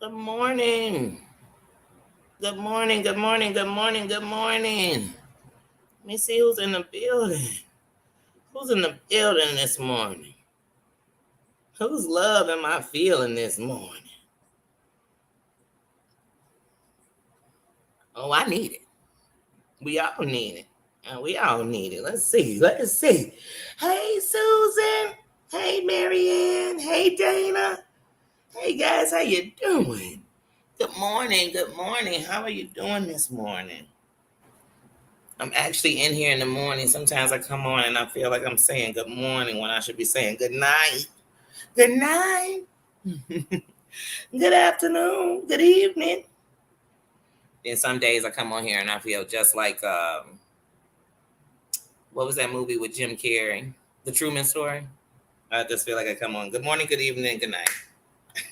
Good morning. Good morning. Good morning. Good morning. Good morning. Let me see who's in the building. Who's in the building this morning? Whose love am I feeling this morning? Oh, I need it. We all need it. We all need it. Let's see. Let's see. Hey, Susan. Hey, Marianne. Hey, Dana. Hey, guys. How you doing? Good morning. Good morning. How are you doing this morning? I'm actually in here in the morning. Sometimes I come on and I feel like I'm saying good morning when I should be saying good night. Good night. Good afternoon. Good evening. Then some days I come on here and I feel just like what was that movie with Jim Carrey? The Truman Story. I just feel like I come on. Good morning, good evening, good night.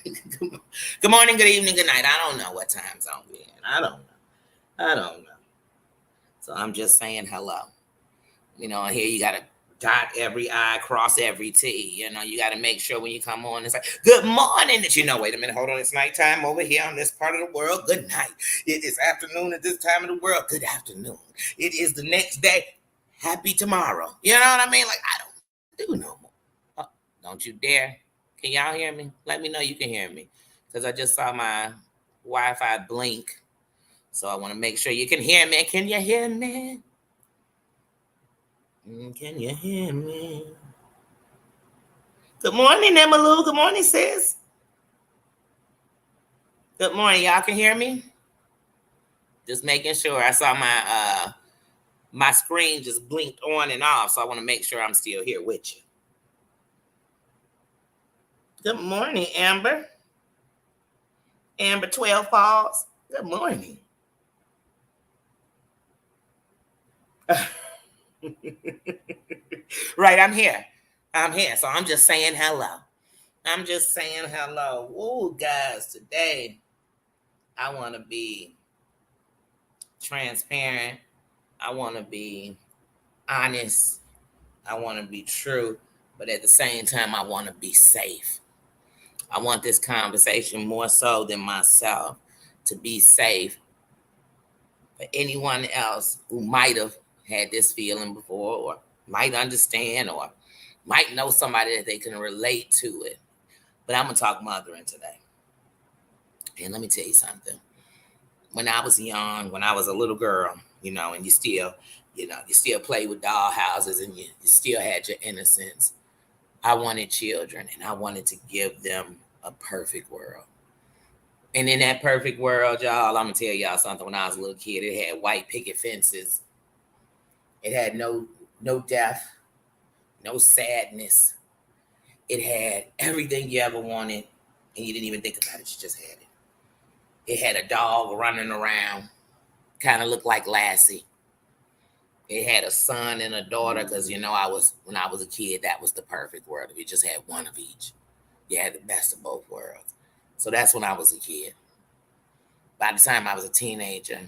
Good morning, good evening, good night. I don't know what time zone we're in. I don't know. I don't know. So I'm just saying hello. Here you got to dot every I, cross every T. You got to make sure when you come on, it's like, good morning. That wait a minute, hold on, it's nighttime over here on this part of the world. Good night. It is afternoon at this time of the world. Good afternoon. It is the next day. Happy tomorrow. You know what I mean? Like, I don't do no more. Oh, don't you dare. Can y'all hear me? Let me know you can hear me. Because I just saw my Wi Fi blink. So I want to make sure you can hear me. Can you hear me? Can you hear me? Good morning, Emmylou. Good morning, sis. Good morning. Y'all can hear me? Just making sure. I saw my screen just blinked on and off, so I want to make sure I'm still here with you. Good morning, Amber. Amber 12 Falls. Good morning. Right, I'm here. I'm here. So I'm just saying hello. I'm just saying hello. Ooh, guys, today I want to be transparent. I want to be honest. I want to be true. But at the same time, I want to be safe. I want this conversation more so than myself to be safe for anyone else who might have had this feeling before or might understand or might know somebody that they can relate to it. But I'm going to talk mothering today. And let me tell you something. When I was young, when I was a little girl, and you still play with doll houses and you still had your innocence. I wanted children and I wanted to give them a perfect world. And in that perfect world, y'all, I'm gonna tell y'all something. When I was a little kid, it had white picket fences. It had no death, no sadness. It had everything you ever wanted, and you didn't even think about it. You just had it. It had a dog running around, kind of looked like Lassie. It had a son and a daughter, because when I was a kid, that was the perfect world. If you just had one of each, you had the best of both worlds. So that's when I was a kid. By the time I was a teenager,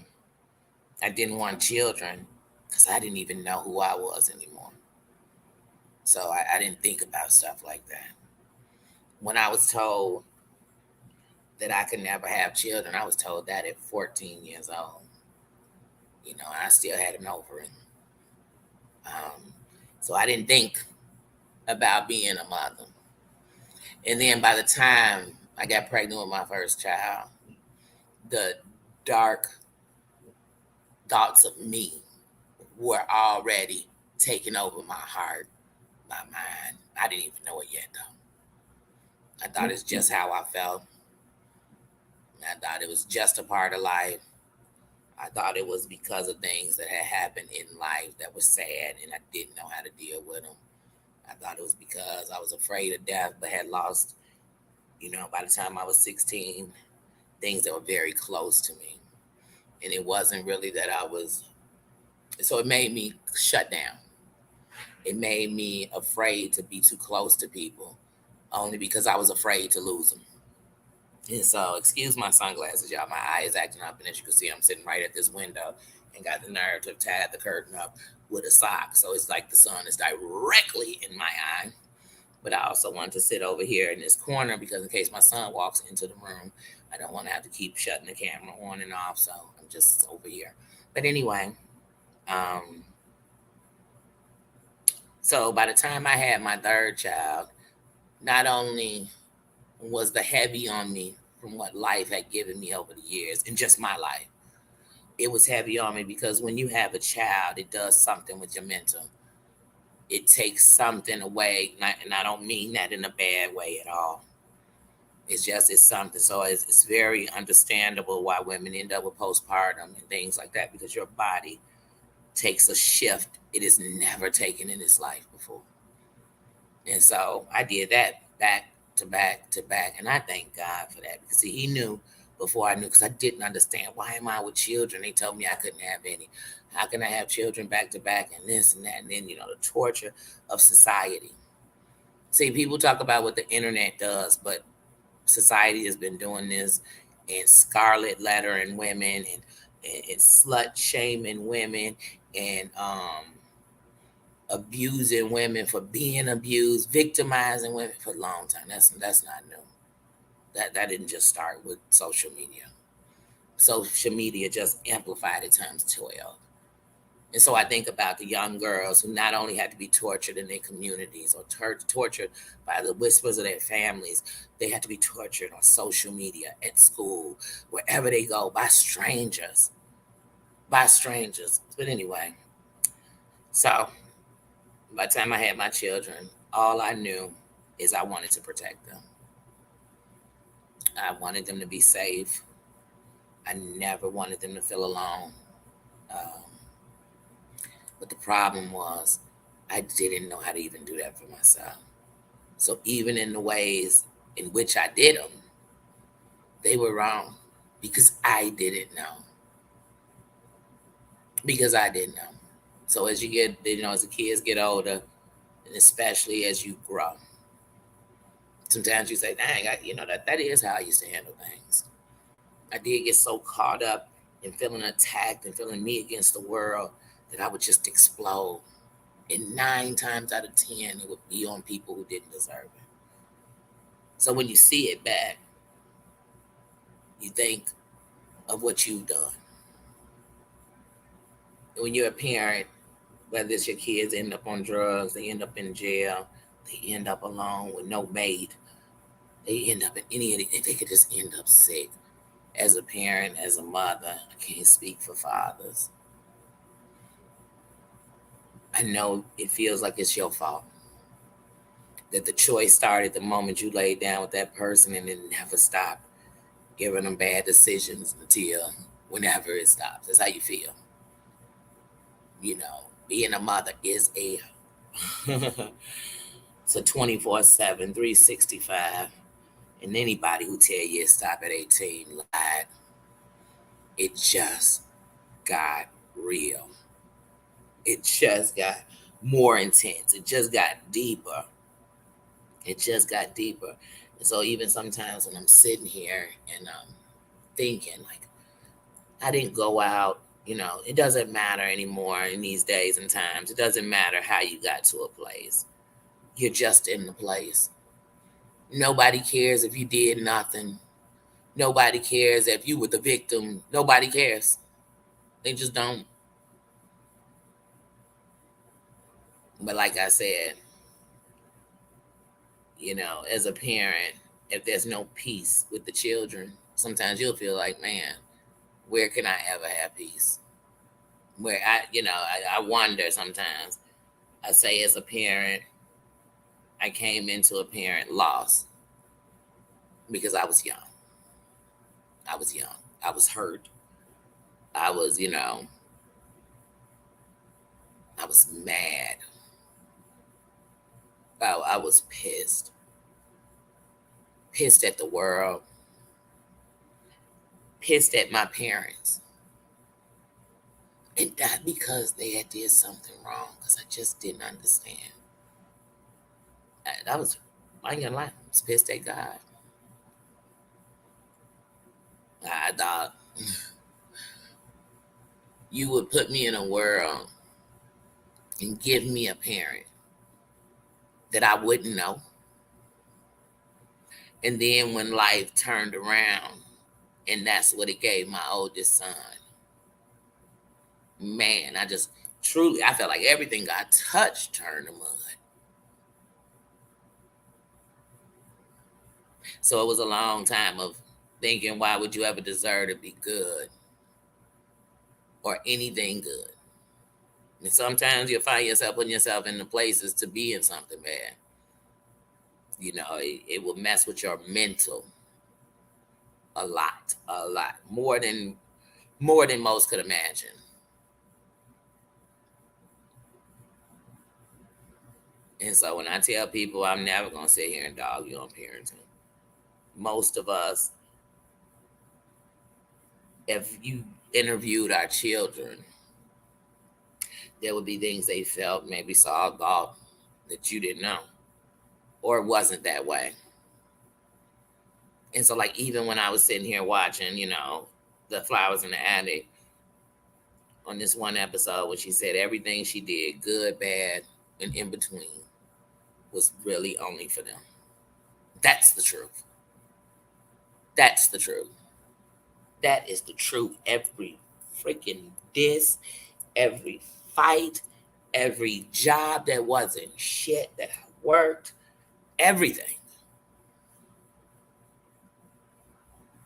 I didn't want children because I didn't even know who I was anymore. So I didn't think about stuff like that. When I was told that I could never have children, I was told that at 14 years old. I still had an ovary. So I didn't think about being a mother. And then by the time I got pregnant with my first child, the dark thoughts of me were already taking over my heart, my mind. I didn't even know it yet, though. I thought it's just how I felt. I thought it was just a part of life. I thought it was because of things that had happened in life that were sad and I didn't know how to deal with them. I thought it was because I was afraid of death but had lost, by the time I was 16, things that were very close to me. And it wasn't really that so it made me shut down. It made me afraid to be too close to people only because I was afraid to lose them. And so, excuse my sunglasses, y'all. My eye is acting up, and as you can see, I'm sitting right at this window and got the nerve to tie the curtain up with a sock. So it's like the sun is directly in my eye. but I also wanted to sit over here in this corner because in case my son walks into the room, I don't want to have to keep shutting the camera on and off. So I'm just over here. But anyway, um, so by the time I had my third child, not only was the heavy on me from what life had given me over the years and just my life, it was heavy on me because when you have a child, it does something with your mental. It takes something away, and I don't mean that in a bad way at all. It's something. So it's very understandable why women end up with postpartum and things like that because your body takes a shift it has never taken in its life before. And so I did that back to back to back. And I thank God for that because see, He knew before I knew because I didn't understand why am I with children? They told me I couldn't have any. How can I have children back to back and this and that? And then, the torture of society. See, people talk about what the internet does, but society has been doing this and scarlet lettering women and slut shaming women and abusing women for being abused, victimizing women for a long time. That's not new. That didn't just start with social media. Social media just amplified it times 12. And so I think about the young girls who not only had to be tortured in their communities or tortured by the whispers of their families, they had to be tortured on social media, at school, wherever they go, by strangers. By strangers. But anyway, so by the time I had my children, all I knew is I wanted to protect them. I wanted them to be safe. I never wanted them to feel alone. Um, but the problem was, I didn't know how to even do that for myself. So even in the ways in which I did them, they were wrong because I didn't know. Because I didn't know. So as you get, as the kids get older, and especially as you grow, sometimes you say, dang, that is how I used to handle things. I did get so caught up in feeling attacked and feeling me against the world that I would just explode. And 9 times out of 10, it would be on people who didn't deserve it. So when you see it back, you think of what you've done. When you're a parent, whether it's your kids end up on drugs, they end up in jail, they end up alone with no mate, they end up in they could just end up sick. As a parent, as a mother, I can't speak for fathers. I know it feels like it's your fault. That the choice started the moment you laid down with that person and it never stopped giving them bad decisions until whenever it stops. That's how you feel. Being a mother is it's a 24/7, 365. And anybody who tell you it stopped at 18 lied. It just got real. It just got more intense. It just got deeper. It just got deeper. And so even sometimes when I'm sitting here and I'm thinking like, I didn't go out, it doesn't matter anymore in these days and times. It doesn't matter how you got to a place. You're just in the place. Nobody cares if you did nothing. Nobody cares if you were the victim. Nobody cares. They just don't. But like I said, as a parent, if there's no peace with the children, sometimes you'll feel like, man, where can I ever have peace? Where I wonder sometimes. I say as a parent, I came into a parent loss because I was young. I was young. I was hurt. I was, I was mad. I was pissed. Pissed at the world. Pissed at my parents. And not because they had did something wrong, because I just didn't understand. I ain't gonna lie, I was pissed at God. I thought you would put me in a world and give me a parent that I wouldn't know. And then when life turned around, and that's what it gave my oldest son. Man, I felt like everything got touched turned to mud. So it was a long time of thinking, why would you ever deserve to be good or anything good? And sometimes you'll find yourself putting yourself in the places to be in something bad. It will mess with your mental a lot, more than most could imagine. And so when I tell people I'm never gonna sit here and dog you on parenting, most of us, if you interviewed our children, there would be things they felt, maybe saw, thought that you didn't know, or it wasn't that way. And so, like, even when I was sitting here watching, the Flowers in the Attic, on this one episode where she said everything she did, good, bad, and in between, was really only for them. That's the truth. That's the truth. That is the truth. Every freaking diss, every fight, every job that wasn't shit that I worked, everything.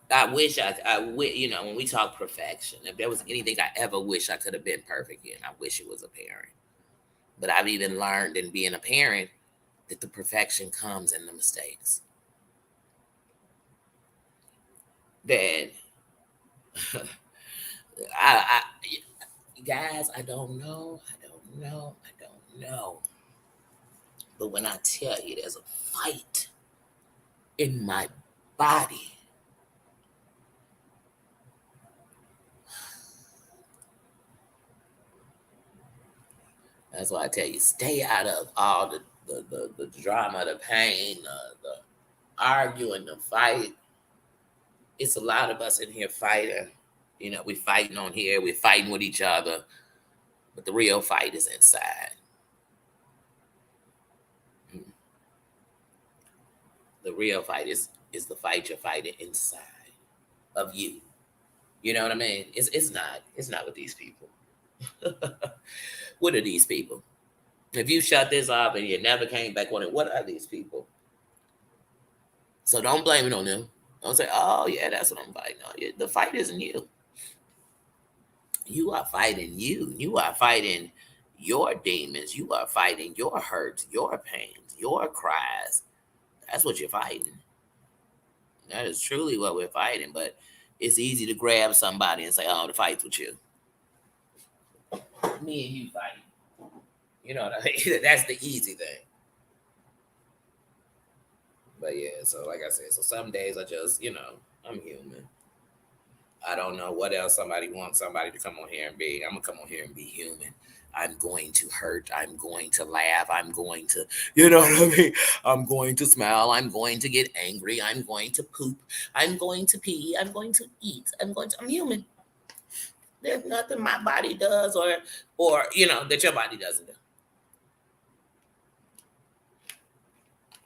I wish when we talk perfection, if there was anything I ever wish I could have been perfect in, I wish it was a parent. But I've even learned in being a parent that the perfection comes in the mistakes. That I guys, I don't know. But when I tell you there's a fight in my body, that's why I tell you, stay out of all the drama, the pain, the arguing, the fight. It's a lot of us in here fighting. We fighting on here, we're fighting with each other, but the real fight is inside. The real fight is the fight you're fighting inside of you. You know what I mean? It's not with these people. What are these people? If you shut this off and you never came back on it, what are these people? So don't blame it on them. Don't say, "Oh yeah, that's what I'm fighting." No, the fight isn't you. You are fighting you. You are fighting your demons. You are fighting your hurts, your pains, your cries. That's what you're fighting. That is truly what we're fighting. But it's easy to grab somebody and say, "Oh, the fight's with you." Me and you fighting. You know what I mean? That's the easy thing. But yeah, so like I said, so some days I just, I'm human. I don't know what else somebody wants somebody to come on here and be. I'm gonna come on here and be human. I'm going to hurt. I'm going to laugh. I'm going to, you know what I mean? I'm going to smile. I'm going to get angry. I'm going to poop. I'm going to pee. I'm going to eat. I'm human. There's nothing my body does or that your body doesn't do.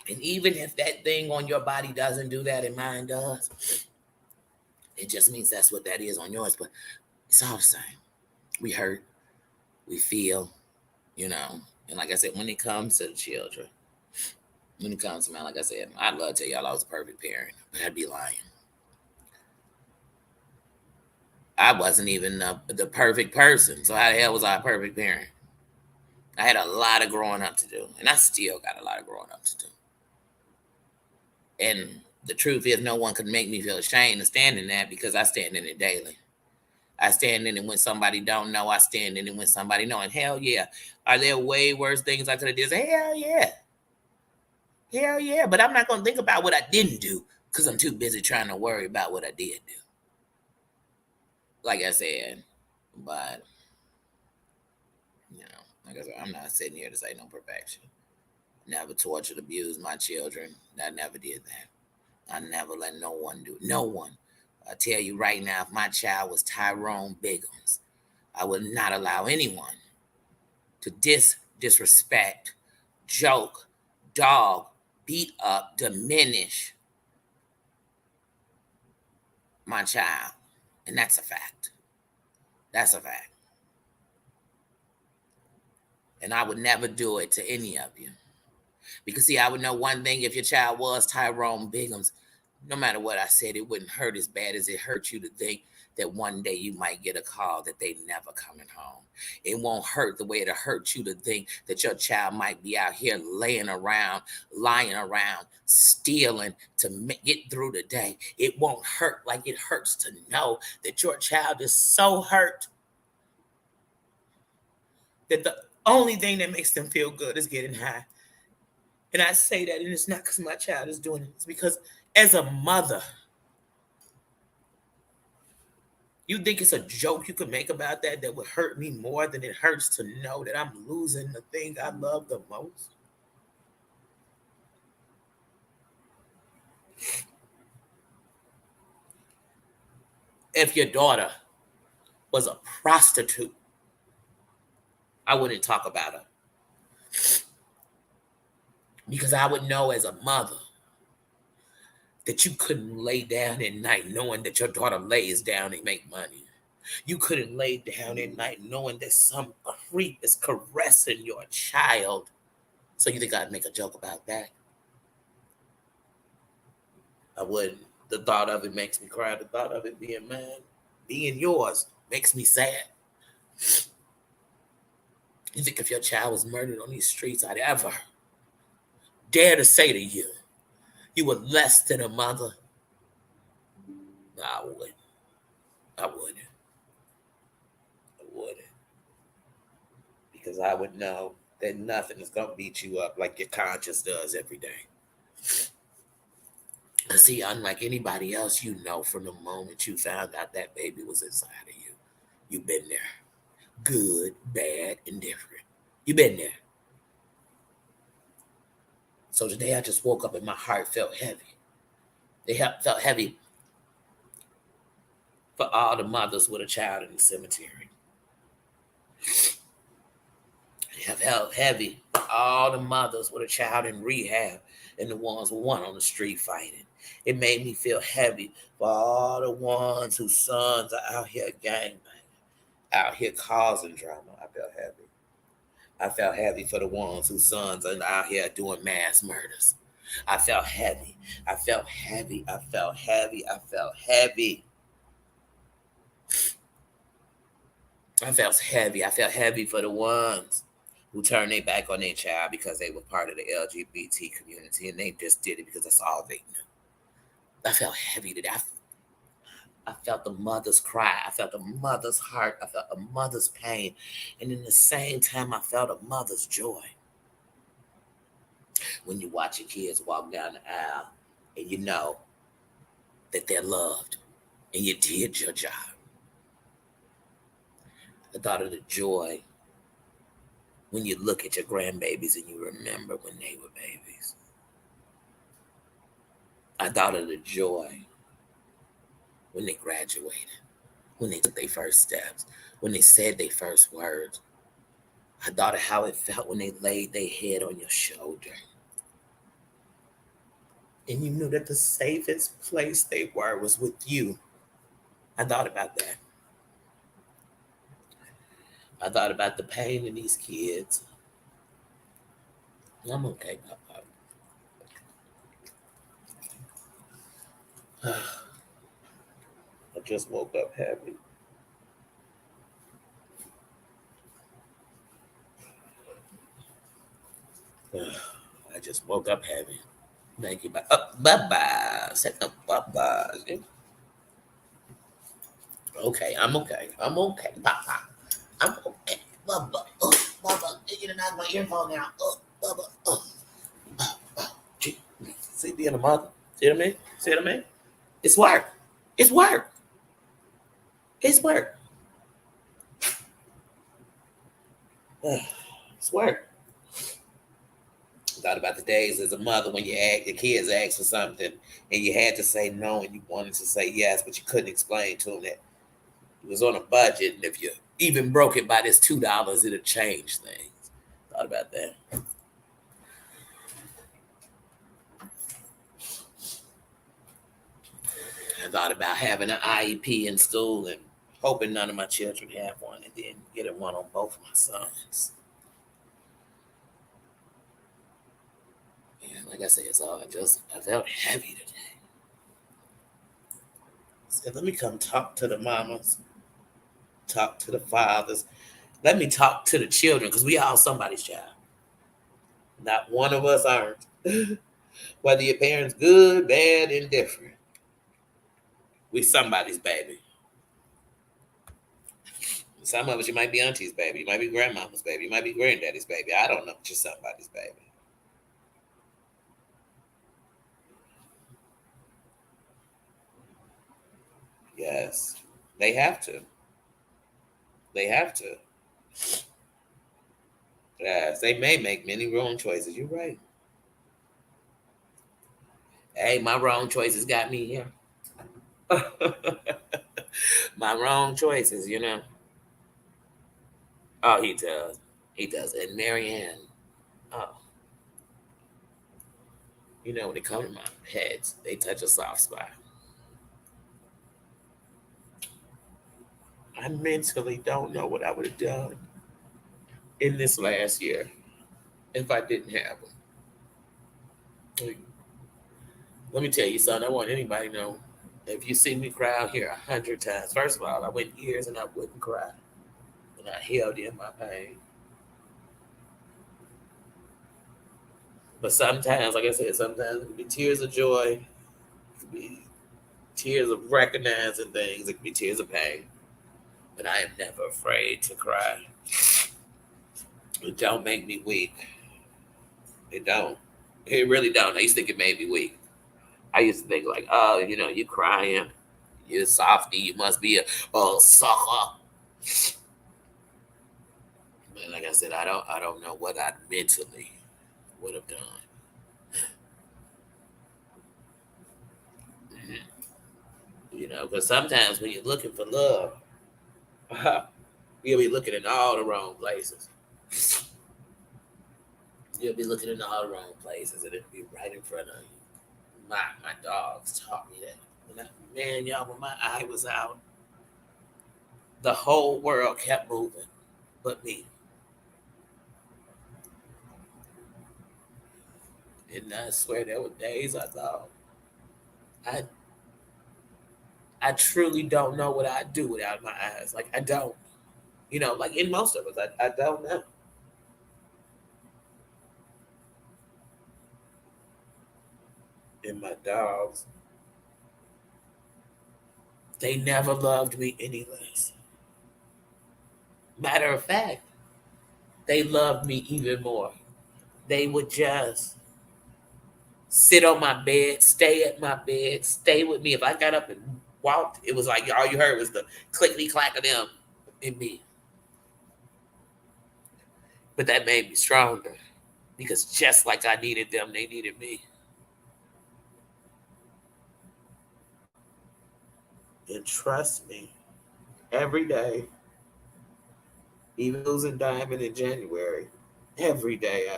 And even if that thing on your body doesn't do that and mine does, it just means that's what that is on yours. But it's all the same. We hurt, we feel, And like I said, when it comes to the children, when it comes to man, like I said, I'd love to tell y'all I was a perfect parent, but I'd be lying. I wasn't even the perfect person. So how the hell was I a perfect parent? I had a lot of growing up to do, and I still got a lot of growing up to do. And the truth is, no one could make me feel ashamed of standing in that because I stand in it daily. I stand in it when somebody don't know. I stand in it when somebody know. And hell yeah, are there way worse things I could have did? Hell yeah. Hell yeah. But I'm not going to think about what I didn't do because I'm too busy trying to worry about what I did do. Like I said, but, like I said, I'm not sitting here to say no perfection. Never tortured, abused my children. I never did that. I never let no one do it. No one. I tell you right now, if my child was Tyrone Biggums, I would not allow anyone to disrespect, joke, dog, beat up, diminish my child. And that's a fact. That's a fact. And I would never do it to any of you. Because, see, I would know one thing: if your child was Tyrone Biggums, no matter what I said, it wouldn't hurt as bad as it hurt you to think that one day you might get a call that they never coming home. It won't hurt the way it hurts you to think that your child might be out here lying around, stealing to get through the day. It won't hurt like it hurts to know that your child is so hurt that the only thing that makes them feel good is getting high. And I say that, and it's not because my child is doing it. It's because as a mother, you think it's a joke you could make about that would hurt me more than it hurts to know that I'm losing the thing I love the most? If your daughter was a prostitute, I wouldn't talk about her. Because I would know as a mother that you couldn't lay down at night knowing that your daughter lays down and make money. You couldn't lay down at night knowing that some creep is caressing your child. So you think I'd make a joke about that? I wouldn't. The thought of it makes me cry. The thought of it being mine, being yours, makes me sad. You think if your child was murdered on these streets, I'd ever dare to say to you, you were less than a mother? No, I wouldn't. I wouldn't. Because I would know that nothing is going to beat you up like your conscience does every day. See, unlike anybody else, you know from the moment you found out that baby was inside of you, you've been there. Good, bad, indifferent. You've been there. So today I just woke up and my heart felt heavy. It felt heavy for all the mothers with a child in the cemetery. It felt heavy for all the mothers with a child in rehab and the ones with one on the street fighting. It made me feel heavy for all the ones whose sons are out here gangbanging, out here causing drama. I felt heavy. I felt heavy for the ones whose sons are out here doing mass murders. I felt heavy. I felt heavy. I felt heavy. I felt heavy. I felt heavy. I felt heavy for the ones who turned their back on their child because they were part of the LGBT community and they just did it because that's all they knew. I felt heavy today. I felt the mother's cry. I felt the mother's heart. I felt a mother's pain. And in the same time, I felt a mother's joy. When you watch your kids walk down the aisle and you know that they're loved and you did your job. I thought of the joy when you look at your grandbabies and you remember when they were babies. I thought of the joy when they graduated, when they took their first steps, when they said their first words. I thought of how it felt when they laid their head on your shoulder. And you knew that the safest place they were was with you. I thought about that. I thought about the pain in these kids. I'm okay, Papa. I just woke up happy. I just woke up happy. Thank you. Bye-bye. Say bye-bye. Okay, I'm okay. I'm okay, Papa. I'm okay. Bubba. Bubba. You done knocked my earphone out. Bubba. See, being a mother. See what I mean? See what I mean? It's work. It's work. It's work. It's work. Thought about the days as a mother when your kids asked for something and you had to say no and you wanted to say yes, but you couldn't explain to them that it was on a budget, and if you even broke it by this $2, it'd change things. Thought about that. thought about having an IEP in school and hoping none of my children have one, and then getting one on both my sons. And like I said, so I felt heavy today. I said, let me come talk to the mamas, talk to the fathers. Let me talk to the children, because we all somebody's child. Not one of us aren't. Whether your parents good, bad, indifferent, we somebody's baby. Some of us, you might be auntie's baby, you might be grandmama's baby, you might be granddaddy's baby. I don't know, but you're somebody's baby. Yes, they have to. They have to. Yes, they may make many wrong choices. You're right. Hey, my wrong choices got me here. My wrong choices, you know. Oh, he does. He does. And Marianne, oh, you know, when it comes to my pets, they touch a soft spot. I mentally don't know what I would have done in this last year if I didn't have them. Let me tell you something. I want anybody to know. If you see me cry out here 100 times, first of all, I went years and I wouldn't cry. And I held in my pain. But sometimes, like I said, sometimes it can be tears of joy. It can be tears of recognizing things. It can be tears of pain. But I am never afraid to cry. It don't make me weak. It don't. It really don't. I used to think it made me weak. I used to think like, oh, you know, you crying. You're softy. You must be a sucker. But like I said, I don't know what I mentally would have done. You know, because sometimes when you're looking for love, you'll be looking in all the wrong places. You'll be looking in all the wrong places, and it'll be right in front of you. My dogs taught me that. Man, y'all, when my eye was out, the whole world kept moving, but me. And I swear there were days I thought, I I truly don't know what I'd do without my eyes. Like I don't. You know, like in most of us, I don't know. And my dogs, they never loved me any less. Matter of fact, they loved me even more. They would just sit on my bed, stay at my bed, stay with me. If I got up and walked, it was like all you heard was the clickety clack of them in me. But that made me stronger because just like I needed them, they needed me. And trust me, every day, even losing Diamond in January, every day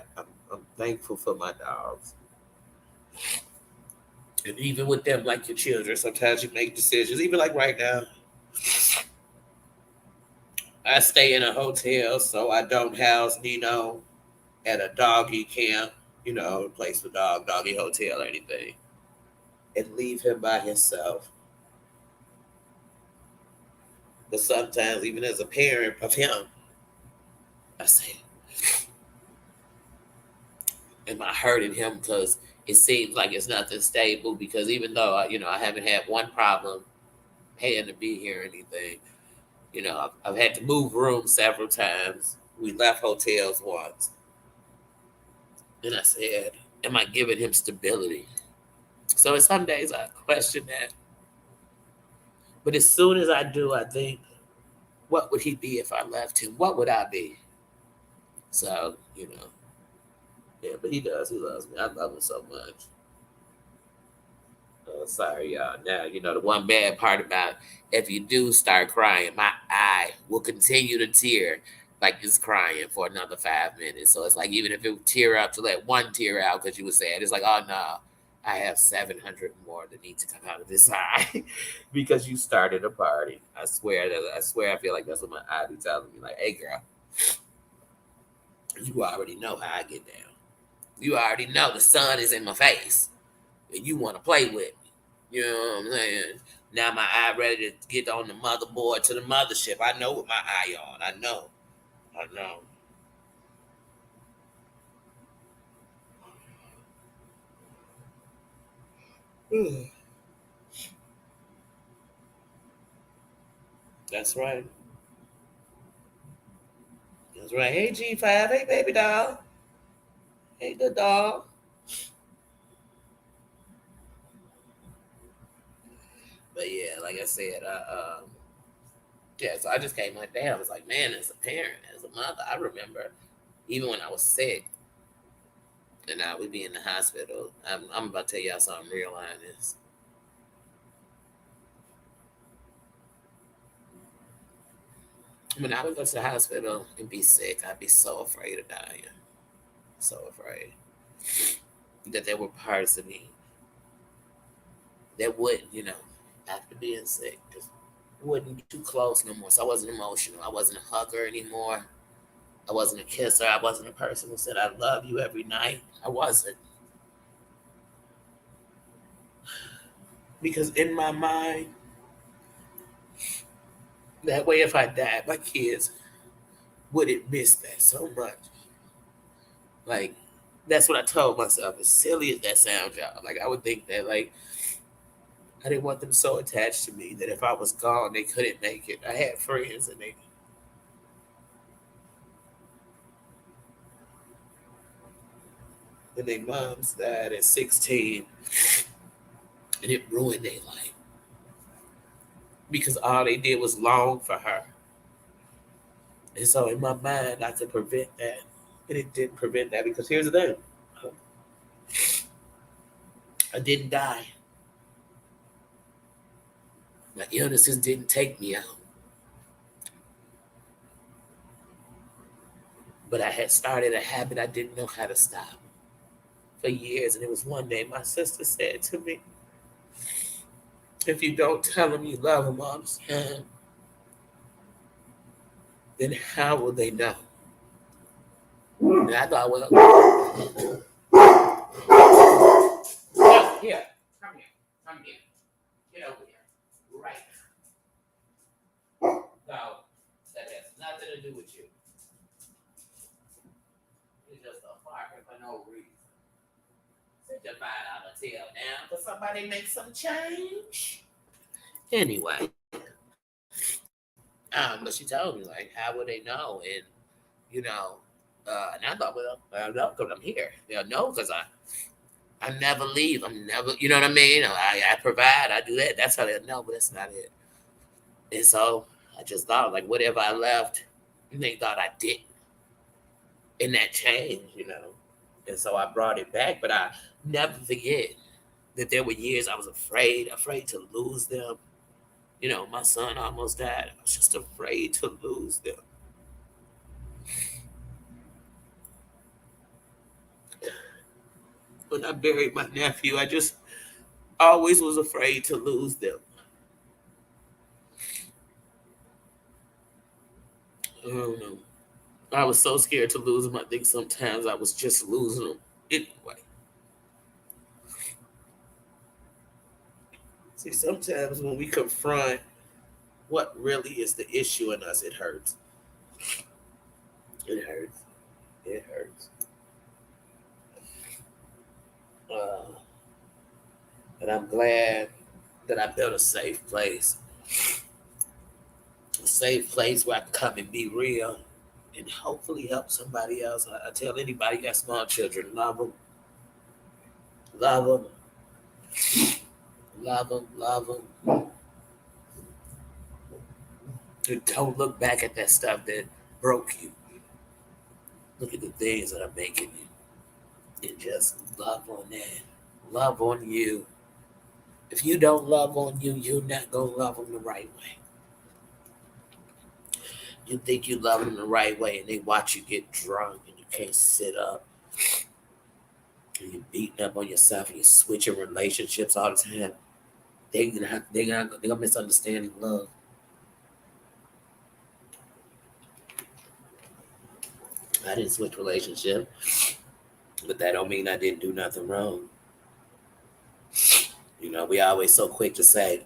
I'm thankful for my dogs. And even with them, like your children, sometimes you make decisions. Even like right now, I stay in a hotel, so I don't house Nino at a doggy camp, you know, a place for doggy hotel or anything, and leave him by himself. But sometimes, even as a parent of him, I say, am I hurting him? Because it seems like it's nothing stable. Because even though I haven't had one problem paying to be here or anything, I've had to move rooms several times. We left hotels once, and I said, am I giving him stability? So some days I question that. But as soon as I do, I think, what would he be if I left him? What would I be? So, yeah, but he does. He loves me. I love him so much. Sorry, y'all. Now, the one bad part about if you do start crying, my eye will continue to tear like it's crying for another 5 minutes. So it's like even if it would tear up to let one tear out because you were sad, it's like, oh no, I have 700 more that need to come out of this eye because you started a party. I feel like that's what my eye be telling me. Like, hey, girl, you already know how I get down. You already know the sun is in my face and you want to play with me. You know what I'm saying? Now my eye ready to get on the motherboard to the mothership. I know what my eye on. I know. I know. That's right. That's right. Hey G5. Hey baby doll. Hey good dog. But yeah, like I said, yeah, so I just came like that. I was like, man, as a parent, as a mother, I remember even when I was sick and I would be in the hospital. I'm about to tell y'all something real honest. When I would go to the hospital and be sick, I'd be so afraid of dying. So afraid that there were parts of me that wouldn't, after being sick, just wouldn't be too close no more. So I wasn't emotional. I wasn't a hugger anymore. I wasn't a kisser. I wasn't a person who said, I love you every night. I wasn't. Because in my mind, that way if I died, my kids wouldn't miss that so much. Like, that's what I told myself. As silly as that sounds, y'all. Like, I would think that, like, I didn't want them so attached to me that if I was gone, they couldn't make it. I had friends and their moms died at 16 and it ruined their life because all they did was long for her. And so in my mind, I could prevent that. And it didn't prevent that because here's the thing. I didn't die. My illnesses didn't take me out. But I had started a habit I didn't know how to stop for years. And it was one day my sister said to me, if you don't tell them you love them all the time, then how will they know? And I thought, well, no, here, come here, come here, get over here, right now. No, that has nothing to do with you. It's just a barking for no reason. Sit your $5 tail down for somebody make some change. Anyway, but she told me like, how would they know? And you know, and I thought, well, I know because I'm here. They'll know because I never leave. I'm never, you know what I mean? I provide. I do that. That's how they'll know. But that's not it. And so I just thought like, whatever I left, they thought I didn't, and that changed. And so I brought it back. But I never forget that there were years I was afraid to lose them. My son almost died. I was just afraid to lose them. When I buried my nephew, I just always was afraid to lose them. I don't know. I was so scared to lose them. I think sometimes I was just losing them anyway. See, sometimes when we confront what really is the issue in us, it hurts. It hurts. It hurts. Uh, and I'm glad that I built a safe place where I can come and be real and hopefully help somebody else. I tell anybody got small children, love them, love them, love them. And don't look back at that stuff that broke you. Look at the things that are making you. And just love on that. Love on you. If you don't love on you, you're not going to love them the right way. You think you love them the right way, and they watch you get drunk and you can't sit up. you're beating up on yourself and you're switching relationships all the time, they're gonna misunderstand love. I didn't switch relationship, but that don't mean I didn't do nothing wrong. You know, we always so quick to say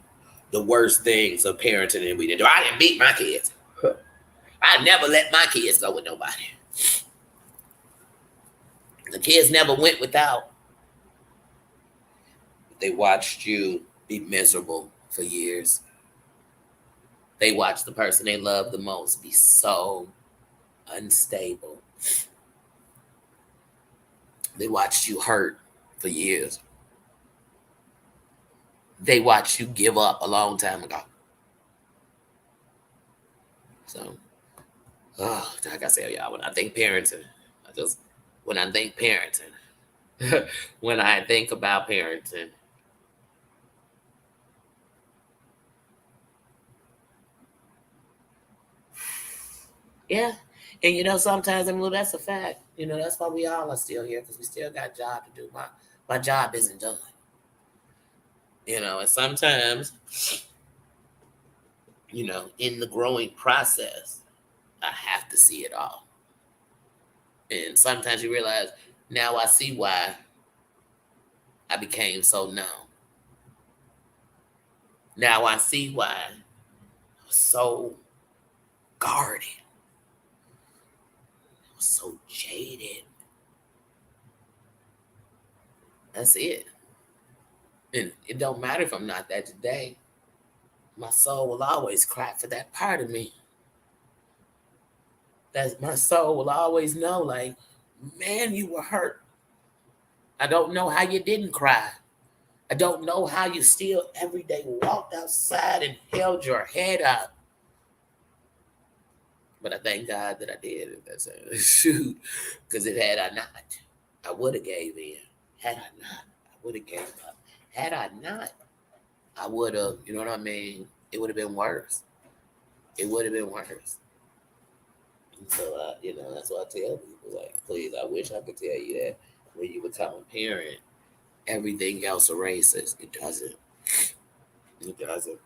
the worst things of parenting and we didn't do. I didn't beat my kids. I never let my kids go with nobody. The kids never went without. They watched you be miserable for years. They watched the person they loved the most be so unstable. They watched you hurt for years. They watched you give up a long time ago. So, like I said, y'all, when I think parenting, when I think parenting, when I think about parenting, yeah. And you know, sometimes that's a fact. You know, that's why we all are still here because we still got a job to do. My job isn't done. You know, and sometimes, you know, in the growing process, I have to see it all. And sometimes you realize, now I see why I became so numb. Now I see why I was so guarded. I was so jaded. That's it. And it don't matter if I'm not that today. My soul will always cry for that part of me. That my soul will always know, like, man, you were hurt. I don't know how you didn't cry. I don't know how you still every day walked outside and held your head up. But I thank God that I did. That's a shoot. Because if had I not, I would have gave in. Had I not, I would have gave up. Had I not, I would have, you know what I mean? It would have been worse. It would have been worse. And so, you know, that's what I tell people. Like, please, I wish I could tell you that when you become a parent, everything else erases. It doesn't. It doesn't.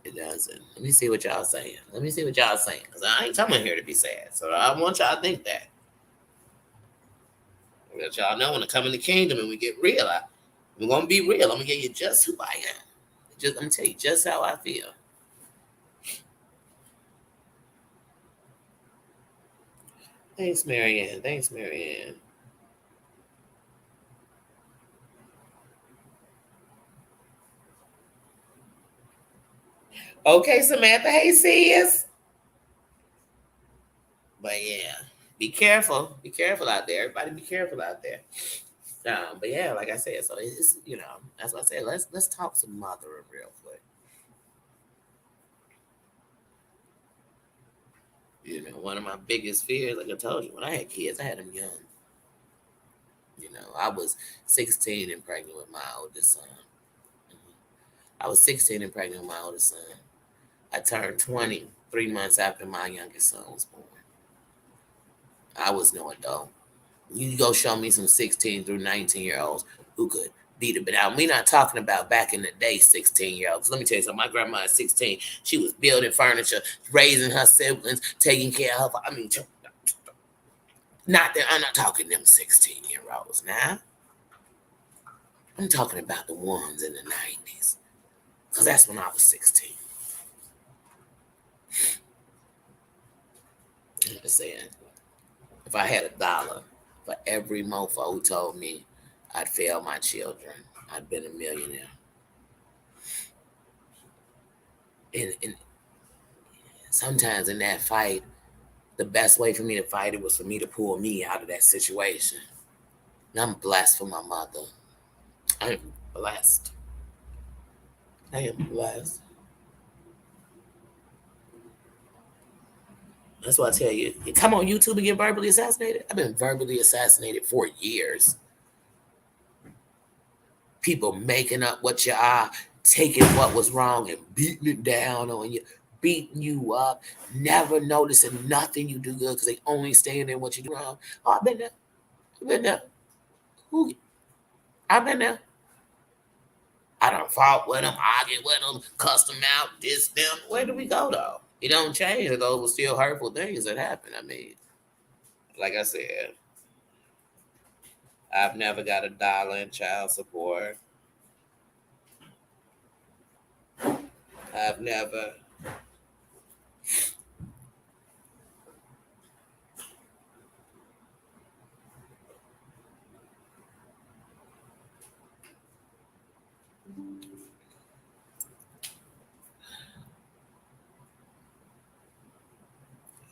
It doesn't. Let me see what y'all saying. Because I ain't coming here to be sad. So I want y'all to think that. Let y'all know when I come in the kingdom and we get real. We're going to be real. I'm going to give you just who I am. I'm going to tell you just how I feel. Thanks, Marianne. Okay, Samantha. Hey, sis. But yeah, be careful. Be careful out there. Everybody be careful out there. But yeah, like I said, so it's, you know, that's what I said. Let's talk some mothering real quick. You know, one of my biggest fears, like I told you, when I had kids, I had them young. You know, I was 16 and pregnant with my oldest son. I was 16 and pregnant with my oldest son. I turned 20 3 months after my youngest son was born. I was no adult. You go show me some 16 through 19-year-olds who could beat it. But now we're not talking about back in the day 16-year-olds. Let me tell you something. My grandma at 16, she was building furniture, raising her siblings, taking care of her. I mean, not that I'm not talking them 16-year-olds now. I'm talking about the ones in the 90s. Because that's when I was 16. I'm just saying, if I had $1 for every mofo who told me I'd fail my children, I'd been a millionaire. And sometimes in that fight, the best way for me to fight it was for me to pull me out of that situation. And I'm blessed for my mother. I am blessed. I am blessed. That's why I tell you, come on YouTube and get verbally assassinated. I've been verbally assassinated for years. People making up what you are, taking what was wrong and beating it down on you, beating you up, never noticing nothing you do good because they only staying in what you do wrong. Oh, I've been there. I've been there. Who? I've been there. I done fought with them, argued with them, cussed them out, this, them. Where do we go though? It don't change. Those were still hurtful things that happened. I mean, like I said, I've never got $1 in child support. I've never.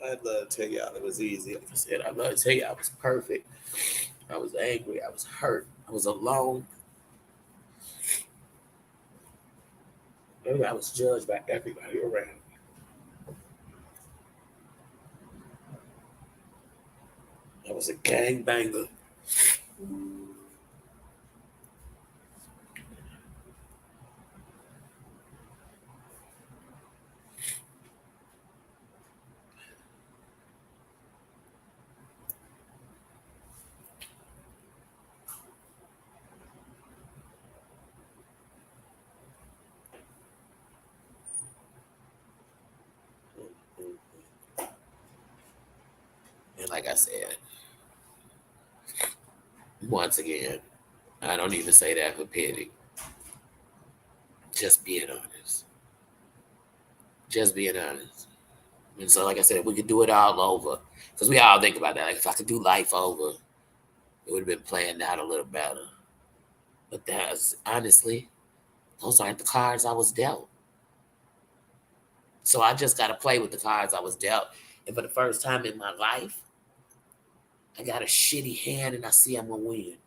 I'd love to tell y'all it was easy. Like I said, I'd love to tell y'all it was perfect. I was angry. I was hurt. I was alone. Maybe I was judged by everybody around. I was a gangbanger. And like I said, once again, I don't even say that for pity. Just being honest. Just being honest. And so, like I said, if we could do it all over, because we all think about that. Like, if I could do life over, it would have been planned out a little better. But that's honestly, those aren't the cards I was dealt. So I just got to play with the cards I was dealt. And for the first time in my life, I got a shitty hand and I see I'm going to win.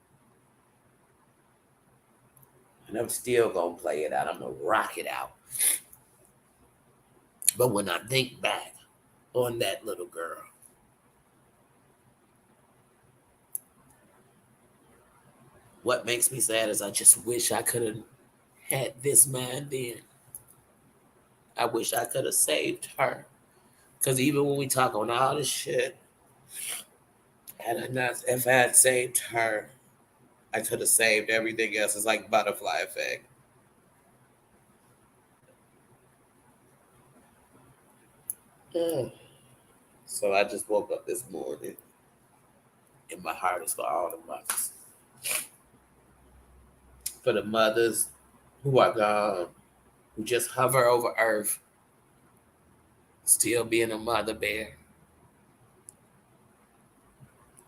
And I'm still going to play it out. I'm going to rock it out. But when I think back on that little girl, what makes me sad is I just wish I could have had this mind then. I wish I could have saved her. Because even when we talk on all this shit, if I had saved her, I could have saved everything else. It's like butterfly effect. So I just woke up this morning and my heart is for all the mothers. For the mothers who are gone, who just hover over earth, still being a mother bear.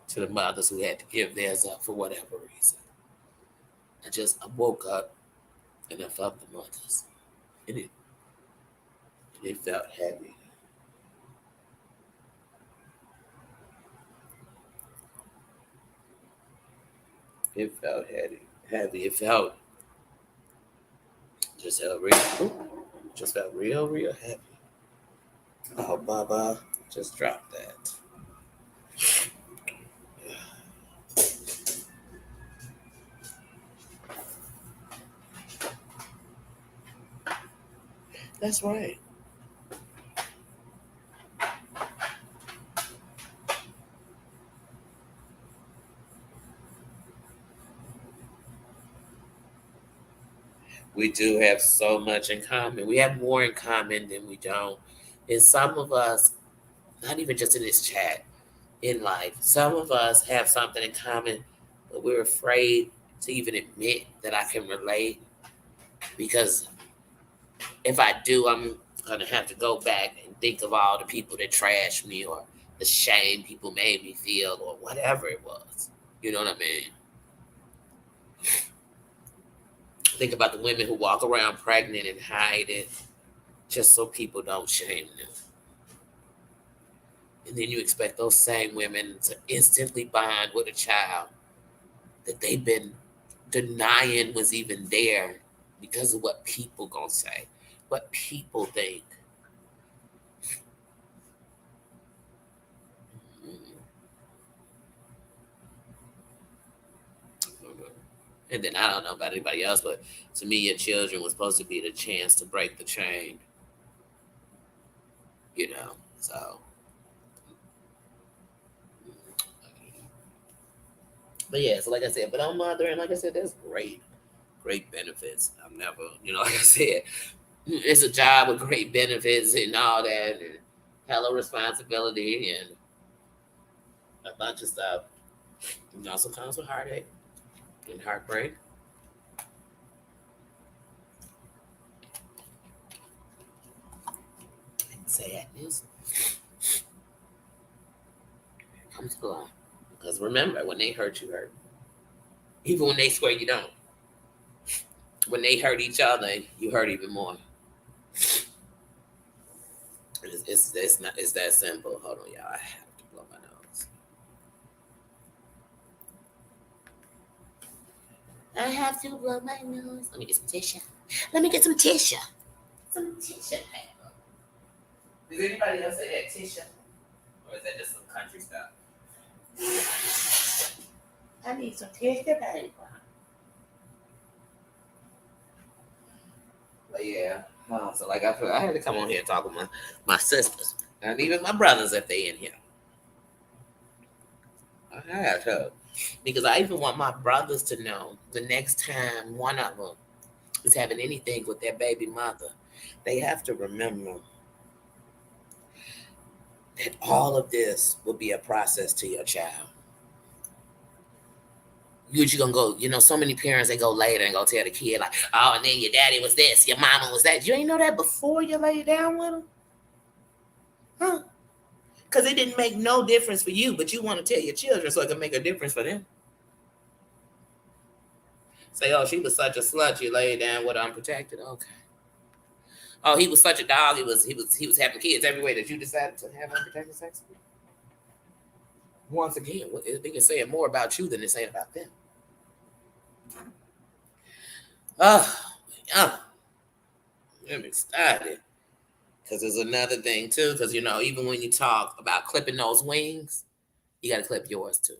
To the mothers who had to give theirs up for whatever reason. I woke up and I felt the mothers. And it felt heavy. It felt heavy. It felt just felt real heavy. Oh, Baba, just drop that. That's right. We do have so much in common. We have more in common than we don't. And some of us, not even just in this chat, in life, some of us have something in common, but we're afraid to even admit that I can relate. Because if I do, I'm going to have to go back and think of all the people that trashed me or the shame people made me feel or whatever it was. You know what I mean? Think about the women who walk around pregnant and hide it just so people don't shame them. And then you expect those same women to instantly bond with a child that they've been denying was even there because of what people gonna say, what people think. And then I don't know about anybody else, but to me, your children was supposed to be the chance to break the chain. You know, so But yeah, so like I said, but on mother, and like I said, there's great benefits. I'm never, like I said, it's a job with great benefits and all that, and hella responsibility and a bunch of stuff. It also comes with heartache and heartbreak and sadness. Comes with a lot. Because remember, when they hurt, you hurt. Even when they swear you don't. When they hurt each other, you hurt even more. It's that simple. Hold on, y'all. I have to blow my nose. I have to blow my nose. Let me get some tissue. Let me get some tissue. Some tissue paper. Does anybody else say that tissue? Or is that just some country stuff? I need some tissue paper. But yeah. So like I had to come on here and talk with my sisters. And even my brothers if they in here. I have to. Because I even want my brothers to know the next time one of them is having anything with their baby mother, they have to remember that all of this will be a process to your child. You gonna go, so many parents they go later and go tell the kid like, oh, and then your daddy was this, your mama was that. You ain't know that before you lay down with them, huh? Because it didn't make no difference for you, but you want to tell your children so it can make a difference for them. Say, oh, she was such a slut. You laid down with her unprotected. Okay. Oh, he was such a dog. He was having kids every way that you decided to have unprotected sex. Once again, they can say more about you than they're saying about them. Oh, let me started. Because there's another thing too. Because even when you talk about clipping those wings, you got to clip yours too.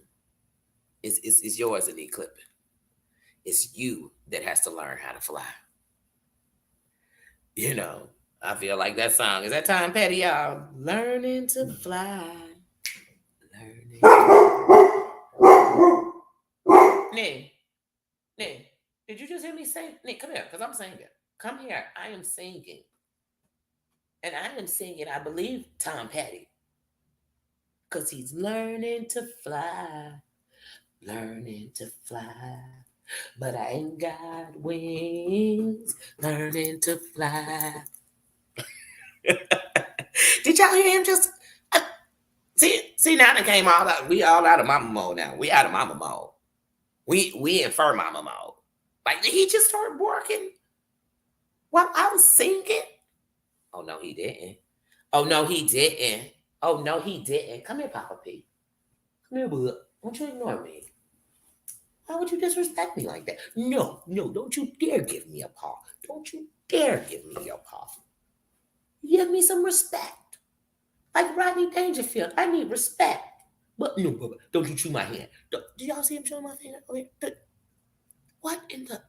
It's yours that need clipping. It's you that has to learn how to fly. I feel like that song. Is that Tom Petty, y'all? Learning to fly. Nick, did you just hear me say? Nick, come here, because I'm singing. Come here. I am singing. And I am singing, I believe, Tom Petty. Because he's learning to fly. Learning to fly. But I ain't got wings. Learning to fly. Did y'all hear him just... See now they came all out. We all out of mama mode now. We out of mama mode. We in fur mama mode. Like, did he just start working while I was singing? Oh no, he didn't. Oh no, he didn't. Oh no, he didn't. Come here, Papa P. Come here, bud. Don't you ignore me. Why would you disrespect me like that? No, don't you dare give me a paw. Don't you dare give me your paw. Give me some respect. Like Rodney Dangerfield, I need respect. But no, don't you chew my hand. Do y'all see him chewing my finger? What in the...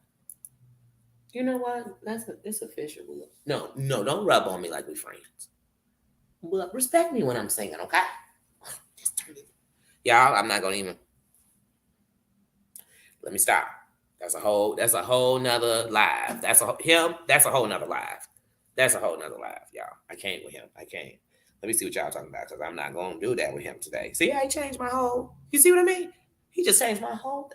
You know what? It's official. No, don't rub on me like we friends. But respect me when I'm singing, okay? Just turn it. Y'all, I'm not gonna even... Let me stop. That's a whole nother live. That's a whole nother live. That's a whole nother live, y'all. I can't with him. I can't. Let me see what y'all talking about, because I'm not going to do that with him today. See how he changed my whole... You see what I mean? He just changed my whole...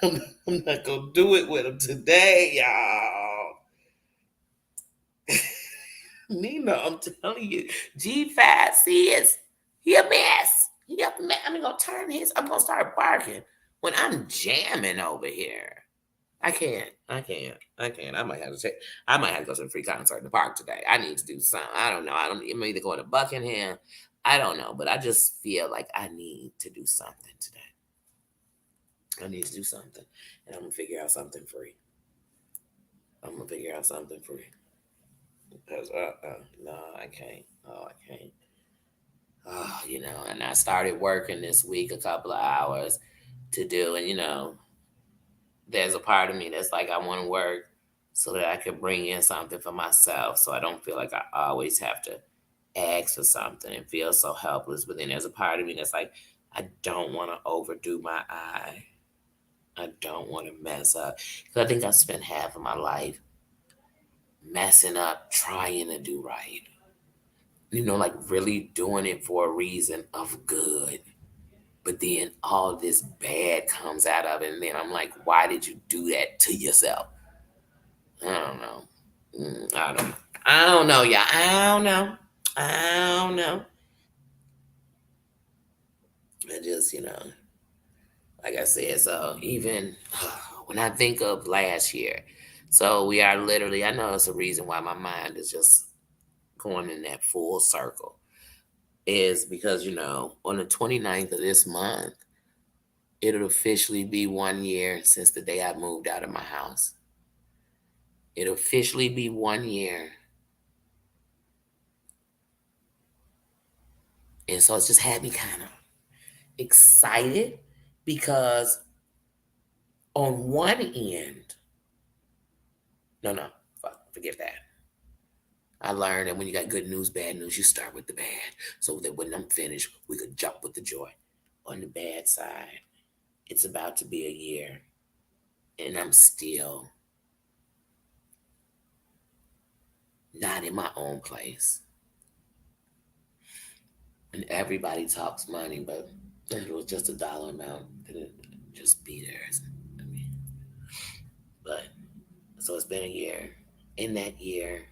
You know what? Y'all, I'm not going to do it with him today, y'all. Nina, I'm telling you, G5C he a mess. I'm going to turn his... I'm going to start barking when I'm jamming over here. I can't. I might have to go to a free concert in the park today. I need to do something. I don't know. I'm either going to Buckingham. I don't know, but I just feel like I need to do something today. I need to do something, and I'm gonna figure out something free. Because no, I can't. Oh, I can't. Oh, and I started working this week a couple of hours to do, and there's a part of me that's like, I want to work so that I can bring in something for myself, so I don't feel like I always have to ask for something and feel so helpless. But then there's a part of me that's like, I don't want to overdo my eye. I don't want to mess up. Because I think I spent half of my life messing up, trying to do right. Like really doing it for a reason of good. But then all this bad comes out of it. And then I'm like, why did you do that to yourself? I don't know. I don't know, y'all. I don't know. I don't know. I just, like I said, so even when I think of last year, so we are literally, I know it's a reason why my mind is just going in that full circle, is because, on the 29th of this month, it'll officially be 1 year since the day I moved out of my house. It'll officially be 1 year. And so it's just had me kind of excited because on one end, no, forget that. I learned that when you got good news, bad news, you start with the bad. So that when I'm finished, we could jump with the joy. On the bad side, it's about to be a year, and I'm still not in my own place. And everybody talks money, but if it was just a dollar amount, then it just be there. I mean, but so it's been a year. In that year,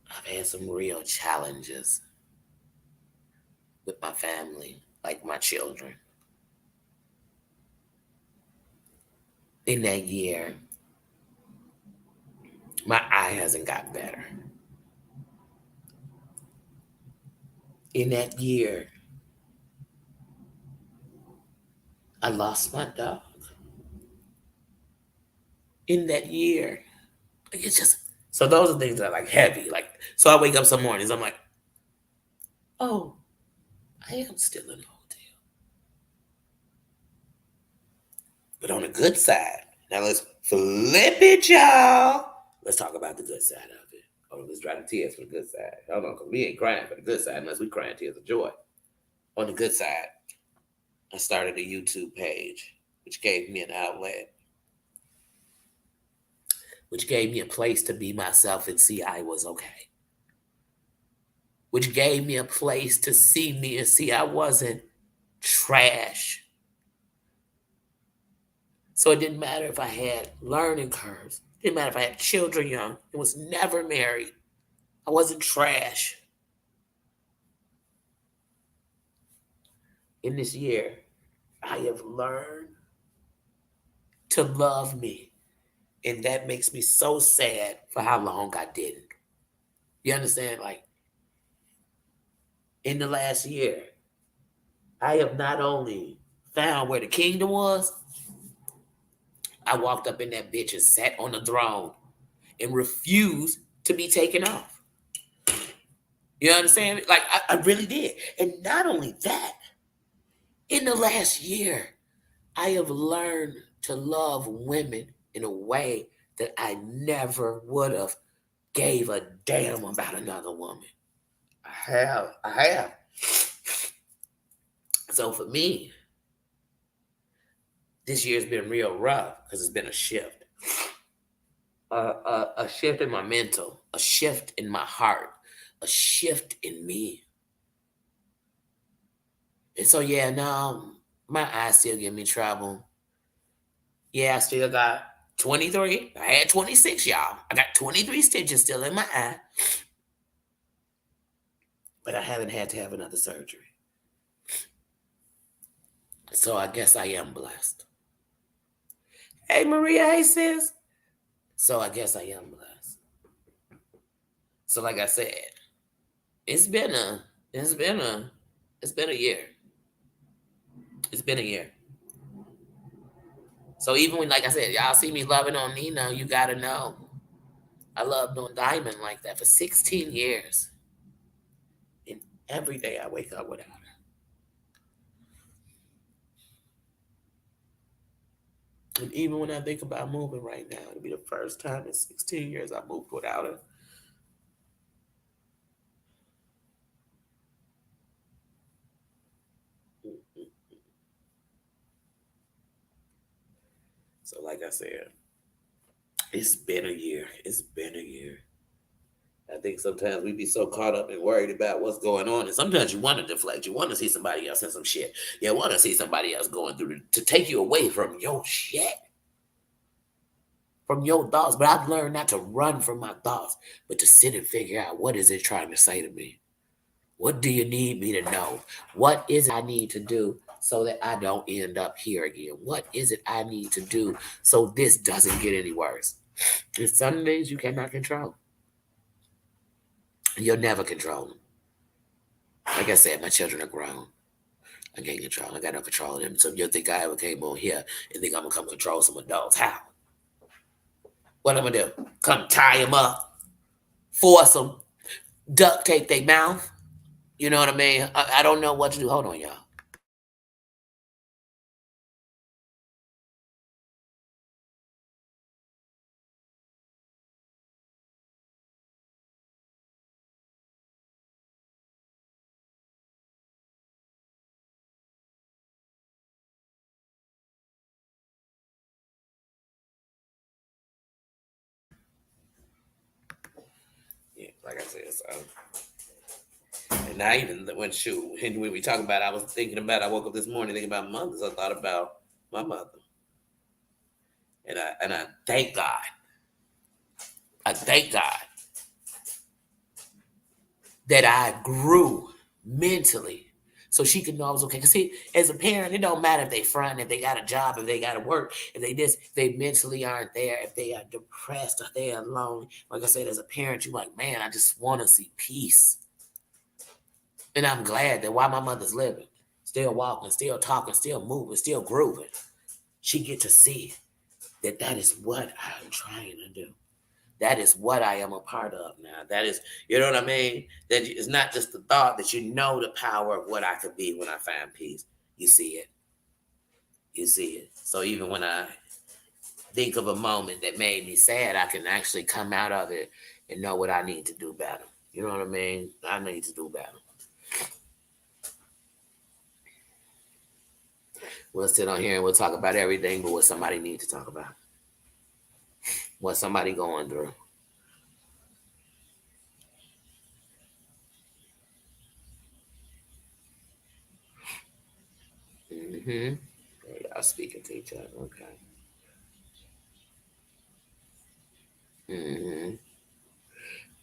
I've had some real challenges with my family, like my children. In that year, my eye hasn't got better. In that year, I lost my dog. In that year, it's just so those are things that are like heavy. Like so, I wake up some mornings, I'm like, oh, I am still in the hotel. But on the good side, now let's flip it, y'all. Let's talk about the good side of it. Oh, let's dry the tears for the good side. Hold on, because we ain't crying for the good side unless we crying tears of joy. On the good side, I started a YouTube page, which gave me an outlet, which gave me a place to be myself and see I was okay, which gave me a place to see me and see I wasn't trash. So it didn't matter if I had learning curves. It didn't matter if I had children young. I was never married. I wasn't trash. In this year, I have learned to love me. And that makes me so sad for how long I didn't. You understand? Like, in the last year, I have not only found where the kingdom was, I walked up in that bitch and sat on the throne and refused to be taken off. You understand? Like, I really did. And not only that, in the last year, I have learned to love women in a way that I never would have gave a damn about another woman. I have. So for me, this year's been real rough because it's been a shift. A shift in my mental, a shift in my heart, a shift in me. And so, yeah, now my eyes still give me trouble. Yeah, I still got 23. I had 26, y'all. I got 23 stitches still in my eye. But I haven't had to have another surgery. So I guess I am blessed. Hey, Maria, hey, sis. So I guess I am blessed. So like I said, it's been a it's been a it's been a year. It's been a year. So even when, like I said, y'all see me loving on Nina, you gotta know I loved on Diamond like that for 16 years. And every day I wake up without her. And even when I think about moving right now, it'll be the first time in 16 years I moved without her. I said, it's been a year. It's been a year. I think sometimes we be so caught up and worried about what's going on. And sometimes you want to deflect. You want to see somebody else in some shit. You want to see somebody else going through to take you away from your shit, from your thoughts. But I've learned not to run from my thoughts, but to sit and figure out, what is it trying to say to me? What do you need me to know? What is it I need to do so that I don't end up here again? What is it I need to do so this doesn't get any worse? There's some things you cannot control. You'll never control them. Like I said, my children are grown. I can't control them. I got no control of them. So you'll think I ever came on here and think I'm going to come control some adults. How? What I'm going to do? Come tie them up, force them, duct tape their mouth. You know what I mean? I don't know what to do. Hold on, y'all. Yeah, like I said, so. And I even when we talk about, I was thinking about, I woke up this morning thinking about mothers. I thought about my mother. And I thank God. I thank God that I grew mentally so she could know I was okay. Because see, as a parent, it don't matter if they front, if they got a job, if they got to work, if they mentally aren't there, if they are depressed or they are alone. Like I said, as a parent, you're like, man, I just want to see peace. And I'm glad that while my mother's living, still walking, still talking, still moving, still grooving, she get to see that is what I'm trying to do. That is what I am a part of now. That is, you know what I mean? That it's not just the thought, that you know the power of what I could be when I find peace. You see it. You see it. So even when I think of a moment that made me sad, I can actually come out of it and know what I need to do better. You know what I mean? I need to do better. We'll sit on here and we'll talk about everything but what somebody needs to talk about. What somebody going through. Mm-hmm. Y'all speaking to each other. Okay. Mm-hmm.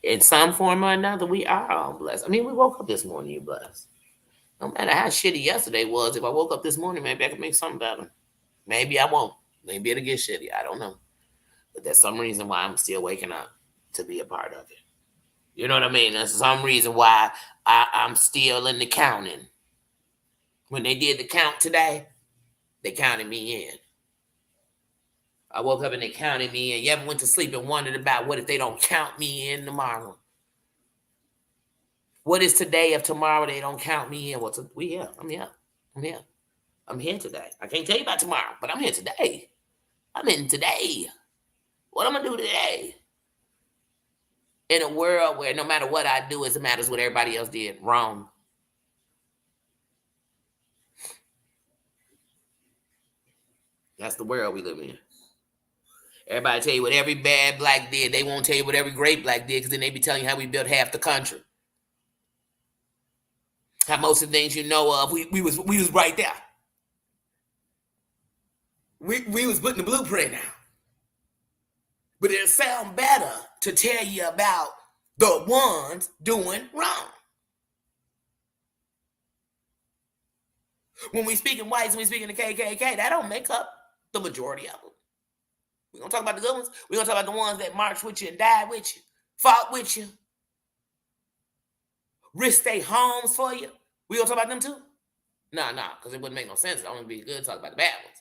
In some form or another, we are all blessed. I mean, we woke up this morning, you're blessed. No matter how shitty yesterday was, if I woke up this morning, maybe I could make something better. Maybe I won't. Maybe it'll get shitty. I don't know. But there's some reason why I'm still waking up to be a part of it. You know what I mean? There's some reason why I'm still in the counting. When they did the count today, they counted me in. I woke up and they counted me in. You ever went to sleep and wondered about what if they don't count me in tomorrow? What is today if tomorrow they don't count me in? We here. I'm here. I'm here. I'm here today. I can't tell you about tomorrow, but I'm here today. I'm in today. What I'm gonna do today? In a world where no matter what I do, it matters what everybody else did wrong. That's the world we live in. Everybody tell you what every bad black did. They won't tell you what every great black did, because then they be telling you how we built half the country. How most of the things you know of, we was right there. We was putting the blueprint out. But it sound better to tell you about the ones doing wrong. When we speak in whites, when we speak in the KKK, that don't make up the majority of them. We're going to talk about the good ones. We're going to talk about the ones that marched with you and died with you, fought with you, risked their homes for you. We going to talk about them too? No, because it wouldn't make no sense. It only be good to talk about the bad ones.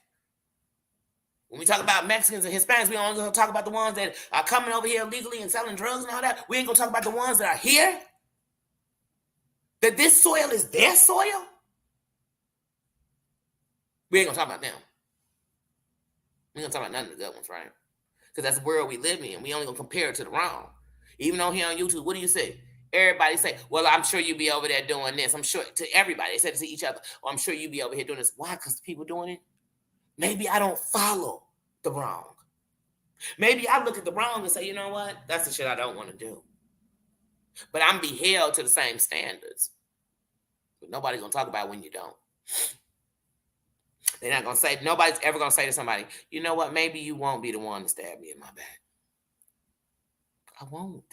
When we talk about Mexicans and Hispanics, we only going to talk about the ones that are coming over here illegally and selling drugs and all that. We ain't going to talk about the ones that are here. That this soil is their soil. We ain't going to talk about them. We ain't going to talk about none of the good ones, right? Because that's the world we live in. We only going to compare it to the wrong. Even on here on YouTube, what do you say? Everybody say, well, I'm sure you be over there doing this. I'm sure, to everybody. They said it to each other. Oh, I'm sure you be over here doing this. Why? Because people doing it? Maybe I don't follow the wrong. Maybe I look at the wrong and say, you know what? That's the shit I don't want to do. But I'm be held to the same standards. But nobody's going to talk about when you don't. They're not going to say, nobody's ever going to say to somebody, you know what? Maybe you won't be the one to stab me in my back. I won't.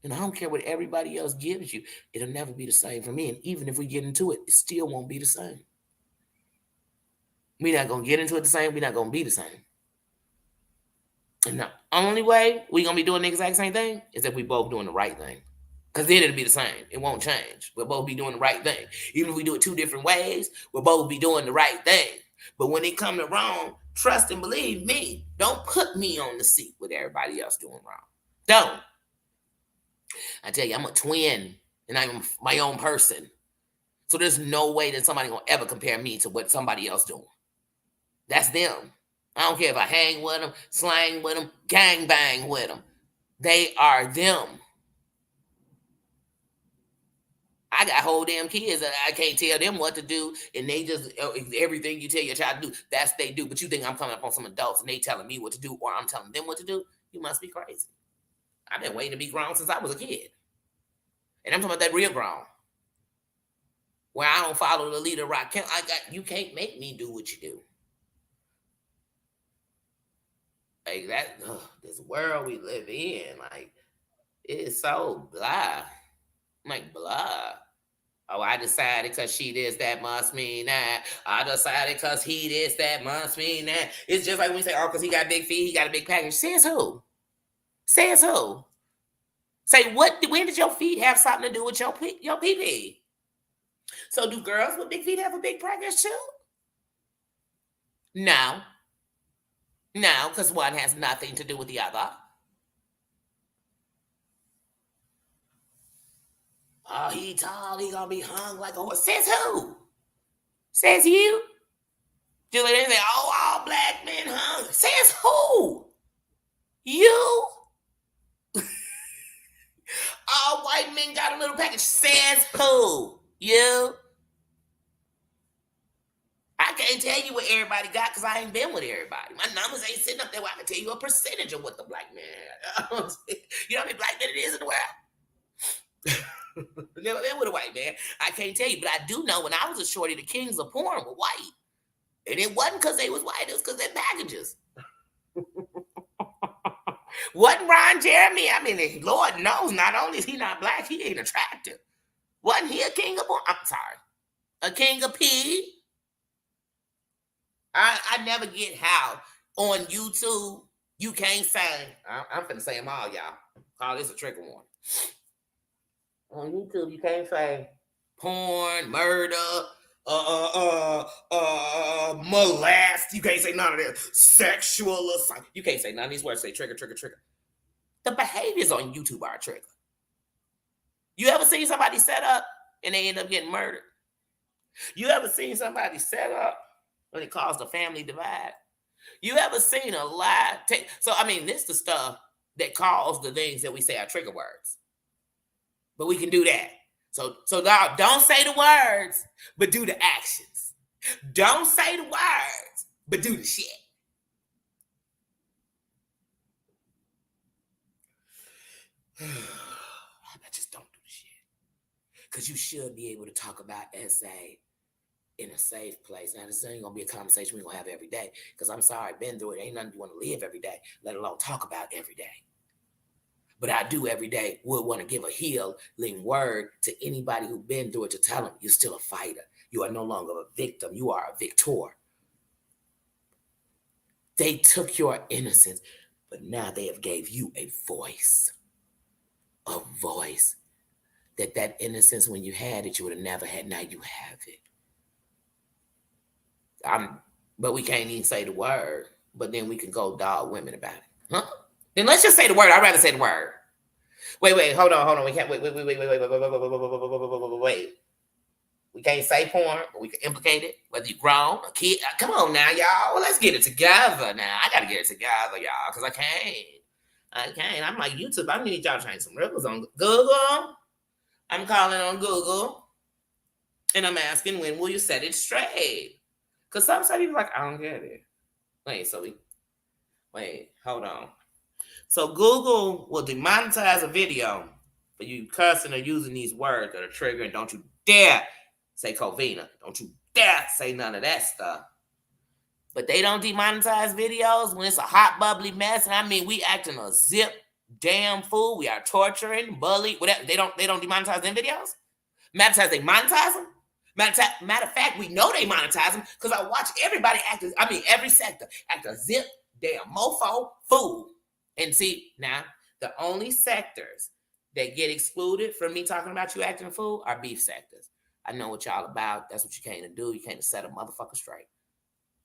And I don't care what everybody else gives you. It'll never be the same for me. And even if we get into it, it still won't be the same. We're not going to get into it the same. We're not going to be the same. And the only way we're going to be doing the exact same thing is if we both doing the right thing. Because then it'll be the same. It won't change. We'll both be doing the right thing. Even if we do it two different ways, we'll both be doing the right thing. But when it comes to wrong, trust and believe me, don't put me on the seat with everybody else doing wrong. Don't. I tell you, I'm a twin, and I'm my own person. So there's no way that somebody gonna ever compare me to what somebody else doing. That's them. I don't care if I hang with them, slang with them, gang bang with them. They are them. I got whole damn kids that I can't tell them what to do, and they just, everything you tell your child to do, that's they do. But you think I'm coming up on some adults and they telling me what to do, or I'm telling them what to do? You must be crazy. I've been waiting to be grown since I was a kid. And I'm talking about that real grown. Where I don't follow the leader right. You can't make me do what you do. Like that, this world we live in, like, it is so blah. I'm like, blah. Oh, I decided because she this, that must mean that. I decided because he this, that must mean that. It's just like when we say, oh, because he got big feet, he got a big package. Says who? Says who? Say, when did your feet have something to do with your pee-pee? So do girls with big feet have a big package too? No. No, because one has nothing to do with the other. Oh, he tall, he gonna be hung like a horse. Says who? Says you? Julie, they say, oh, all black men hung. Says who? You? All white men got a little package. Says who? You? I can't tell you what everybody got because I ain't been with everybody. My numbers ain't sitting up there where I can tell you a percentage of what the black man had. You know how many black men it is in the world? Never been with a white man. I can't tell you, but I do know when I was a shorty, the kings of porn were white. And it wasn't because they was white, it was because they're packages. Wasn't Ron Jeremy? I mean, Lord knows, not only is he not black, he ain't attractive. Wasn't he a king of porn? I'm sorry. A king of pee? I never get how on YouTube you can't say, I'm finna say them all, y'all. Call this a trigger warning. On YouTube, you can't say porn, murder, molest. You can't say none of this. Sexual assault. You can't say none of these words. Say trigger, trigger, trigger. The behaviors on YouTube are a trigger. You ever seen somebody set up and they end up getting murdered? You ever seen somebody set up and it caused a family divide? You ever seen a lie? So, I mean, this is the stuff that caused the things that we say are trigger words. But we can do that. So now don't say the words, but do the actions. Don't say the words, but do the shit. I just don't do the shit. Because you should be able to talk about SA in a safe place. Now, this ain't going to be a conversation we're going to have every day. Because I'm sorry, been through it. Ain't nothing you want to live every day, let alone talk about every day. But I do every day would want to give a healing word to anybody who's been through it to tell them you're still a fighter. You are no longer a victim. You are a victor. They took your innocence, but now they have gave you a voice. A voice. That innocence, when you had it, you would have never had. Now you have it. But we can't even say the word. But then we can go dog women about it. Huh? Then let's just say the word. I'd rather say the word. Wait, hold on. We can't wait. We can't say porn, but we can implicate it, whether you're grown, a kid. Come on now, y'all. Well, let's get it together now. I gotta get it together, y'all, because I can't. I'm like YouTube. I need y'all to change some ripples on Google. I'm calling on Google. And I'm asking, when will you set it straight? Because some people are like, I don't get it. Wait, hold on. So Google will demonetize a video for you cussing or using these words that are triggering. Don't you dare say Covina. Don't you dare say none of that stuff. But they don't demonetize videos when it's a hot, bubbly mess. And I mean, we acting a zip damn fool. We are torturing, bully, whatever. They don't demonetize them videos. Matter of fact, they monetize them. Matter of fact, we know they monetize them because I watch everybody act. Every sector act a zip damn mofo fool. And see, now the only sectors that get excluded from me talking about you acting a fool are beef sectors. I know what y'all about. That's what you came to do. You came to set a motherfucker straight.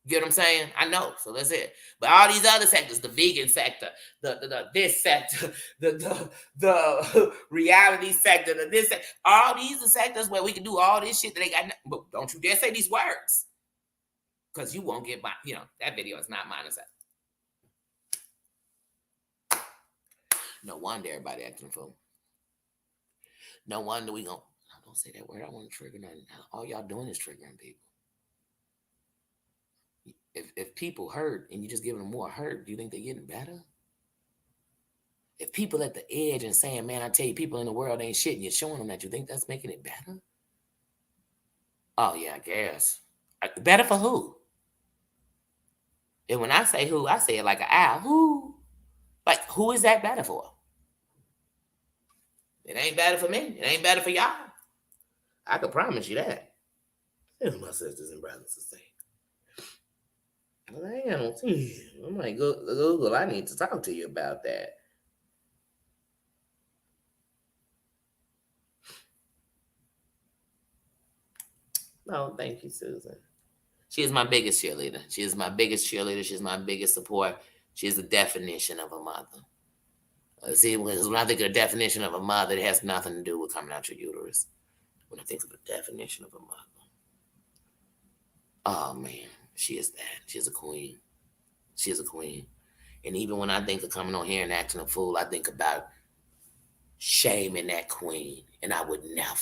You get what I'm saying? I know. So that's it. But all these other sectors, the vegan sector, the this sector, the reality sector, the this sector, all these are sectors where we can do all this shit that they got. But don't you dare say these words. Because you won't get that video is not monetized. No wonder everybody acting a fool. No wonder we don't say that word. I want to trigger nothing. All y'all doing is triggering people. If people hurt and you're just giving them more hurt, do you think they're getting better? If people at the edge and saying, man, I tell you, people in the world ain't shit, and you're showing them that, you think that's making it better? Oh, yeah, I guess. Better for who? And when I say who, I say it like an owl. Who? Like, who is that better for? It ain't better for me. It ain't better for y'all. I can promise you that. Here's my sisters and brothers to say. Well, I'm like, Google, I need to talk to you about that. No, thank you, Susan. She is my biggest cheerleader. She is my biggest cheerleader. She's my biggest support. She is the definition of a mother. See, when I think of the definition of a mother, it has nothing to do with coming out your uterus. When I think of the definition of a mother, oh man, she is that. She's a queen. She is a queen. And even when I think of coming on here and acting a fool, I think about shaming that queen. And I would never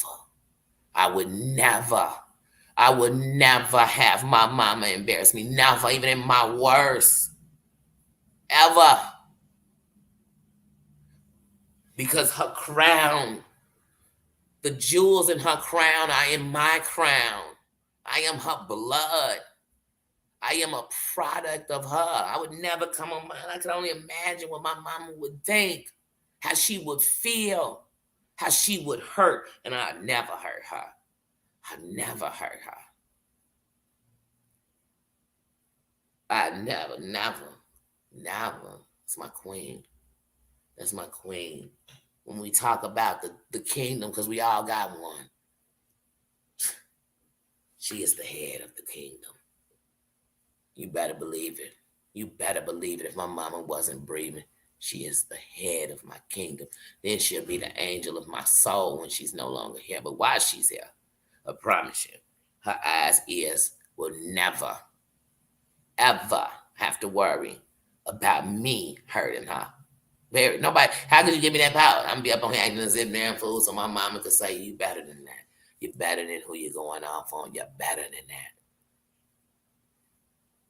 have my mama embarrass me. Never, even in my worst. Ever. Because her crown, the jewels in her crown are in my crown. I am her blood. I am a product of her. I would never come on. I could only imagine what my mama would think, how she would feel, how she would hurt. And I never hurt her. I never hurt her. I never. It's my queen. That's my queen. When we talk about the kingdom, because we all got one, she is the head of the kingdom. You better believe it. You better believe it. If my mama wasn't breathing, she is the head of my kingdom. Then she'll be the angel of my soul when she's no longer here. But while she's here, I promise you, her eyes, ears will never, ever have to worry about me hurting her. Nobody, how could you give me that power? I'm gonna be up on here acting as if damn fool, so my mama could say, you better than that. You're better than who you're going off on. You're better than that.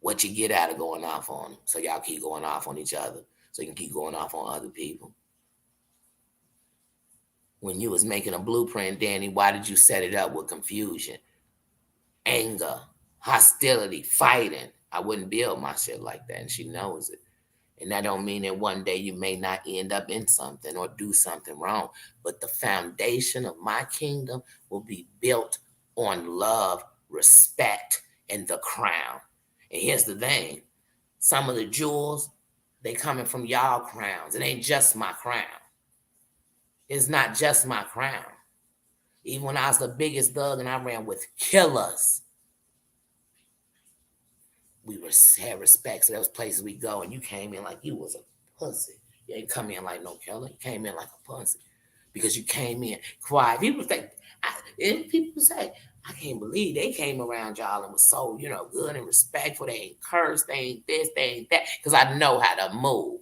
What you get out of going off on them, so y'all keep going off on each other, so you can keep going off on other people. When you was making a blueprint, Danny, why did you set it up with confusion, anger, hostility, fighting? I wouldn't build my shit like that, and she knows it. And that don't mean that one day you may not end up in something or do something wrong. But the foundation of my kingdom will be built on love, respect, and the crown. And here's the thing. Some of the jewels, they coming from y'all crowns. It ain't just my crown. It's not just my crown. Even when I was the biggest thug and I ran with killers, we had respect. So there was places we go and you came in like you was a pussy. You ain't come in like no killer. You came in like a pussy because you came in quiet. People say, I can't believe they came around y'all and was so, good and respectful. They ain't cursed. They ain't this, they ain't that. Because I know how to move.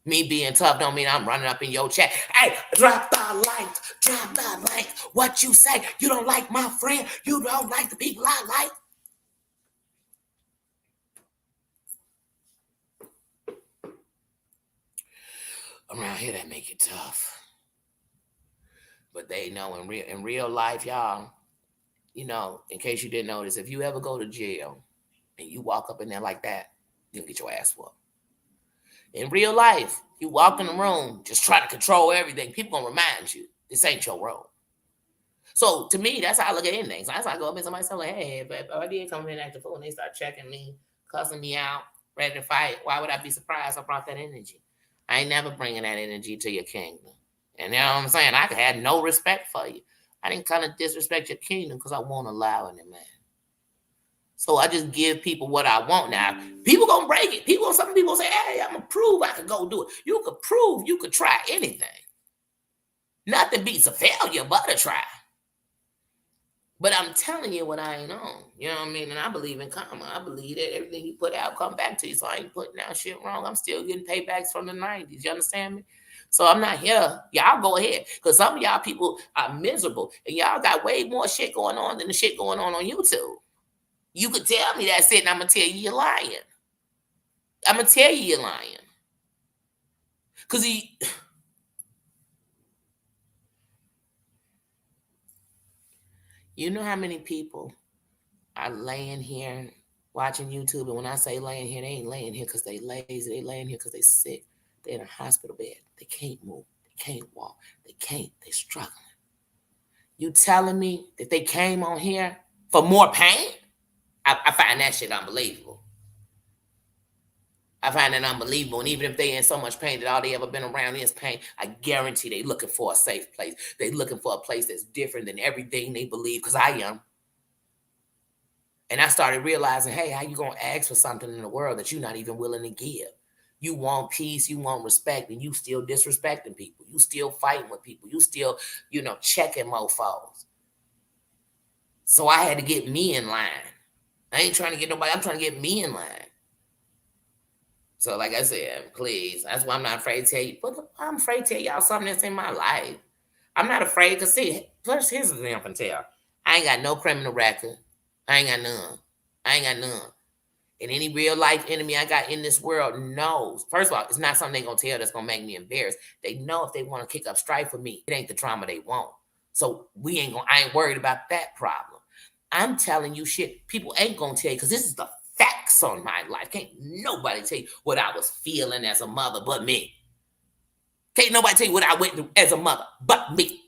Me being tough don't mean I'm running up in your chat. Hey, drop the like. What you say? You don't like my friend? You don't like the people I like? around here that make it tough. But they know in real life, y'all, you know, in case you didn't notice, if you ever go to jail and you walk up in there like that, you'll get your ass whooped. In real life, you walk in the room, just try to control everything. People gonna remind you, this ain't your room. So to me, that's how I look at anything. So that's how I go up and somebody say, like, hey, if I did come in acting fool and they start checking me, cussing me out, ready to fight, why would I be surprised I brought that energy? I ain't never bringing that energy to your kingdom. And you know what I'm saying? I had no respect for you. I didn't kind of disrespect your kingdom because I won't allow it, man. So I just give people what I want. Now, people gonna break it. Some people say, hey, I'm gonna prove I could go do it. You could prove you could try anything. Nothing beats a failure but a try. But I'm telling you what I ain't on. You know what I mean? And I believe in karma. I believe that everything you put out come back to you. So I ain't putting out shit wrong. I'm still getting paybacks from the 90s. You understand me? So I'm not here. Y'all go ahead. Because some of y'all people are miserable. And y'all got way more shit going on than the shit going on YouTube. You could tell me that's it, and I'm going to tell you you're lying. I'm going to tell you you're lying. Because you know how many people are laying here watching YouTube, and when I say laying here, they ain't laying here because they lazy. They laying here because they sick. They in a hospital bed. They can't move. They can't walk. They struggling. You telling me that they came on here for more pain? I find that shit unbelievable. I find that unbelievable. And even if they in so much pain that all they ever been around is pain, I guarantee they looking for a safe place. They looking for a place that's different than everything they believe, because I am. And I started realizing, hey, how you going to ask for something in the world that you're not even willing to give? You want peace, you want respect, and you still disrespecting people. You still fighting with people. You still, checking mofos. So I had to get me in line. I ain't trying to get nobody. I'm trying to get me in line. So like I said, please, that's why I'm not afraid to tell you. But I'm afraid to tell y'all something that's in my life. I'm not afraid to see. First, here's the thing I'm going to tell. I ain't got no criminal record. I ain't got none. And any real life enemy I got in this world knows. First of all, it's not something they gonna tell that's gonna make me embarrassed. They know if they want to kick up strife with me, it ain't the trauma they want. So I ain't worried about that problem. I'm telling you shit people ain't gonna tell you, because this is the facts on my life. Can't nobody tell you what I was feeling as a mother but me. Can't nobody tell you what I went through as a mother but me.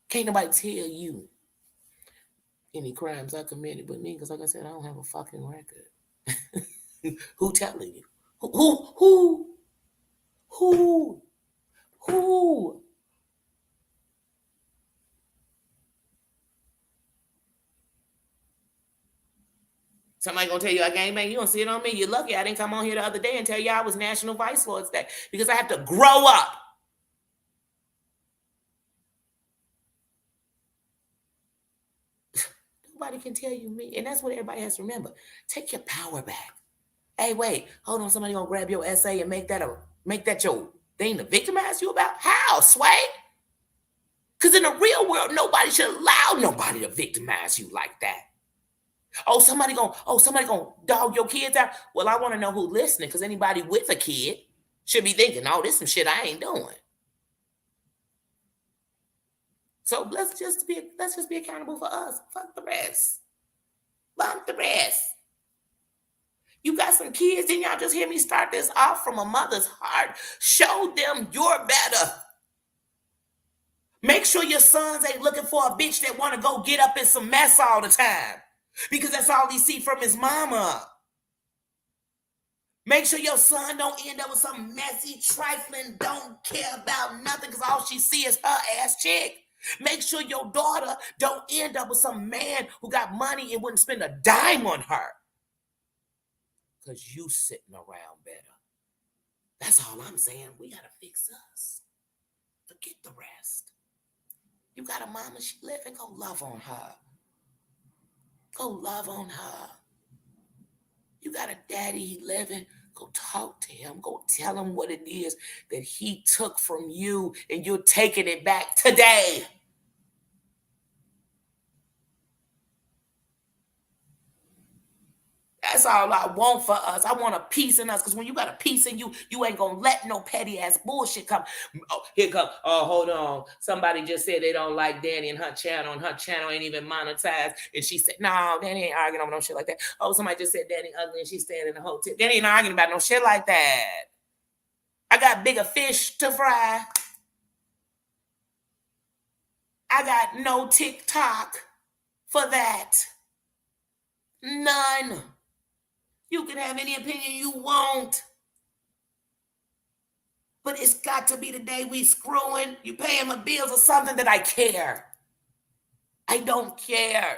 Can't nobody tell you any crimes I committed but me, because like I said, I don't have a fucking record. Who telling you? Who? Somebody gonna tell you I gangbang? You don't see it on me. You're lucky I didn't come on here the other day and tell you I was National Vice Lords Day, because I have to grow up. Nobody can tell you me. And that's what everybody has to remember. Take your power back. Hey, wait, hold on. Somebody gonna grab your essay and make that your thing to victimize you about? How, Sway? Because in the real world, nobody should allow nobody to victimize you like that. Somebody gonna dog your kids out. Well, I want to know who's listening, because anybody with a kid should be thinking, oh, this some shit I ain't doing. So let's just be accountable for us. Fuck the rest. Fuck the rest. You got some kids, and y'all just hear me start this off from a mother's heart. Show them you're better. Make sure your sons ain't looking for a bitch that want to go get up in some mess all the time, because that's all he see from his mama. Make sure your son don't end up with some messy, trifling, don't care about nothing, because all she see is her ass chick. Make sure your daughter don't end up with some man who got money and wouldn't spend a dime on her, because you sitting around better. That's all I'm saying. We got to fix us. Forget the rest. You got a mama, she living, go love on her. Go love on her. You got a daddy, he living, go talk to him. Go tell him what it is that he took from you, and you're taking it back today. That's all I want for us. I want a peace in us, because when you got a peace in you, you ain't gonna let no petty ass bullshit come. Oh, here come. Oh, hold on. Somebody just said they don't like Danny and her channel, and her channel ain't even monetized. And she said, no, Danny ain't arguing over no shit like that. Oh, somebody just said Danny ugly and she's staying in the hotel. Danny ain't arguing about no shit like that. I got bigger fish to fry. I got no TikTok for that. None. You can have any opinion you want, but it's got to be the day we screwing. You paying my bills or something that I care. I don't care.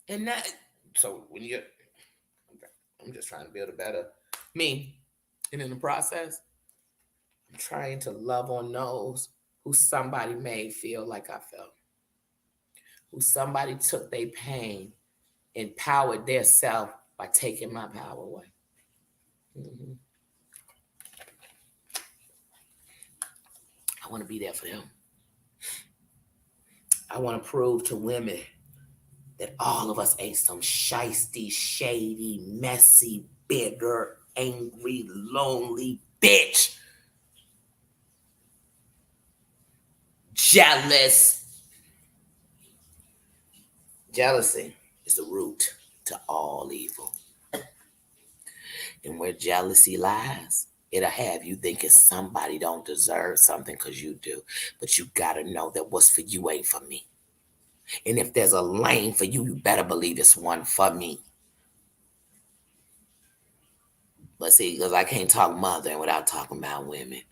And that, so when you, I'm just trying to build a better me. And in the process, I'm trying to love on those who somebody made feel like I felt. Who somebody took their pain, empowered their self by taking my power away. Mm-hmm. I want to be there for them. I want to prove to women that all of us ain't some shiesty, shady, messy, bitter, angry, lonely bitch. Jealous. Jealousy is the root to all evil. And where jealousy lies, it'll have you thinking somebody don't deserve something because you do. But you gotta know that what's for you ain't for me. And if there's a lane for you, you better believe it's one for me. But see, because I can't talk mothering without talking about women.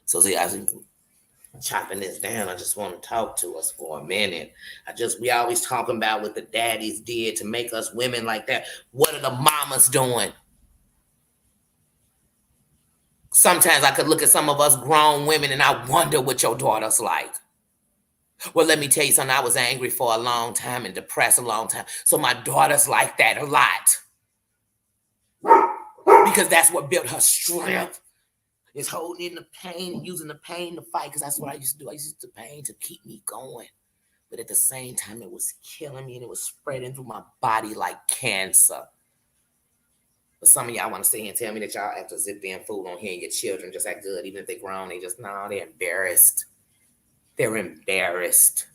So see, I was chopping this down. I just want to talk to us for a minute. We always talking about what the daddies did to make us women like that. What are the mamas doing? Sometimes I could look at some of us grown women and I wonder what your daughter's like. Well, let me tell you something. I was angry for a long time and depressed a long time. So my daughter's like that a lot. Because that's what built her strength. Is holding in the pain and using the pain to fight. Because that's what I used to do. I used the pain to keep me going. But at the same time, it was killing me and it was spreading through my body like cancer. But some of y'all want to sit here and tell me that y'all have to sit there and fool on hearing your children just that good. Even if they're grown, they're embarrassed. They're embarrassed.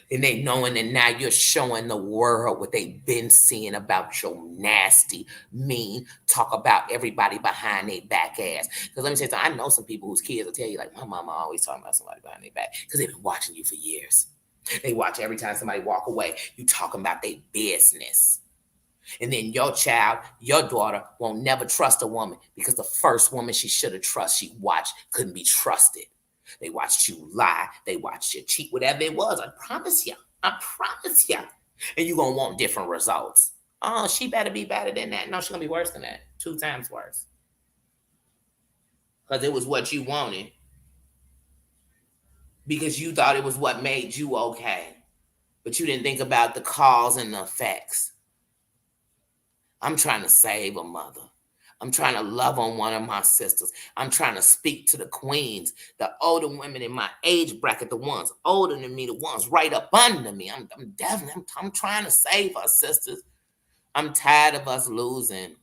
And they knowing that now you're showing the world what they've been seeing about your nasty, mean, talk about everybody behind their back ass. Because let me say something, I know some people whose kids will tell you, like, my mama always talking about somebody behind their back. Because they've been watching you for years. They watch every time somebody walk away, you talking about their business. And then your child, your daughter, won't never trust a woman because the first woman she should have trusted, she watched, couldn't be trusted. They watched you lie. They watched you cheat, whatever it was. I promise you. I promise you. And you're going to want different results. Oh, she better be better than that. No, she's going to be worse than that. 2 times worse. Because it was what you wanted. Because you thought it was what made you okay. But you didn't think about the cause and the effects. I'm trying to save a mother. I'm trying to love on one of my sisters. I'm trying to speak to the queens, the older women in my age bracket, the ones older than me, the ones right up under me. I'm trying to save our sisters. I'm tired of us losing.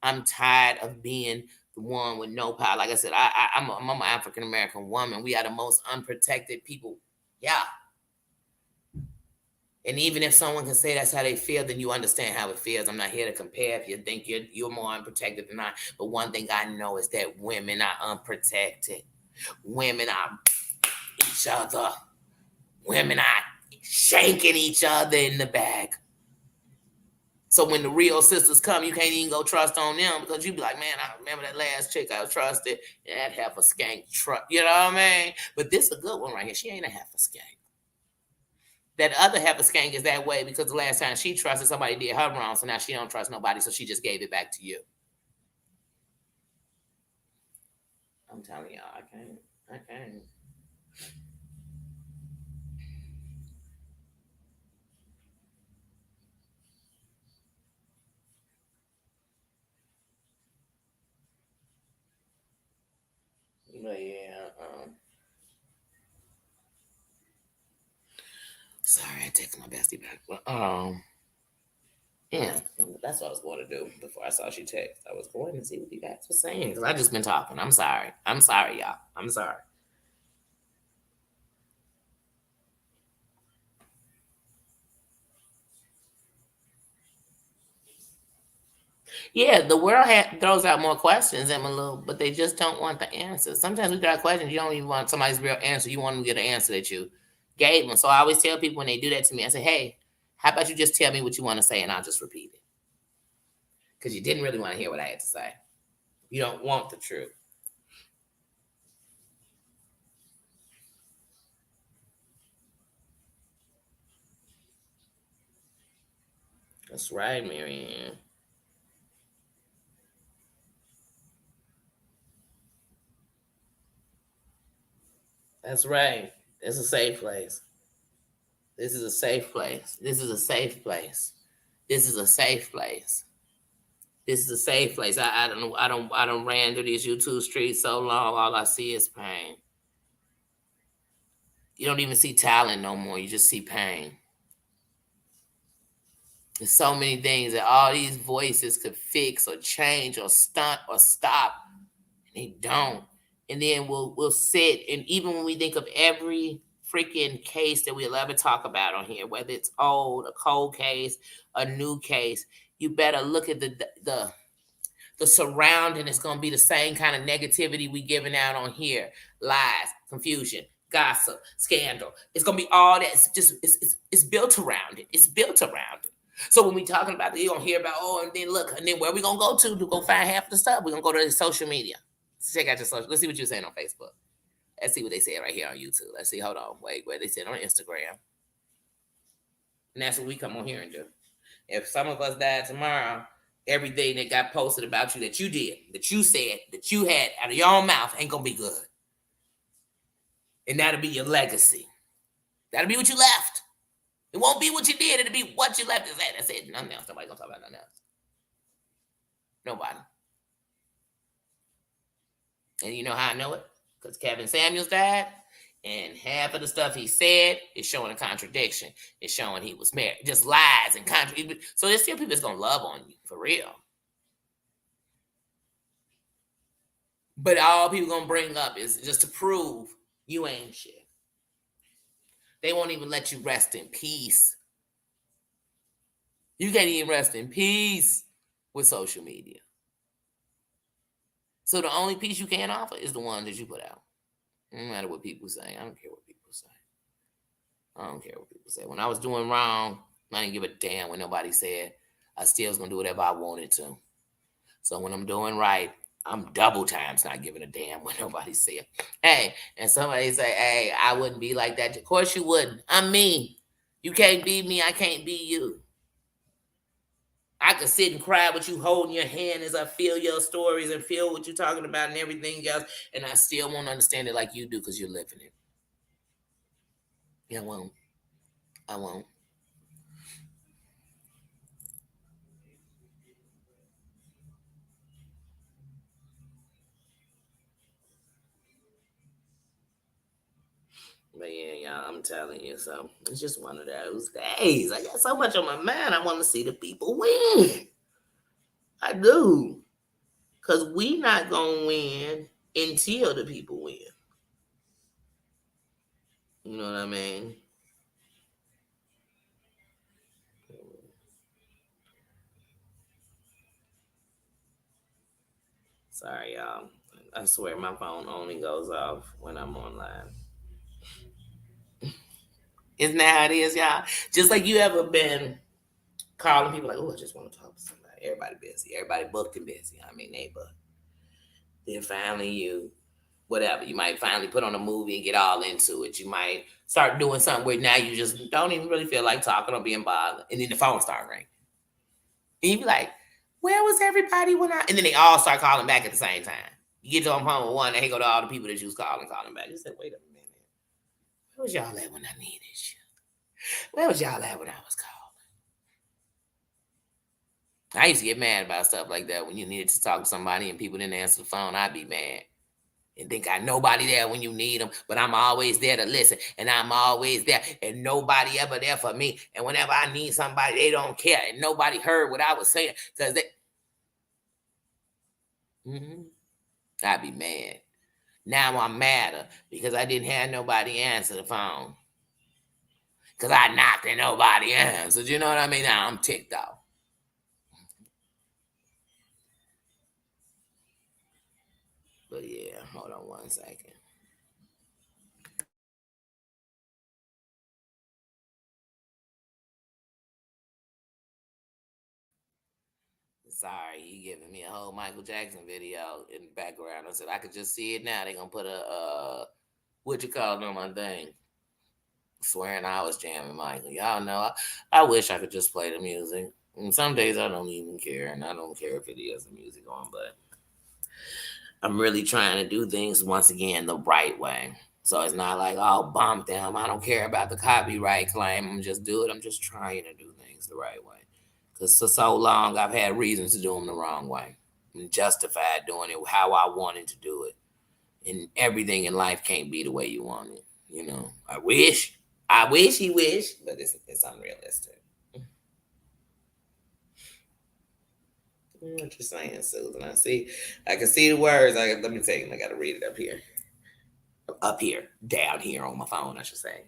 I'm tired of being the one with no power. Like I said, I'm an African-American woman. We are the most unprotected people. Yeah. And even if someone can say that's how they feel, then you understand how it feels. I'm not here to compare if you think you're more unprotected than I. But one thing I know is that women are unprotected. Women are each other. Women are shanking each other in the back. So when the real sisters come, you can't even go trust on them because you be like, man, I remember that last chick I trusted. That half a skank trust. You know what I mean? But this is a good one right here. She ain't a half a skank. That other half of skank is that way because the last time she trusted somebody did her wrong, so now she don't trust nobody, so she just gave it back to you. I'm telling y'all, I can't. But yeah, sorry, text my bestie back. But yeah, that's what I was going to do before I saw she text. I was going to see what you guys were saying because I just been talking. I'm sorry. I'm sorry, y'all. I'm sorry. Yeah, the world throws out more questions, Emma, but they just don't want the answers. Sometimes we got questions you don't even want somebody's real answer. You want them to get an answer that you gave them. So I always tell people when they do that to me, I say, "Hey, how about you just tell me what you want to say, and I'll just repeat it because you didn't really want to hear what I had to say. You don't want the truth." That's right, Marianne. That's right. It's a safe place. This is a safe place. This is a safe place. This is a safe place. This is a safe place. I don't know. I don't ran through these YouTube streets so long. All I see is pain. You don't even see talent no more. You just see pain. There's so many things that all these voices could fix or change or stunt or stop. And they don't. And then we'll sit and even when we think of every freaking case that we'll ever talk about on here, whether it's old, a cold case, a new case, you better look at the surrounding is going to be the same kind of negativity we giving out on here. Lies, confusion, gossip, scandal. It's going to be all that. It's built around it. It's built around it. So when we talking about it, you're going to hear about, oh, and then look, and then where we going to go to go find half of the stuff? We're going to go to the social media. Let's check out your social. Let's see what you're saying on Facebook. Let's see what they said right here on YouTube. Let's see. Hold on. Wait, where they said on Instagram. And that's what we come on here and do. If some of us died tomorrow, everything that got posted about you that you did, that you said, that you had out of your own mouth ain't gonna be good. And that'll be your legacy. That'll be what you left. It won't be what you did, it'll be what you left. That's it. Nothing else. Nobody gonna talk about nothing else. Nobody. And you know how I know it? Because Kevin Samuels died, and half of the stuff he said is showing a contradiction. It's showing he was married. Just lies and contradiction. So there's still people that's gonna love on you, for real. But all people gonna bring up is just to prove you ain't shit. They won't even let you rest in peace. You can't even rest in peace with social media. So the only peace you can offer is the one that you put out. No matter what people say. I don't care what people say. I don't care what people say. When I was doing wrong, I didn't give a damn what nobody said. I still was gonna do whatever I wanted to. So when I'm doing right, I'm double times not giving a damn what nobody said. Hey, and somebody say, hey, I wouldn't be like that. Of course you wouldn't. I'm me. You can't be me. I can't be you. I could sit and cry with you holding your hand as I feel your stories and feel what you're talking about and everything else. And I still won't understand it like you do because you're living it. Yeah, I won't. I won't. But yeah, y'all, I'm telling you. So it's just one of those days. I got so much on my mind. I want to see the people win. I do. Because we not going to win until the people win. You know what I mean? Sorry, y'all. I swear my phone only goes off when I'm online. Isn't that how it is, y'all? Just like you ever been calling people like, oh, I just want to talk to somebody. Everybody busy. Everybody booked and busy. I mean, they booked. Then finally you, whatever, you might finally put on a movie and get all into it. You might start doing something where now you just don't even really feel like talking or being bothered. And then the phone start ringing. And you be like, where was everybody when I... And then they all start calling back at the same time. You get on the phone with one, and he go to all the people that you was calling back. You said, wait a minute. Where was y'all at when I needed you? Where was y'all at when I was calling? I used to get mad about stuff like that when you needed to talk to somebody and people didn't answer the phone. I'd be mad. and think I nobody there when you need them, but I'm always there to listen, and I'm always there, and nobody ever there for me. And whenever I need somebody, they don't care, and nobody heard what I was saying because they. I'd be mad. Now I'm madder because I didn't have nobody answer the phone because I knocked and nobody answered. You know what I mean? Now I'm ticked off. But yeah, hold on 1 second. Sorry, you giving me a whole Michael Jackson video in the background. I said I could just see it now. They gonna put a what you call it on my thing. Swearing I was jamming Michael. Y'all know I wish I could just play the music. And some days I don't even care, and I don't care if it is the music on, but I'm really trying to do things once again the right way. So it's not like, oh, bump them. I don't care about the copyright claim. I'm just do it. I'm just trying to do things the right way. Because for so long, I've had reasons to do them the wrong way. I'm justified doing it how I wanted to do it. And everything in life can't be the way you want it. You know, I wish, he wished, but it's unrealistic. What you're saying, Susan? I can see the words. Let me tell you, I got to read it up here, down here on my phone, I should say.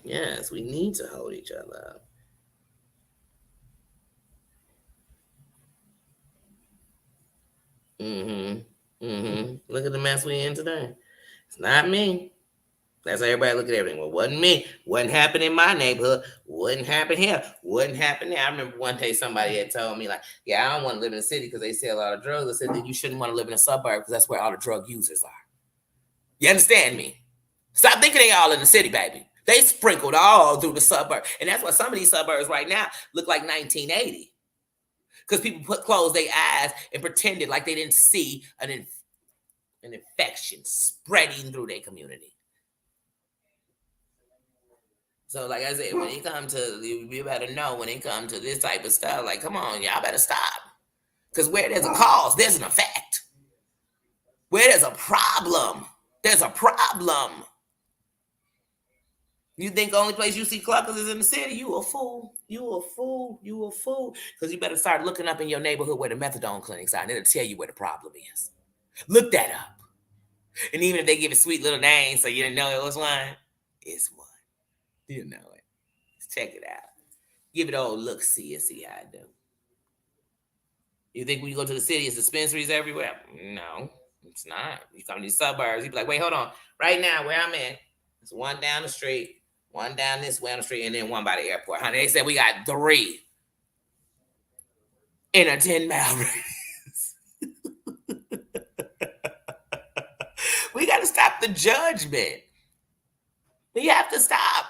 Yes, we need to hold each other up. Look at the mess we in today. It's not me. That's how everybody look at everything. Well, wasn't me. Wouldn't happen in my neighborhood. Wouldn't happen here. Wouldn't happen there. I remember one day somebody had told me, like, yeah, I don't want to live in the city because they sell a lot of drugs. I said, then you shouldn't want to live in a suburb because that's where all the drug users are. You understand me? Stop thinking they all in the city, baby. They sprinkled all through the suburb. And that's why some of these suburbs right now look like 1980. Because people closed their eyes and pretended like they didn't see an infection spreading through their community. So, like I said, when it comes to, you better know when it comes to this type of stuff, like, come on, y'all better stop. Because where there's a cause, there's an effect. Where there's a problem, there's a problem. You think the only place you see cluckers is in the city? You a fool. You a fool. You a fool. Because you better start looking up in your neighborhood where the methadone clinics are, and it'll tell you where the problem is. Look that up. And even if they give it sweet little names so you didn't know it was one, it's one. You know it. Check it out. Give it a old look, see and see how it do. You think when you go to the city, it's dispensaries everywhere? No, it's not. You come to these suburbs, you be like, wait, hold on. Right now, where I'm at, it's one down the street, one down this way on the street, and then one by the airport. Honey, they said we got 3 in a 10-mile radius. We got to stop the judgment. We have to stop.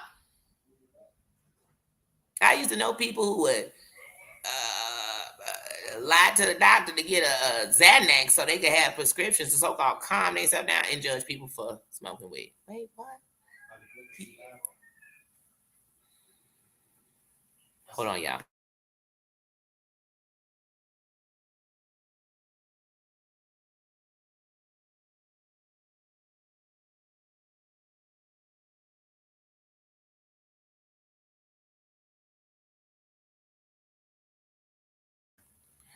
I used to know people who would lie to the doctor to get a Xanax so they could have prescriptions to so-called calm themselves down and judge people for smoking weed. Wait, what? Hold on, y'all.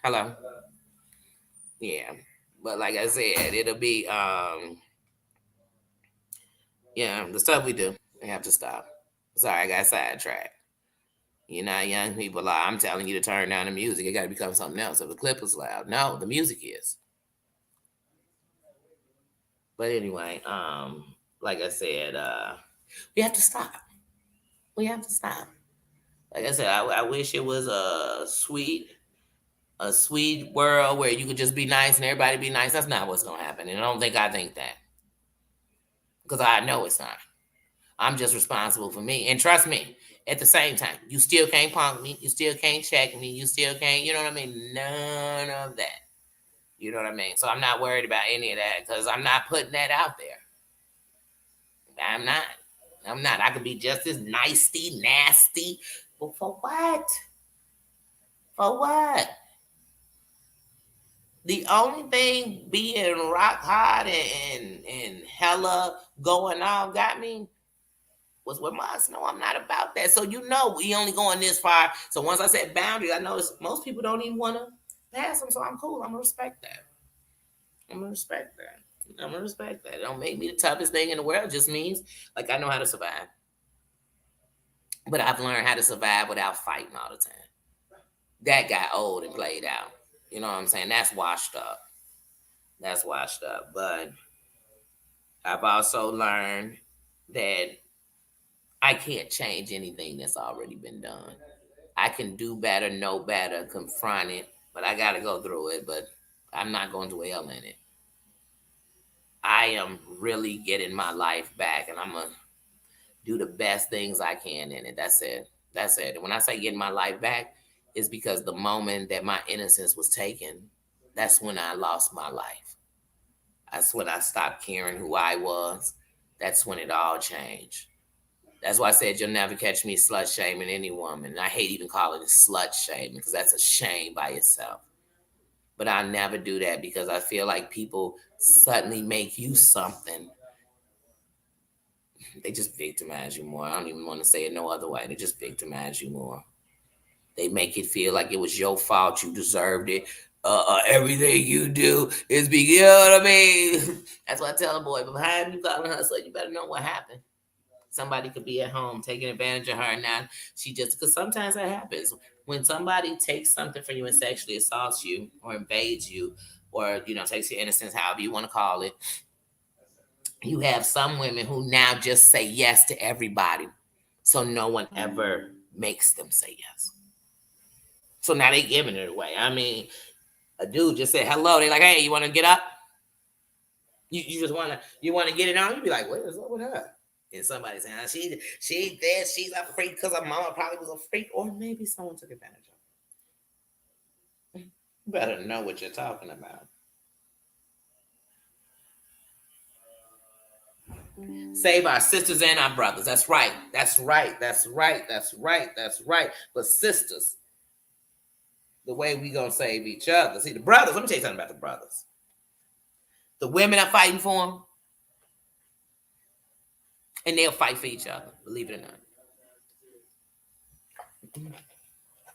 Hello. Yeah, but like I said, it'll be yeah, the stuff we do, we have to stop. Sorry, I got sidetracked. You know, young people are. I'm telling you to turn down the music. It got to become something else. If the clip is loud, no, the music is. But anyway, like I said, we have to stop. We have to stop. Like I said, I wish it was a sweet world where you could just be nice and everybody be nice. That's not what's gonna happen, and I think that because I know it's not. I'm just responsible for me, and trust me. At the same time, you still can't punk me. You still can't check me. You still can't. You know what I mean? None of that. You know what I mean? So I'm not worried about any of that because I'm not putting that out there. I'm not. I'm not. I could be just as nasty. But for what? For what? The only thing being rock hard and hella going on got me was with Moss. No, I'm not about that. So we only going this far. So once I set boundaries, I noticed most people don't even want to pass them. So I'm cool. I'm gonna respect that. I'm gonna respect that. I'm gonna respect that. It don't make me the toughest thing in the world. It just means like I know how to survive. But I've learned how to survive without fighting all the time. That got old and played out. You know what I'm saying? That's washed up. That's washed up. But I've also learned that I can't change anything that's already been done. I can do better, know better, confront it, but I got to go through it. But I'm not going to dwell in it. I am really getting my life back, and I'm going to do the best things I can in it. That's it. That's it. And when I say getting my life back, it's because the moment that my innocence was taken, that's when I lost my life. That's when I stopped caring who I was. That's when it all changed. That's why I said you'll never catch me slut shaming any woman. And I hate even calling it slut shaming because that's a shame by itself. But I never do that because I feel like people suddenly make you something. They just victimize you more. I don't even want to say it no other way. They just victimize you more. They make it feel like it was your fault. You deserved it. Everything you do is because, you know what I mean? That's what I tell a boy. Behind you calling her, so you better know what happened. Somebody could be at home taking advantage of her. Now she just because sometimes that happens when somebody takes something from you and sexually assaults you or invades you, or takes your innocence, however you want to call it. You have some women who now just say yes to everybody, so no one ever makes them say yes. So now they giving it away. I mean, a dude just said hello. They like, hey, you want to get up? You just want to get it on. You be like, what is up with her? And somebody saying she dead, she's a freak because her mama probably was a freak, or maybe someone took advantage of her. You better know what you're talking about. Save our sisters and our brothers. That's right. That's right. That's right. That's right. That's right. But sisters, the way we gonna save each other. See, the brothers. Let me tell you something about the brothers. The women are fighting for them, and they'll fight for each other. Believe it or not.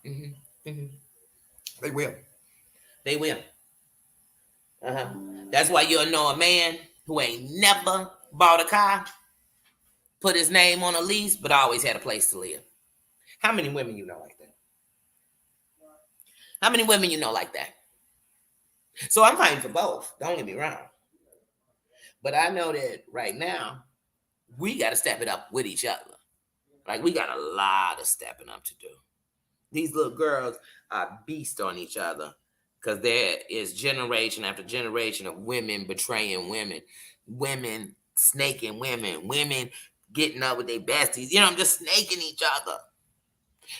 Mm-hmm. Mm-hmm. They will. They will. Uh-huh. That's why you'll know a man who ain't never bought a car, put his name on a lease, but always had a place to live. How many women you know like that? How many women you know like that? So I'm fighting for both. Don't get me wrong. But I know that right now, we got to step it up with each other. Like, we got a lot of stepping up to do. These little girls are beasts on each other because there is generation after generation of women betraying women, women snaking women, women getting up with their besties, just snaking each other,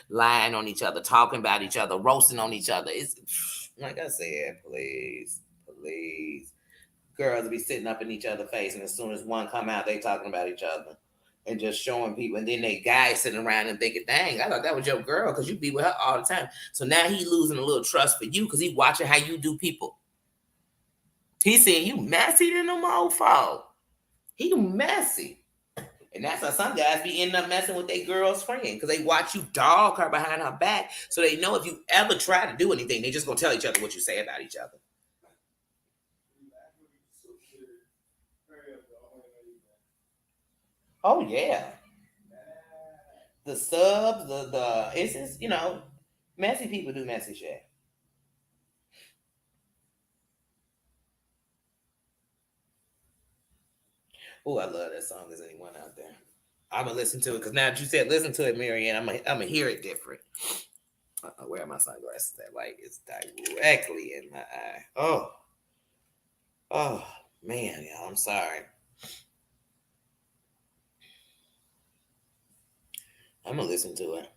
lying on each other, talking about each other, roasting on each other. It's like I said, please. Girls be sitting up in each other's face, and as soon as one come out, they talking about each other and just showing people. And then they guys sitting around and thinking, dang, I thought that was your girl because you be with her all the time. So now he losing a little trust for you because he watching how you do people. He saying you messy than a mofo. He messy. And that's how some guys be ending up messing with their girl's friend because they watch you dog her behind her back. So they know if you ever try to do anything, they just gonna tell each other what you say about each other. Oh yeah. The subs, the it's just, messy people do messy shit. Oh, I love that song. Is anyone out there? I'm gonna listen to it because now that you said listen to it, Marianne, I'm gonna hear it different. Where are my sunglasses at? Like it's directly in my eye. Oh man, y'all. I'm sorry. I'm gonna listen to it.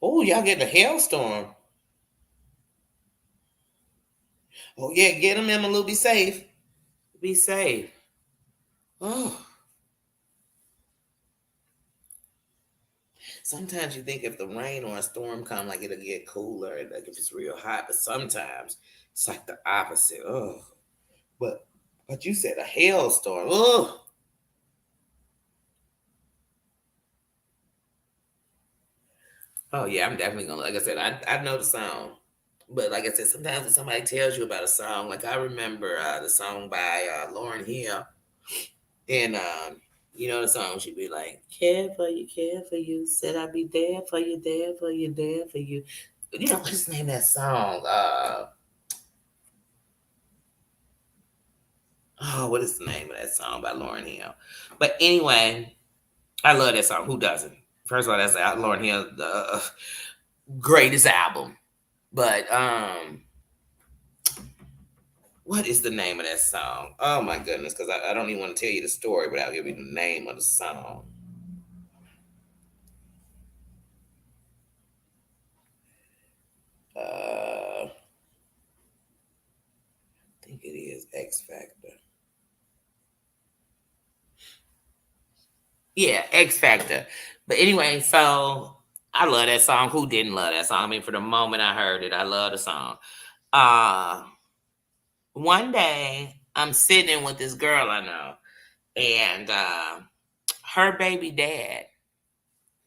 Oh, y'all getting a hailstorm. Oh yeah, get them, Emma. Be safe. Be safe. Oh. sometimes you think if the rain or a storm come, like it'll get cooler, like if it's real hot. But sometimes it's like the opposite. Oh, but you said a hailstorm. Oh, oh yeah, I'm definitely gonna. Like I said, I know the song, but like I said, sometimes when somebody tells you about a song, like I remember the song by Lauren Hill, and you know the song she'd be like, care for you, said I'd be there for you, there for you, there for you. You know what's the name of that song? Oh, what is the name of that song by Lauren Hill? But anyway, I love that song. Who doesn't? First of all, that's Lauren Hill, the greatest album. But what is the name of that song? Oh my goodness, because I don't even want to tell you the story without giving you the name of the song. I think it is X Factor. Yeah, X Factor. But anyway, so I love that song. Who didn't love that song? I mean, for the moment I heard it, I love the song. Uh One day I'm sitting with this girl I know, and her baby dad,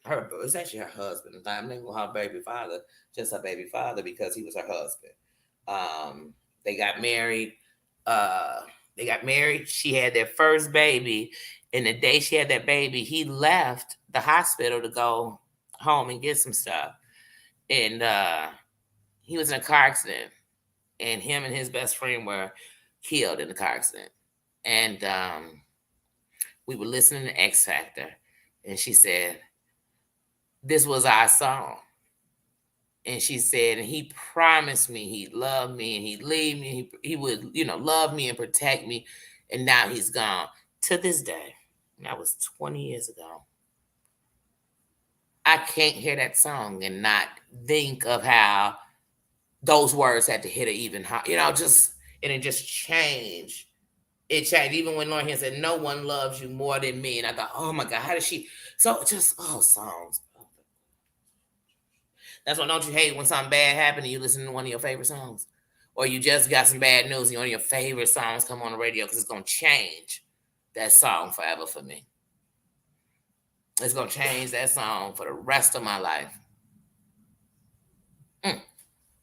her it's actually her husband. I'm not even her baby father, just her baby father because he was her husband. Um, they got married. Uh, they got married. She had their first baby, and the day she had that baby, he left the hospital to go home and get some stuff, and he was in a car accident, and him and his best friend were killed in the car accident. And we were listening to X Factor, and she said, "This was our song." And she said, and he promised me he'd love me and he'd leave me. He would, love me and protect me. And now he's gone. To this day, and that was 20 years ago. I can't hear that song and not think of how those words had to hit it even higher. And it just changed. It changed. Even when Lauren Hill said, "No one loves you more than me." And I thought, oh my God, how did she? So just, songs. That's why don't you hate when something bad happened and you listen to one of your favorite songs? Or you just got some bad news and one of your favorite songs come on the radio because it's going to change that song forever for me. It's going to change that song for the rest of my life. Mm.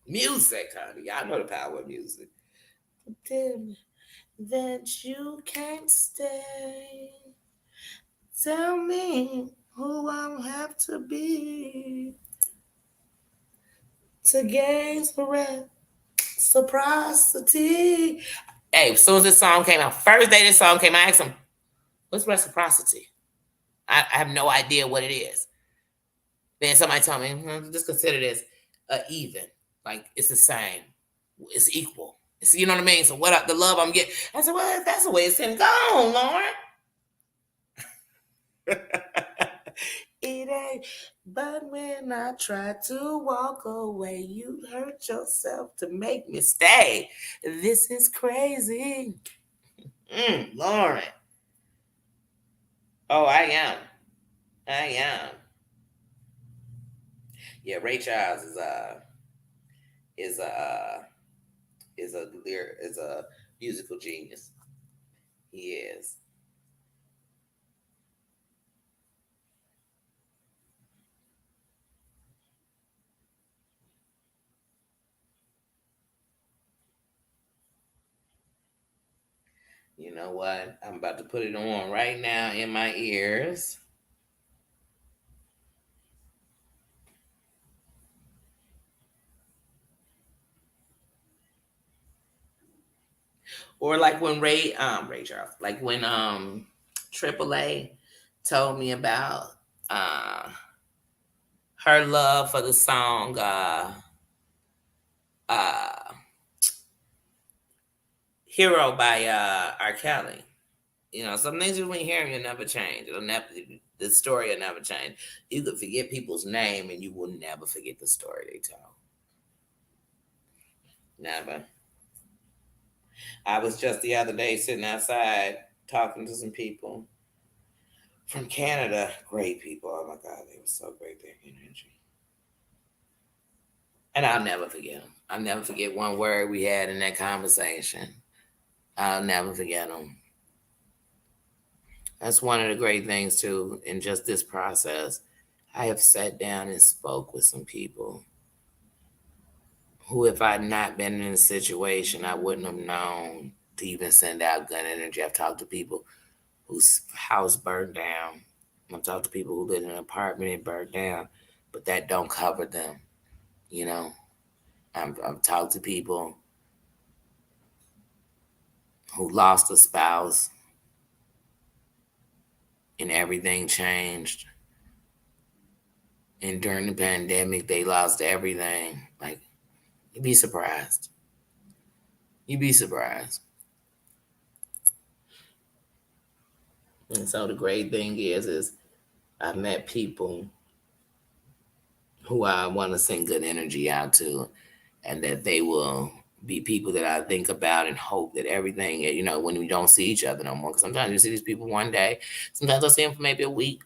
Music, honey. Y'all know the power of music. Tell me that you can't stay. Tell me who I'll have to be to gain reciprocity. Hey, as soon as this song came out, first day this song came out, I asked him, "What's reciprocity?" I have no idea what it is. Then somebody told me, just consider this even. Like it's the same. It's equal. You know what I mean? So the love I'm getting. I said, well, if that's the way it's going, go on, Lauren. It ain't. But when I try to walk away, you hurt yourself to make me stay. This is crazy. Lauren. Oh, I am. I am. Yeah, Ray Charles is a is a musical genius. He is. You know what? I'm about to put it on right now in my ears. Or like when Ray Charles, like when AAA told me about uh her love for the song uh Hero by R. Kelly. Some things when you hear them, you'll never change. The story will never change. You could forget people's name and you will never forget the story they tell. Never. I was just the other day sitting outside talking to some people from Canada. Great people. Oh my God, they were so great. Their energy. And I'll never forget them. I'll never forget one word we had in that conversation. I'll never forget them. That's one of the great things too in just this process. I have sat down and spoke with some people who, if I'd not been in a situation, I wouldn't have known to even send out good energy. I've talked to people whose house burned down. I've talked to people who live in an apartment and burned down, but that don't cover them. You know, I've talked to people who lost a spouse and everything changed. And during the pandemic, they lost everything. Like, you'd be surprised. You'd be surprised. And so the great thing is I've met people who I want to send good energy out to, and that they will be people that I think about and hope that everything, when we don't see each other no more. Because sometimes you see these people one day, sometimes I'll see them for maybe a week,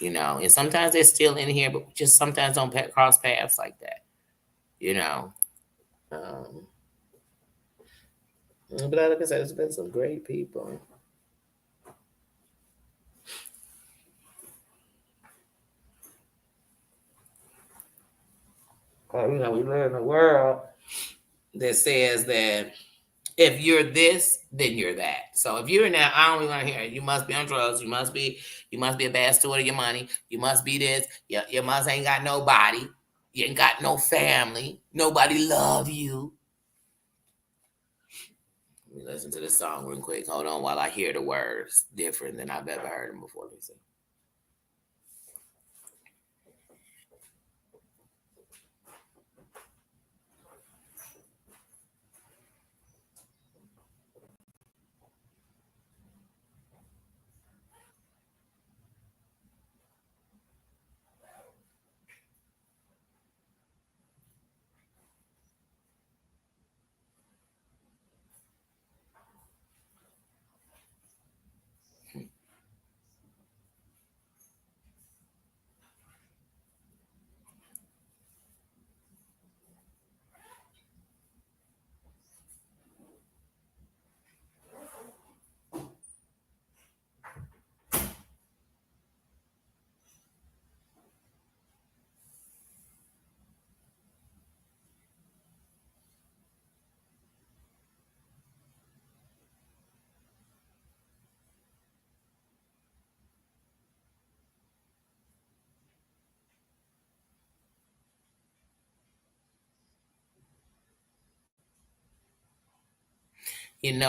and sometimes they're still in here, but just sometimes don't cross paths like that, you know. But like I said, there's been some great people. We live in a world that says that if you're this, then you're that. So if you're now, I don't even want to hear it. You must be on drugs. You must be a bad steward of your money. You must be this. Your must ain't got nobody. You ain't got no family. Nobody love you. Let me listen to this song real quick. Hold on while I hear the words different than I've ever heard them before. Let me see.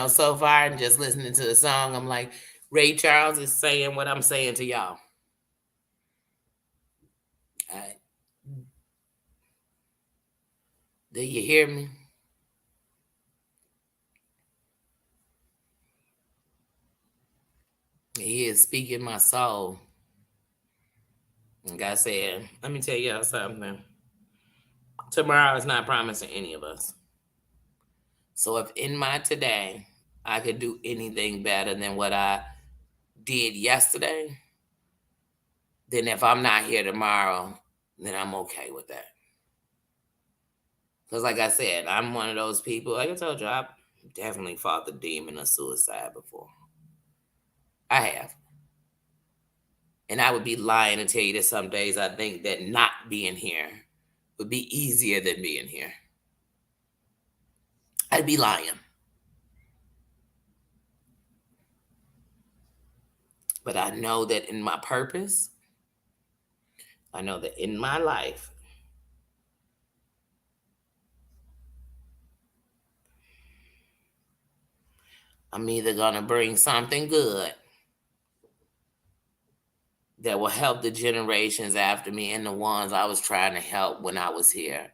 So far, and just listening to the song, I'm like, Ray Charles is saying what I'm saying to y'all. Do you hear me? He is speaking my soul. Like I said, let me tell y'all something. Tomorrow is not promising any of us. So if in my today I could do anything better than what I did yesterday, then if I'm not here tomorrow, then I'm okay with that. Because like I said, I'm one of those people, like I told you, I've definitely fought the demon of suicide before. I have. And I would be lying to tell you that some days I think that not being here would be easier than being here. I'd be lying. But I know that in my purpose, I know that in my life, I'm either going to bring something good that will help the generations after me and the ones I was trying to help when I was here,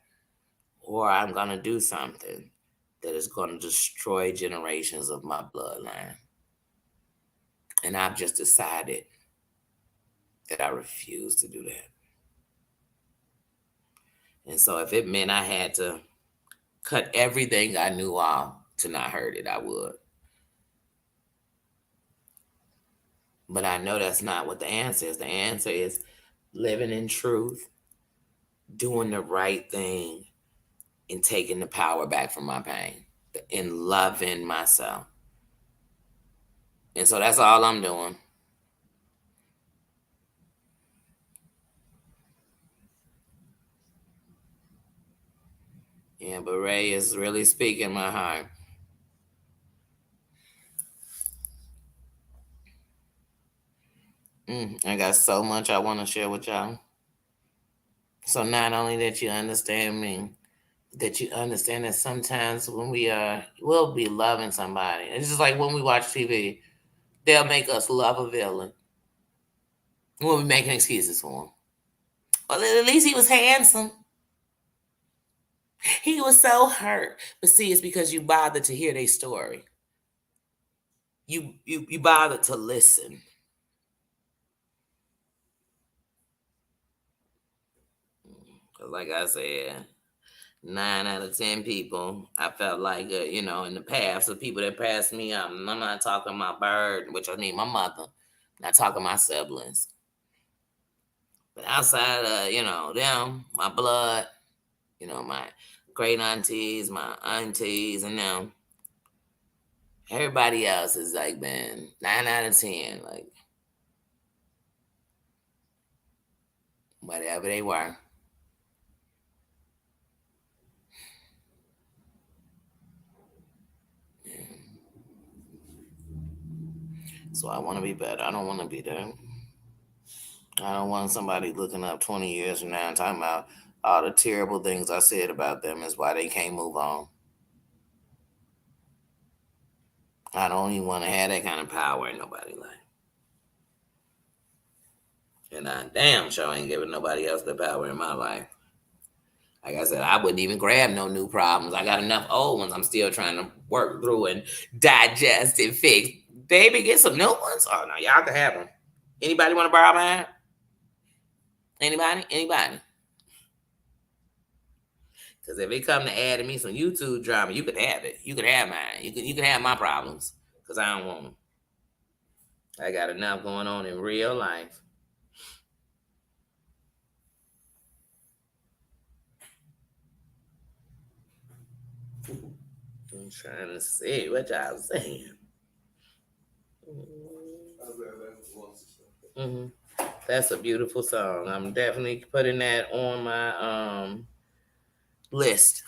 or I'm going to do something that is going to destroy generations of my bloodline. And I've just decided that I refuse to do that. And so if it meant I had to cut everything I knew off to not hurt it, I would. But I know that's not what the answer is. The answer is living in truth, doing the right thing, and taking the power back from my pain and loving myself. And so that's all I'm doing. Yeah, but Ray is really speaking my heart. I got so much I want to share with y'all. So not only that you understand me, that you understand that sometimes when we'll be loving somebody. It's just like when we watch TV, they'll make us love a villain. We'll be making excuses for him. Well, at least he was handsome. He was so hurt. But see, it's because you bothered to hear their story. You bothered to listen. Like I said, 9 out of 10 people, I felt like, in the past, the people that passed me up, I'm not talking my bird, which I mean my mother, not talking my siblings. But outside of, them, my blood, my great aunties, my aunties, and them, everybody else has like been 9 out of 10, like whatever they were. So I want to be better. I don't want to be there. I don't want somebody looking up 20 years from now and talking about all the terrible things I said about them is why they can't move on. I don't even want to have that kind of power in nobody's life. And I damn sure ain't giving nobody else the power in my life. Like I said, I wouldn't even grab no new problems. I got enough old ones I'm still trying to work through and digest and fix. Baby, get some new ones. Oh, no, y'all can have them. Anybody want to borrow mine? Anybody? Anybody? Because if it come to adding me some YouTube drama, you could have it. You could have mine. You can have my problems. Because I don't want them. I got enough going on in real life. I'm trying to see what y'all saying. Mm-hmm. That's a beautiful song. I'm definitely putting that on my list.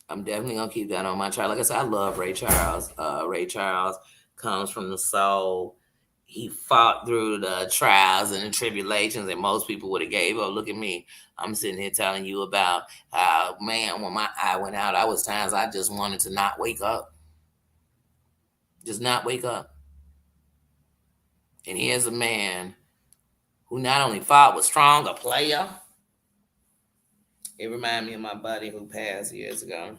I'm definitely gonna keep that on my chart. Like I said, I love Ray Charles. Ray Charles comes from the soul. He fought through the trials and the tribulations that most people would have gave up. Look at me. I'm sitting here telling you about how, man, when my eye went out, I was times I just wanted to not wake up. Just not wake up. And here's a man who not only fought, was strong, a player. It reminded me of my buddy who passed years ago.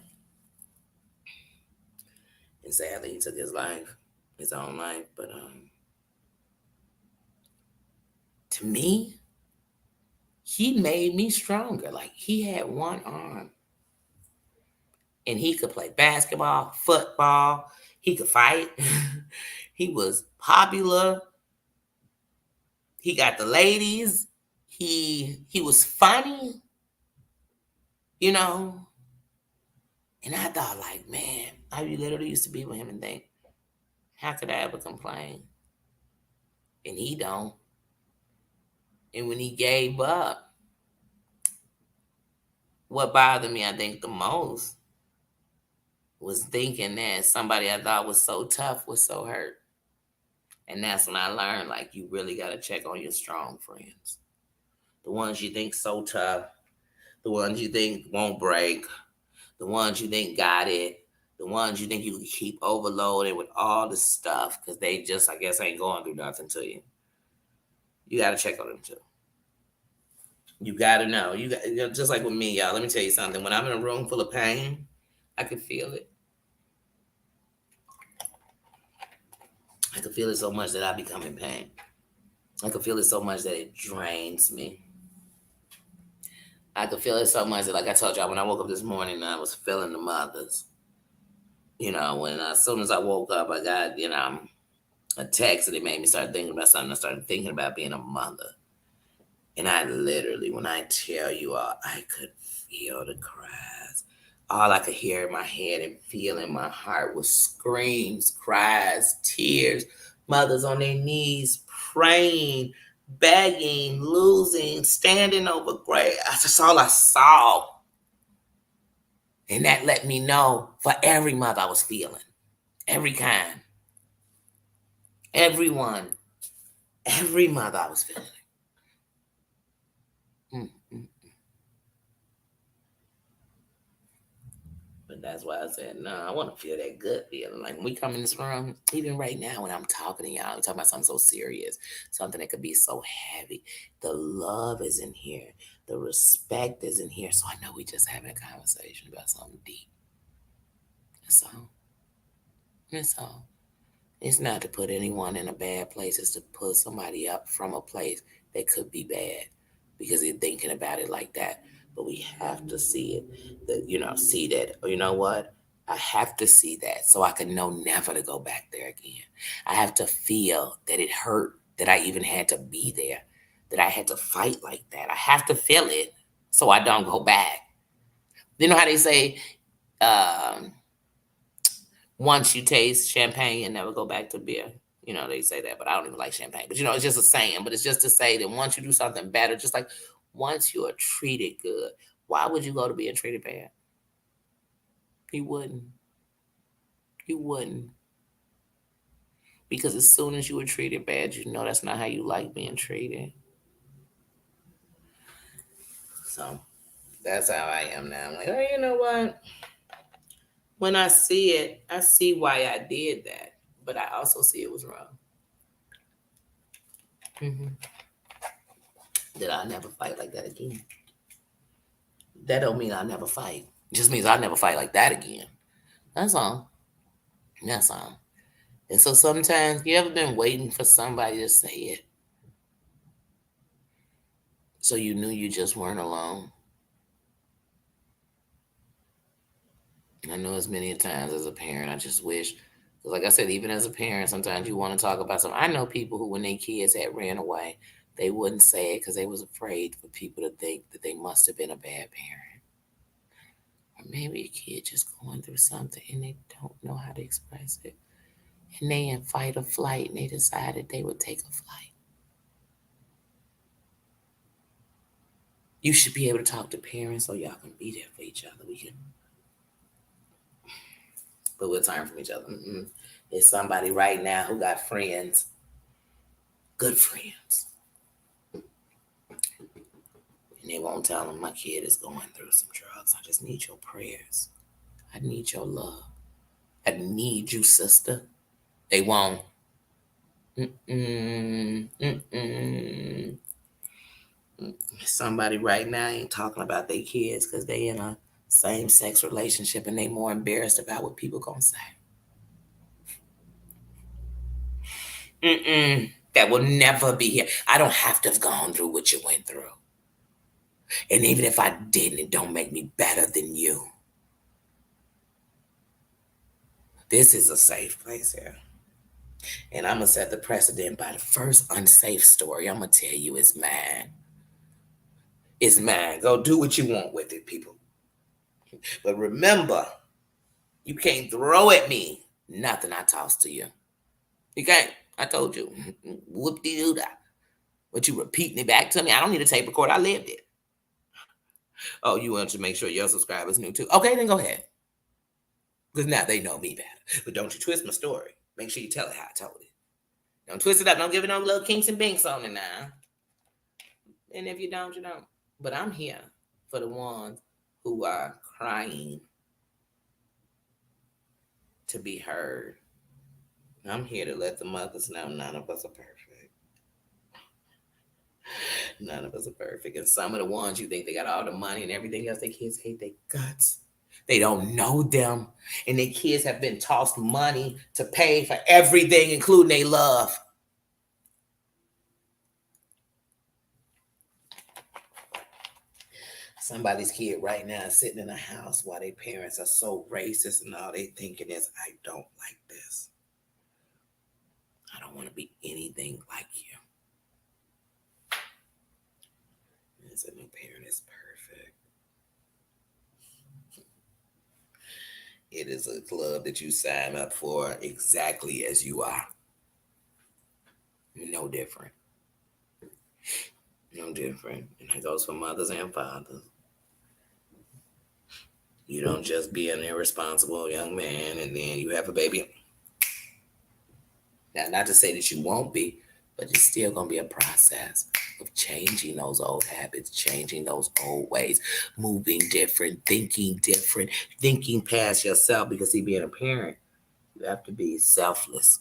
And sadly, he took his life, his own life. But to me, he made me stronger. Like he had one arm and he could play basketball, football, he could fight. He was popular. He got the ladies. He was funny, you know. And I thought, like, man, I literally used to be with him and think, how could I ever complain? And he don't. And when he gave up, what bothered me, I think, the most was thinking that somebody I thought was so tough was so hurt. And that's when I learned, like, you really got to check on your strong friends. The ones you think so tough, the ones you think won't break, the ones you think got it, the ones you think you can keep overloaded with all the stuff because they just, I guess, ain't going through nothing to you. You got to check on them too. You got to know. Just like with me, y'all. Let me tell you something. When I'm in a room full of pain, I can feel it. I can feel it so much that I become in pain. I can feel it so much that it drains me. I could feel it so much that, like I told y'all, when I woke up this morning, I was feeling the mothers. When as soon as I woke up, I got, a text, and it made me start thinking about something. I started thinking about being a mother. And I literally, when I tell you all, I could feel the cries. All I could hear in my head and feel in my heart was screams, cries, tears, mothers on their knees praying, begging, losing, standing over grave. That's all I saw. And that let me know for every mother I was feeling, every kind, everyone, every mother I was feeling. Mm-mm. But that's why I said, no, I want to feel that good feeling. Like when we come in this room, even right now when I'm talking to y'all, I'm talking about something so serious, something that could be so heavy. The love is in here. The respect is in here. So I know we just having a conversation about something deep. That's all. That's all. It's not to put anyone in a bad place. It's to put somebody up from a place that could be bad because they're thinking about it like that. But we have to see it, see that, you know what? I have to see that so I can know never to go back there again. I have to feel that it hurt, that I even had to be there, that I had to fight like that. I have to feel it so I don't go back. You know how they say, um, once you taste champagne, you never go back to beer. They say that, but I don't even like champagne. But it's just a saying. But it's just to say that once you do something better, just like once you are treated good, why would you go to being treated bad? You wouldn't. You wouldn't. Because as soon as you were treated bad, you know that's not how you like being treated. So that's how I am now. I'm like, oh, you know what? When I see it, I see why I did that. But I also see it was wrong. That I'll never fight like that again. That don't mean I'll never fight. It just means I'll never fight like that again. That's all. That's all. And so sometimes you ever been waiting for somebody to say it so you knew you just weren't alone? I know as many times as a parent, I just wish, because like I said, even as a parent, sometimes you want to talk about something. I know people who, when their kids had ran away, they wouldn't say it because they was afraid for people to think that they must have been a bad parent. Or maybe a kid just going through something and they don't know how to express it. And they in fight or flight and they decided they would take a flight. You should be able to talk to parents so y'all can be there for each other. But we'll time from each other. There's somebody right now who got friends, good friends, and they won't tell them my kid is going through some drugs. I just need your prayers. I need your love. I need you, sister. They won't. Mm-mm, mm-mm. Somebody right now ain't talking about their kids because they in a same-sex relationship and they more embarrassed about what people gonna say. That will never be here. I don't have to have gone through what you went through. And even if I didn't, it don't make me better than you. This is a safe place here. And I'm going to set the precedent by the first unsafe story I'm going to tell you is mine. It's mine. Go do what you want with it, people. But remember, you can't throw at me nothing I toss to you. You can't. I told you. Whoop-de-doo-dah. But you repeating it back to me? I don't need a tape recorder. I lived it. Oh, you want to make sure your subscribers knew too? Okay, then go ahead. Because now they know me better. But don't you twist my story. Make sure you tell it how I told it. Don't twist it up. Don't give it no little kinks and binks on it now. And if you don't, you don't. But I'm here for the ones who are crying to be heard. I'm here to let the mothers know none of us are perfect. None of us are perfect. And some of the ones you think they got all the money and everything else, their kids hate their guts. They don't know them. And their kids have been tossed money to pay for everything, including their love. Somebody's kid right now is sitting in a house while their parents are so racist and all they thinking is, I don't like this. I don't don't want to be anything like you. I said, no parent is perfect. It is a club that you sign up for exactly as you are. No different. No different. And that goes for mothers and fathers. You don't just be an irresponsible young man and then you have a baby. Now, not to say that you won't be, but it's still going to be a process of changing those old habits, changing those old ways, moving different, thinking past yourself. Because, see, being a parent, you have to be selfless.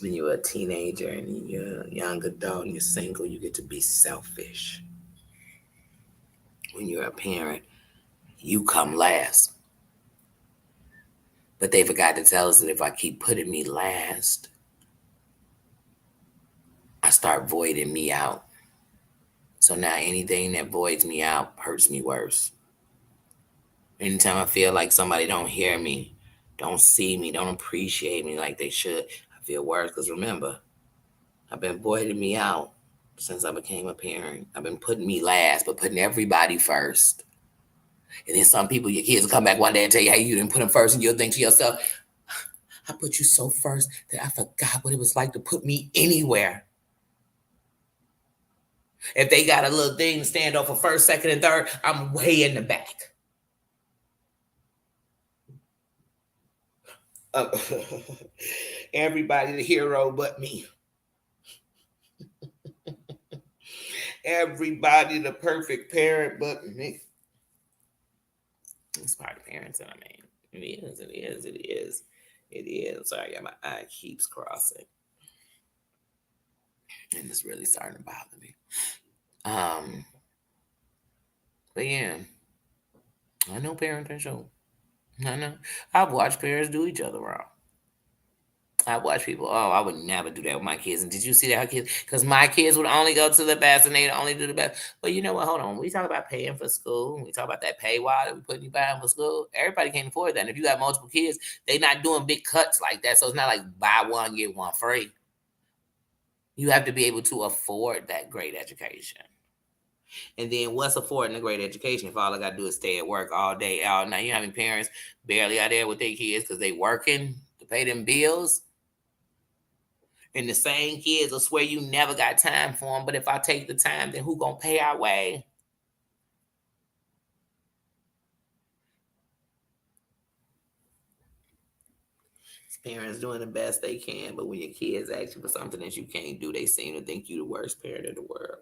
When you're a teenager and you're a young adult and you're single, you get to be selfish. When you're a parent, you come last. But they forgot to tell us that if I keep putting me last, I start voiding me out. So now anything that voids me out hurts me worse. Anytime I feel like somebody don't hear me, don't see me, don't appreciate me like they should, I feel worse. Because remember, I've been voiding me out since I became a parent. I've been putting me last, but putting everybody first. And then some people, your kids will come back one day and tell you, hey, you didn't put them first, and you'll think to yourself, I put you so first that I forgot what it was like to put me anywhere. If they got a little thing to stand up for first, second, and third, I'm way in the back. Everybody the hero but me. Everybody the perfect parent but me. It's part of parenting, I mean. It is. Sorry, my eye keeps crossing. And it's really starting to bother me. But yeah. I know parenting show. I know. I've watched parents do each other wrong. I watch people. Oh, I would never do that with my kids. And did you see that? How kids? Because my kids would only go to the best, and they'd only do the best. But you know what? Hold on. We talk about paying for school. We talk about that paywall that we putting you buying for school. Everybody can't afford that. And if you got multiple kids, they not doing big cuts like that. So it's not like buy one get one free. You have to be able to afford that great education. And then what's affording a great education if all I got to do is stay at work all day, all night? You having parents barely out there with their kids because they working to pay them bills. And the same kids will swear you never got time for them. But if I take the time, then who gonna pay our way? Parents doing the best they can, but when your kids ask you for something that you can't do, they seem to think you the worst parent in the world.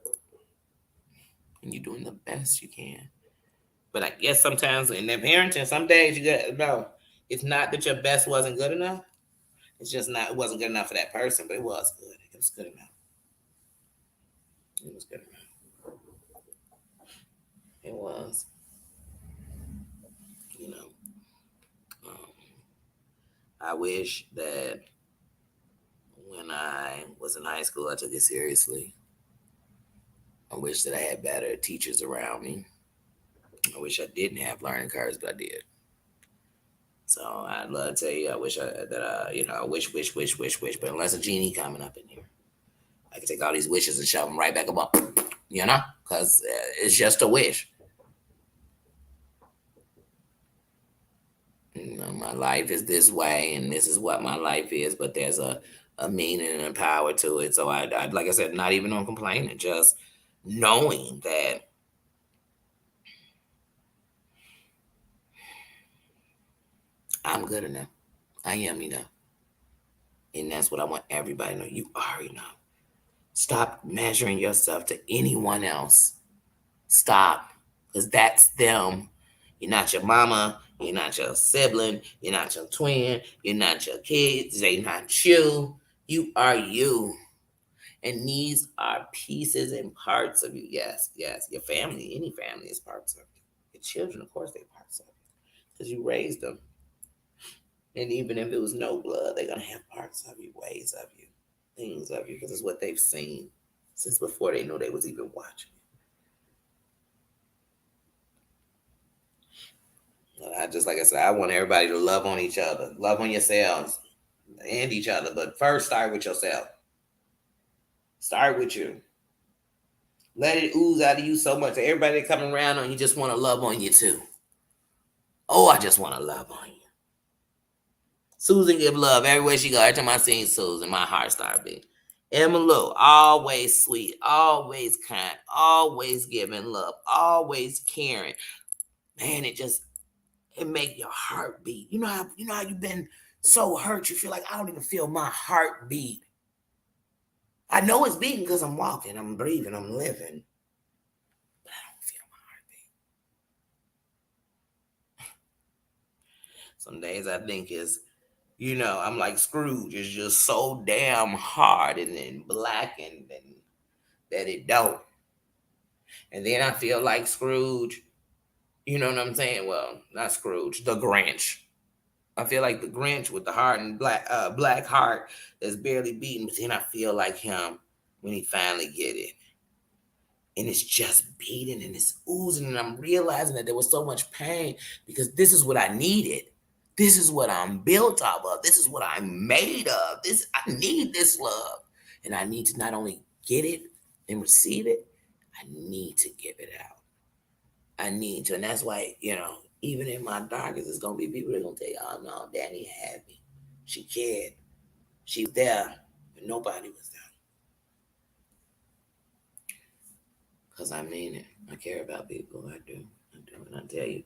And you're doing the best you can. But I guess sometimes in that parenting, some days you got no. It's not that your best wasn't good enough. It's just not. It wasn't good enough for that person, but it was good. It was good enough. It was good enough. It was. You know. Um, I wish that when I was in high school, I took it seriously. I wish that I had better teachers around me. I wish I didn't have learning curves, but I did. So I'd love to tell you, I wish I wish, but unless a genie coming up in here, I can take all these wishes and shove them right back above, because it's just a wish. My life is this way, and this is what my life is, but there's a meaning and a power to it. So I like I said, not even on complaining, just knowing that I'm good enough. I am enough. And that's what I want everybody to know. You are enough. Stop measuring yourself to anyone else. Stop. Because that's them. You're not your mama. You're not your sibling. You're not your twin. You're not your kids. They're not you. You are you. And these are pieces and parts of you. Yes, yes. Your family, any family is parts of you. Your children, of course, they're parts of you. Because you raised them. And even if it was no blood, they're going to have parts of you, ways of you, things of you, because it's what they've seen since before they knew they was even watching. I just, like I said, I want everybody to love on each other, love on yourselves, and each other. But first, start with yourself. Start with you. Let it ooze out of you so much that everybody coming around on you just want to love on you too. Oh, I just want to love on you. Susan give love everywhere she go. Every time I seen Susan, my heart started beating. Emma Lou, always sweet, always kind, always giving love, always caring. Man, it make your heart beat. You know how you've been so hurt, you feel like I don't even feel my heart beat. I know it's beating because I'm walking, I'm breathing, I'm living, but I don't feel my heartbeat. Some days I think I'm like Scrooge. It's just so damn hard and then blackened and that it don't. And then I feel like Scrooge, you know what I'm saying? Well, not Scrooge, the Grinch. I feel like the Grinch with the heart and black heart that's barely beaten, but then I feel like him when he finally get it. And it's just beating and it's oozing, and I'm realizing that there was so much pain because this is what I needed. This is what I'm built off of. This is what I'm made of. I need this love. And I need to not only get it and receive it, I need to give it out. I need to. And that's why, even in my darkest, there's going to be people that are going to tell you, oh, no, Danny had me. She cared. She was there, but nobody was there. Because I mean it. I care about people. I do. And I tell you,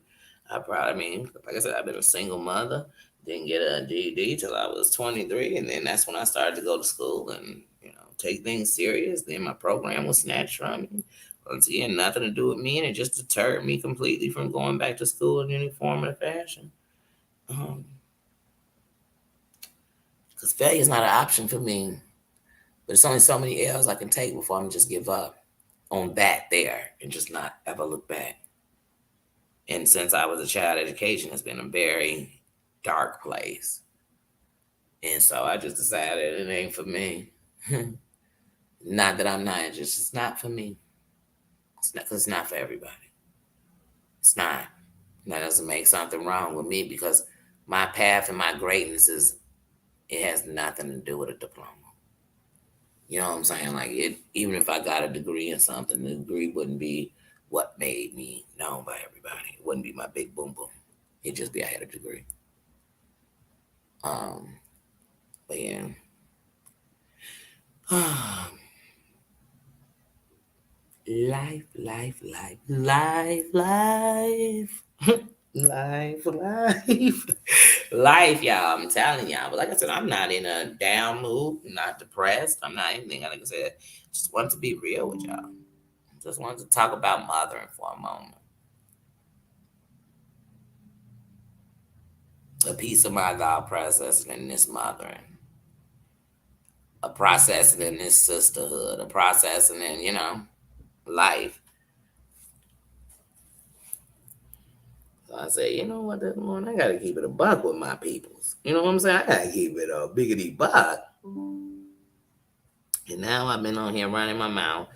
like I said, I've been a single mother. Didn't get a GED till I was 23. And then that's when I started to go to school and, take things serious. Then my program was snatched from me. Once again, nothing to do with me. And it just deterred me completely from going back to school in any form or fashion. Because failure is not an option for me. But it's only so many L's I can take before I'm just give up on that there and just not ever look back. And since I was a child, education has been a very dark place. And so I just decided it ain't for me. Not that I'm not interested. It's not for me. It's not for everybody. It's not. And that doesn't make something wrong with me because my path and my greatness it has nothing to do with a diploma. You know what I'm saying? Like even if I got a degree in something, the degree wouldn't be what made me known by everybody. It wouldn't be my big boom boom. It'd just be I had a degree. But yeah. Life, life, life, life, life. Life, life, life, y'all. I'm telling y'all. But like I said, I'm not in a down mood, not depressed. I'm not anything. Like I said, just wanted to be real with y'all. Just wanted to talk about mothering for a moment. A piece of my God processing in this mothering, a processing in this sisterhood, a processing in, life. So I say, you know what, this morning I gotta keep it a buck with my peoples. You know what I'm saying? I gotta keep it a biggity buck. And now I've been on here running my mouth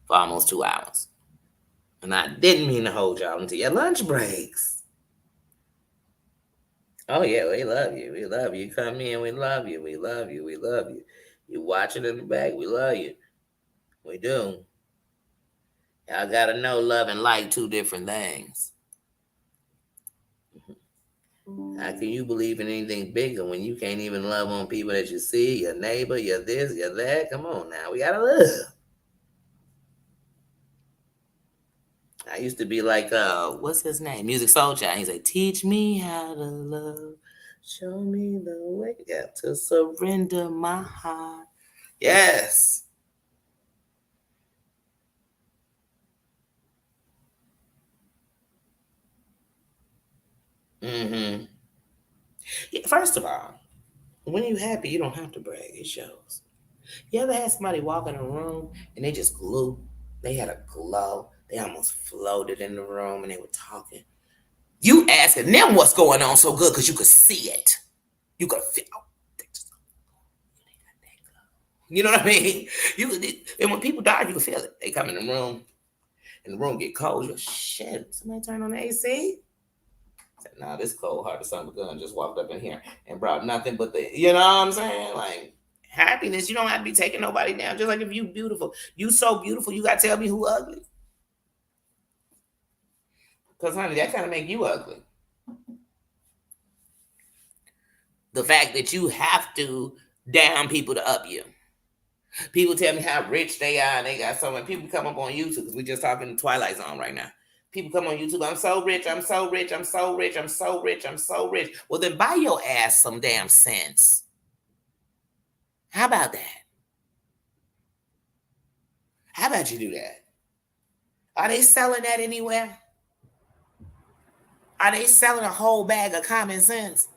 for almost 2 hours. And I didn't mean to hold y'all until your lunch breaks. Oh yeah, we love you. We love you. Come in, we love you. We love you. We love you. You watching in the back, we love you. We do. Y'all gotta know love and like two different things. How can you believe in anything bigger when you can't even love on people that you see, your neighbor, your this, your that? Come on now, we gotta love. I used to be like, what's his name? Music Soul Child. He's like, teach me how to love. Show me the way. Got to surrender my heart. Yes. Mm-hmm. Yeah, first of all, when you're happy, you don't have to brag. It shows. You ever had somebody walk in a room and they just glue? They had a glow. They almost floated in the room and they were talking. You asking them what's going on so good because you could see it. You could feel. Oh, you know what I mean? And when people die, you can feel it. They come in the room and the room get cold. You go, shit, somebody turn on the AC? Said, nah, this cold-hearted son of a gun just walked up in here and brought nothing but the, you know what I'm saying? Like, happiness, you don't have to be taking nobody down. Just like if you beautiful, you so beautiful, you got to tell me who ugly. Because, honey, that kind of make you ugly. The fact that you have to down people to up you. People tell me how rich they are and they got so many. People come up on YouTube because we just talking the Twilight Zone right now. People come on YouTube, I'm so rich, I'm so rich, I'm so rich, I'm so rich, I'm so rich. Well, then buy your ass some damn sense. How about that? How about you do that? Are they selling that anywhere? Are they selling a whole bag of common sense?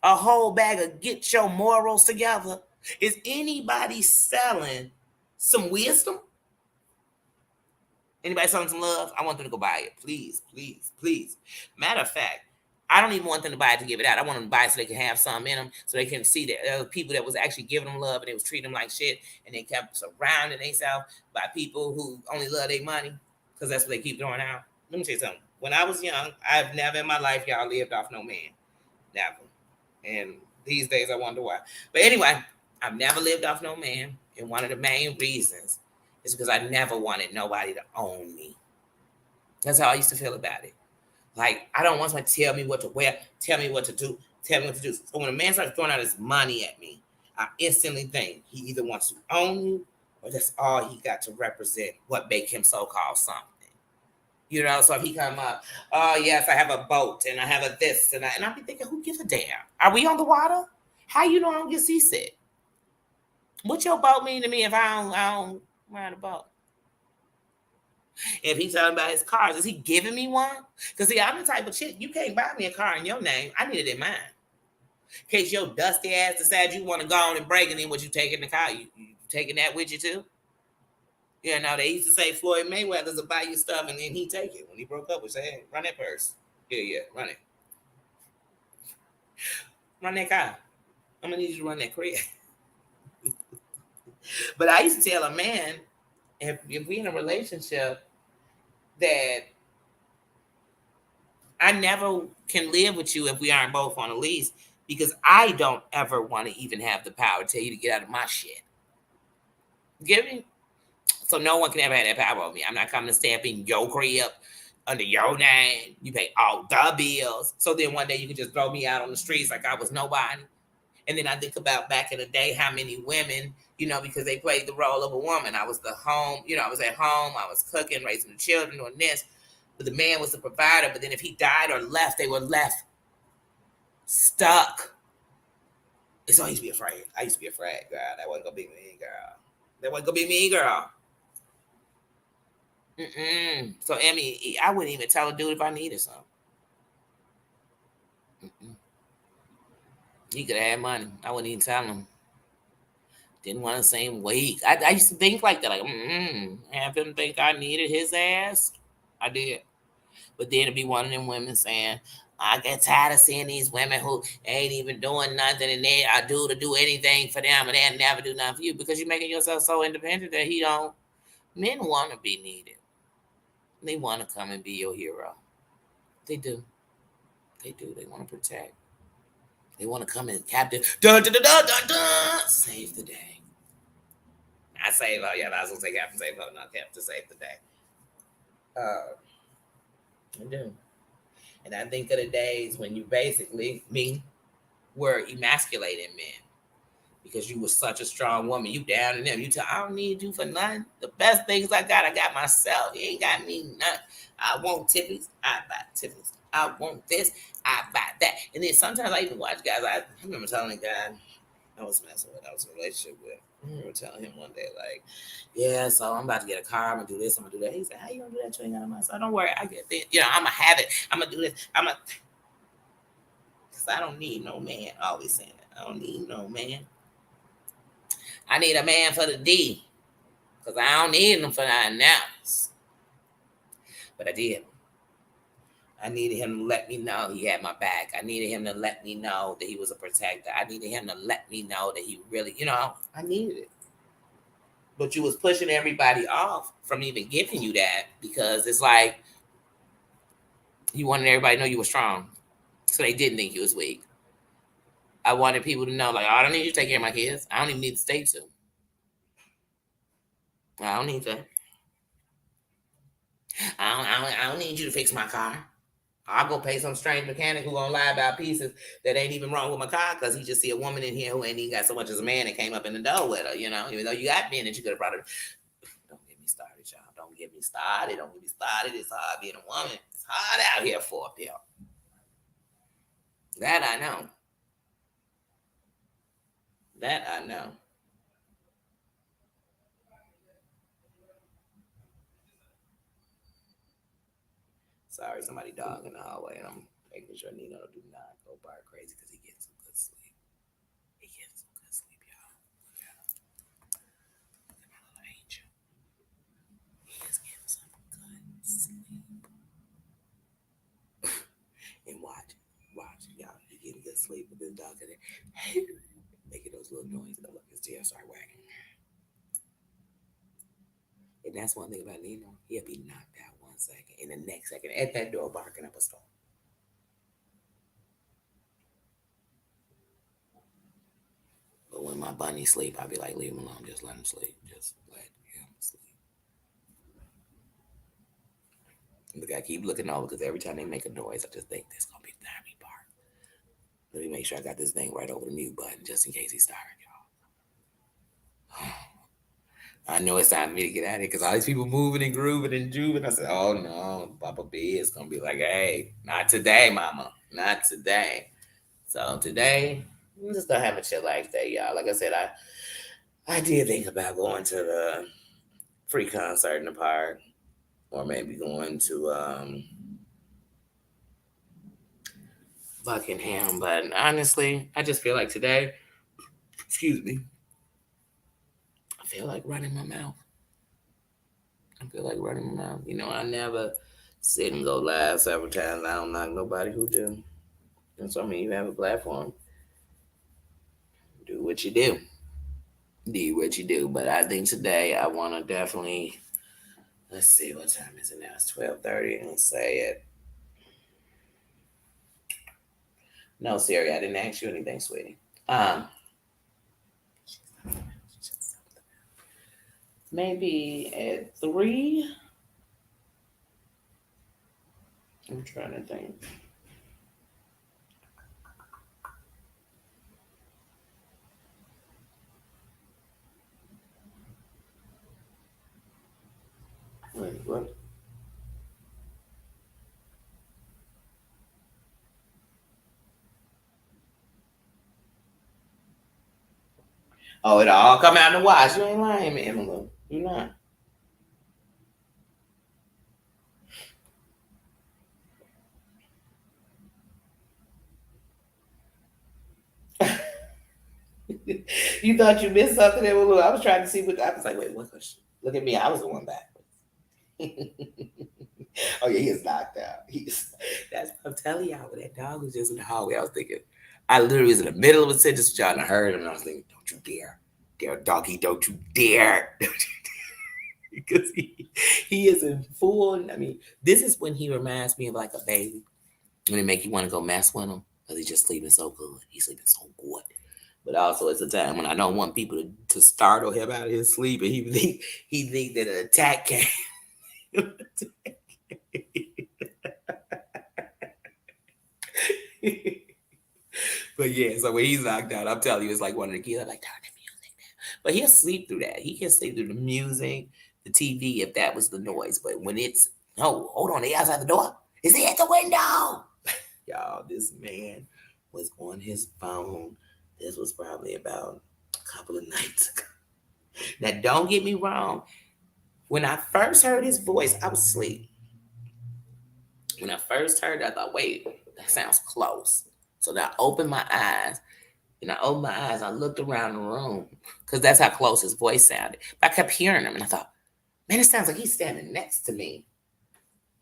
A whole bag of get your morals together? Is anybody selling some wisdom? Anybody selling some love? I want them to go buy it. Please, please, please. Matter of fact, I don't even want them to buy it to give it out. I want them to buy it so they can have some in them, so they can see that there were people that was actually giving them love and they was treating them like shit, and they kept surrounding themselves by people who only love their money because that's what they keep throwing out. Let me tell you something. When I was young, I've never in my life, y'all, lived off no man. Never. And these days I wonder why. But anyway, I've never lived off no man. And one of the main reasons is because I never wanted nobody to own me. That's how I used to feel about it. Like, I don't want someone to tell me what to wear, tell me what to do, tell me what to do. So when a man starts throwing out his money at me, I instantly think he either wants to own you or that's all he got to represent what make him so-called something. You know, so if he come up, oh yes, I have a boat and I have a this and I'll be thinking, who gives a damn? Are we on the water? How you know I don't get seasick? What your boat mean to me if I don't ride a boat? If he's talking about his cars, is he giving me one? Because see, I'm the type of chick, you can't buy me a car in your name. I need it in mine. In case your dusty ass decides you want to go on and break, and then what you taking the car? You taking that with you too? You know, they used to say Floyd Mayweather's will buy you stuff and then he take it. When he broke up, we said, hey, run that purse. Yeah, run it. Run that car. I'm going to need you to run that crib. But I used to tell a man, if we in a relationship, that I never can live with you if we aren't both on a lease because I don't ever want to even have the power to tell you to get out of my shit. Get me? So no one can ever have that power over me. I'm not coming to stay up in your crib under your name. You pay all the bills. So then one day you can just throw me out on the streets like I was nobody. And then I think about back in the day, how many women, you know, because they played the role of a woman. I was the home, you know, I was at home. I was cooking, raising the children, doing this. But the man was the provider. But then if he died or left, they were left stuck. And so I used to be afraid. I used to be afraid, girl. That wasn't going to be me, girl. That wasn't going to be me, girl. So, Emmy, I wouldn't even tell a dude if I needed something. He could have had money. I wouldn't even tell him. Didn't want the same weight. I used to think like that. Like, have him think I needed his ass. I did. But then it'd be one of them women saying, I get tired of seeing these women who ain't even doing nothing and they are due to do anything for them and they never do nothing for you because you're making yourself so independent that he don't. Men want to be needed. They want to come and be your hero. They do. They do. They want to protect. They want to come in captain. Dun, dun, dun, dun, dun, dun, save the day. I save, yeah, I was going to say captain save, not captain save the day. I do. And I think of the days when you basically, me, were emasculating men. Because you were such a strong woman. You down in them. You tell, I don't need you for nothing. The best things I got myself. You ain't got me nothing. I want Tiffany's. I buy Tiffany's. I want this. I buy that. And then sometimes I even watch guys. I remember telling a guy I was messing with. I was in a relationship with. I remember telling him one day, like, yeah, so I'm about to get a car. I'm going to do this. I'm going to do that. He said, how you going to do that? You ain't got no money. So don't worry. I get this. You know, I'm going to have it. I'm going to do this. Because I don't need no man. Always saying that. I don't need no man. I need a man for the D. Because I don't need him for nothing else. But I did. I needed him to let me know he had my back. I needed him to let me know that he was a protector. I needed him to let me know that he really, you know, I needed it. But you was pushing everybody off from even giving you that because it's like, You wanted everybody to know you were strong, so they didn't think you was weak. I wanted people to know, like, oh, I don't need you to take care of my kids. I don't even need to stay to. I don't need that. I don't need you to fix my car. I'll go pay some strange mechanic who gonna lie about pieces that ain't even wrong with my car because he just see a woman in here who ain't even got so much as a man that came up in the door with her, even though you got men that you could have brought her. Don't get me started, y'all. Don't get me started. Don't get me started. It's hard being a woman. It's hard out here for a pill. That I know. That I know. Sorry, somebody dog in the hallway, and I'm making sure Nino do not go bark crazy because he gets some good sleep. He gets some good sleep, y'all. Look at my little angel. He is getting some good sleep. And watch, y'all. He getting good sleep with this dog in there. Making those little noises. Look, his tail start wagging. And that's one thing about Nino. He'll be knocked out 1 second. In the next second, at that door barking up a storm. But when my bunny sleep, I'll be like, leave him alone. Just let him sleep. Just let him sleep. Look, I keep looking over because every time they make a noise, I just think this gonna be the time he bark. Let me make sure I got this thing right over the mute button just in case he started, y'all. I know it's time for me to get out of here because all these people moving and grooving and juving. I said, oh no, Papa B is gonna be like, hey, not today, mama. Not today. So today, I'm just gonna have a chillax day, y'all. Like I said, I did think about going to the free concert in the park, or maybe going to Buckingham. But honestly, I just feel like today, excuse me, I feel like running my mouth. I feel like running my mouth. I never sit and go live several times. I don't knock nobody who do. And so I mean, you have a platform. Do what you do. Do what you do. But I think today I want to definitely. Let's see what time is it now. It's 12:30. Let's say it. No, Siri, I didn't ask you anything, sweetie. Um, maybe at 3. I'm trying to think. Wait, what? Oh, it all come out in the wash. You ain't lying, man, Emily. You not. You thought you missed something, Emily? I was trying to see what. I was like, wait, what question? Look at me. I was the one back. Oh yeah, he is knocked out. That's what I'm telling y'all. When that dog was just in the hallway, I was thinking, I literally was in the middle of a sentence with y'all and I heard him and I was thinking, don't you dare, doggy, don't you dare. Because he is in full. I mean, this is when he reminds me of like a baby. When it make you want to go mess with him because he's just sleeping so good. He's sleeping so good. But also it's a time when I don't want people to startle him out of his sleep and he think that an attack came. But yeah, so when he's knocked out, I'm telling you, it's like one of the kids. I'm like, turn the music down. But he'll sleep through that. He can sleep through the music, the TV, if that was the noise. But when it's, no, hold on, they outside the door. Is he at the window? Y'all, this man was on his phone. This was probably about a couple of nights ago. Now, don't get me wrong. When I first heard his voice, I was asleep. When I first heard it, I thought, wait, that sounds close. So then I opened my eyes. And I opened my eyes. I looked around the room because that's how close his voice sounded. But I kept hearing him, and I thought, man, it sounds like he's standing next to me.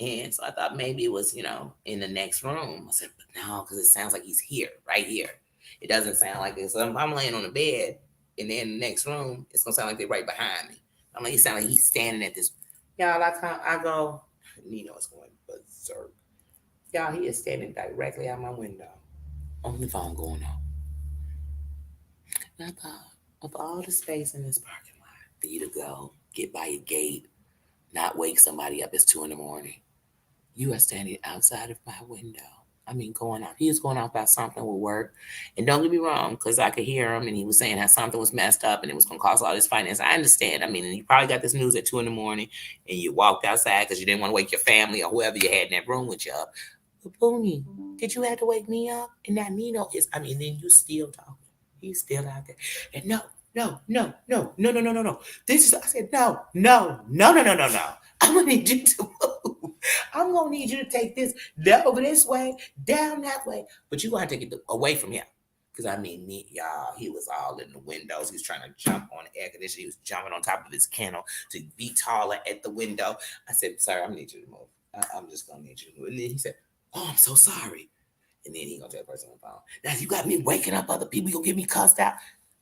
And so I thought maybe it was, in the next room. I said, but no, because it sounds like he's here, right here. It doesn't sound like this. So if I'm laying on the bed and then in the next room, it's gonna sound like they're right behind me. I'm like, it sounds like he's standing at this. Y'all, I go, Nino is going berserk. Y'all, he is standing directly out my window on the phone going on. And I thought, of all the space in this parking lot for you to go, get by your gate, not wake somebody up, it's 2 a.m. You are standing outside of my window. I mean, going out. He was going off about something with work. And don't get me wrong, because I could hear him and he was saying how something was messed up and it was going to cost all this finance. I understand. I mean, and you probably got this news at 2 a.m. and you walked outside because you didn't want to wake your family or whoever you had in that room with you up. But Booney, did you have to wake me up? And that Nino is, I mean, then you still talking. He's still out there. And no, no, no, no, no, no, no, no, no. This is, I said, no, no, no, no, no, no, no. I'm going to need you to move. I'm going to need you to take this over this way, down that way. But you're going to take it away from him. Because, I mean, y'all, he was all in the windows. He was trying to jump on the air conditioner. He was jumping on top of his kennel to be taller at the window. I said, sir, I'm going to need you to move. I'm just going to need you to move. And then he said, oh, I'm so sorry. And then he going to tell the person on the phone, now you got me waking up other people. You going to get me cussed out?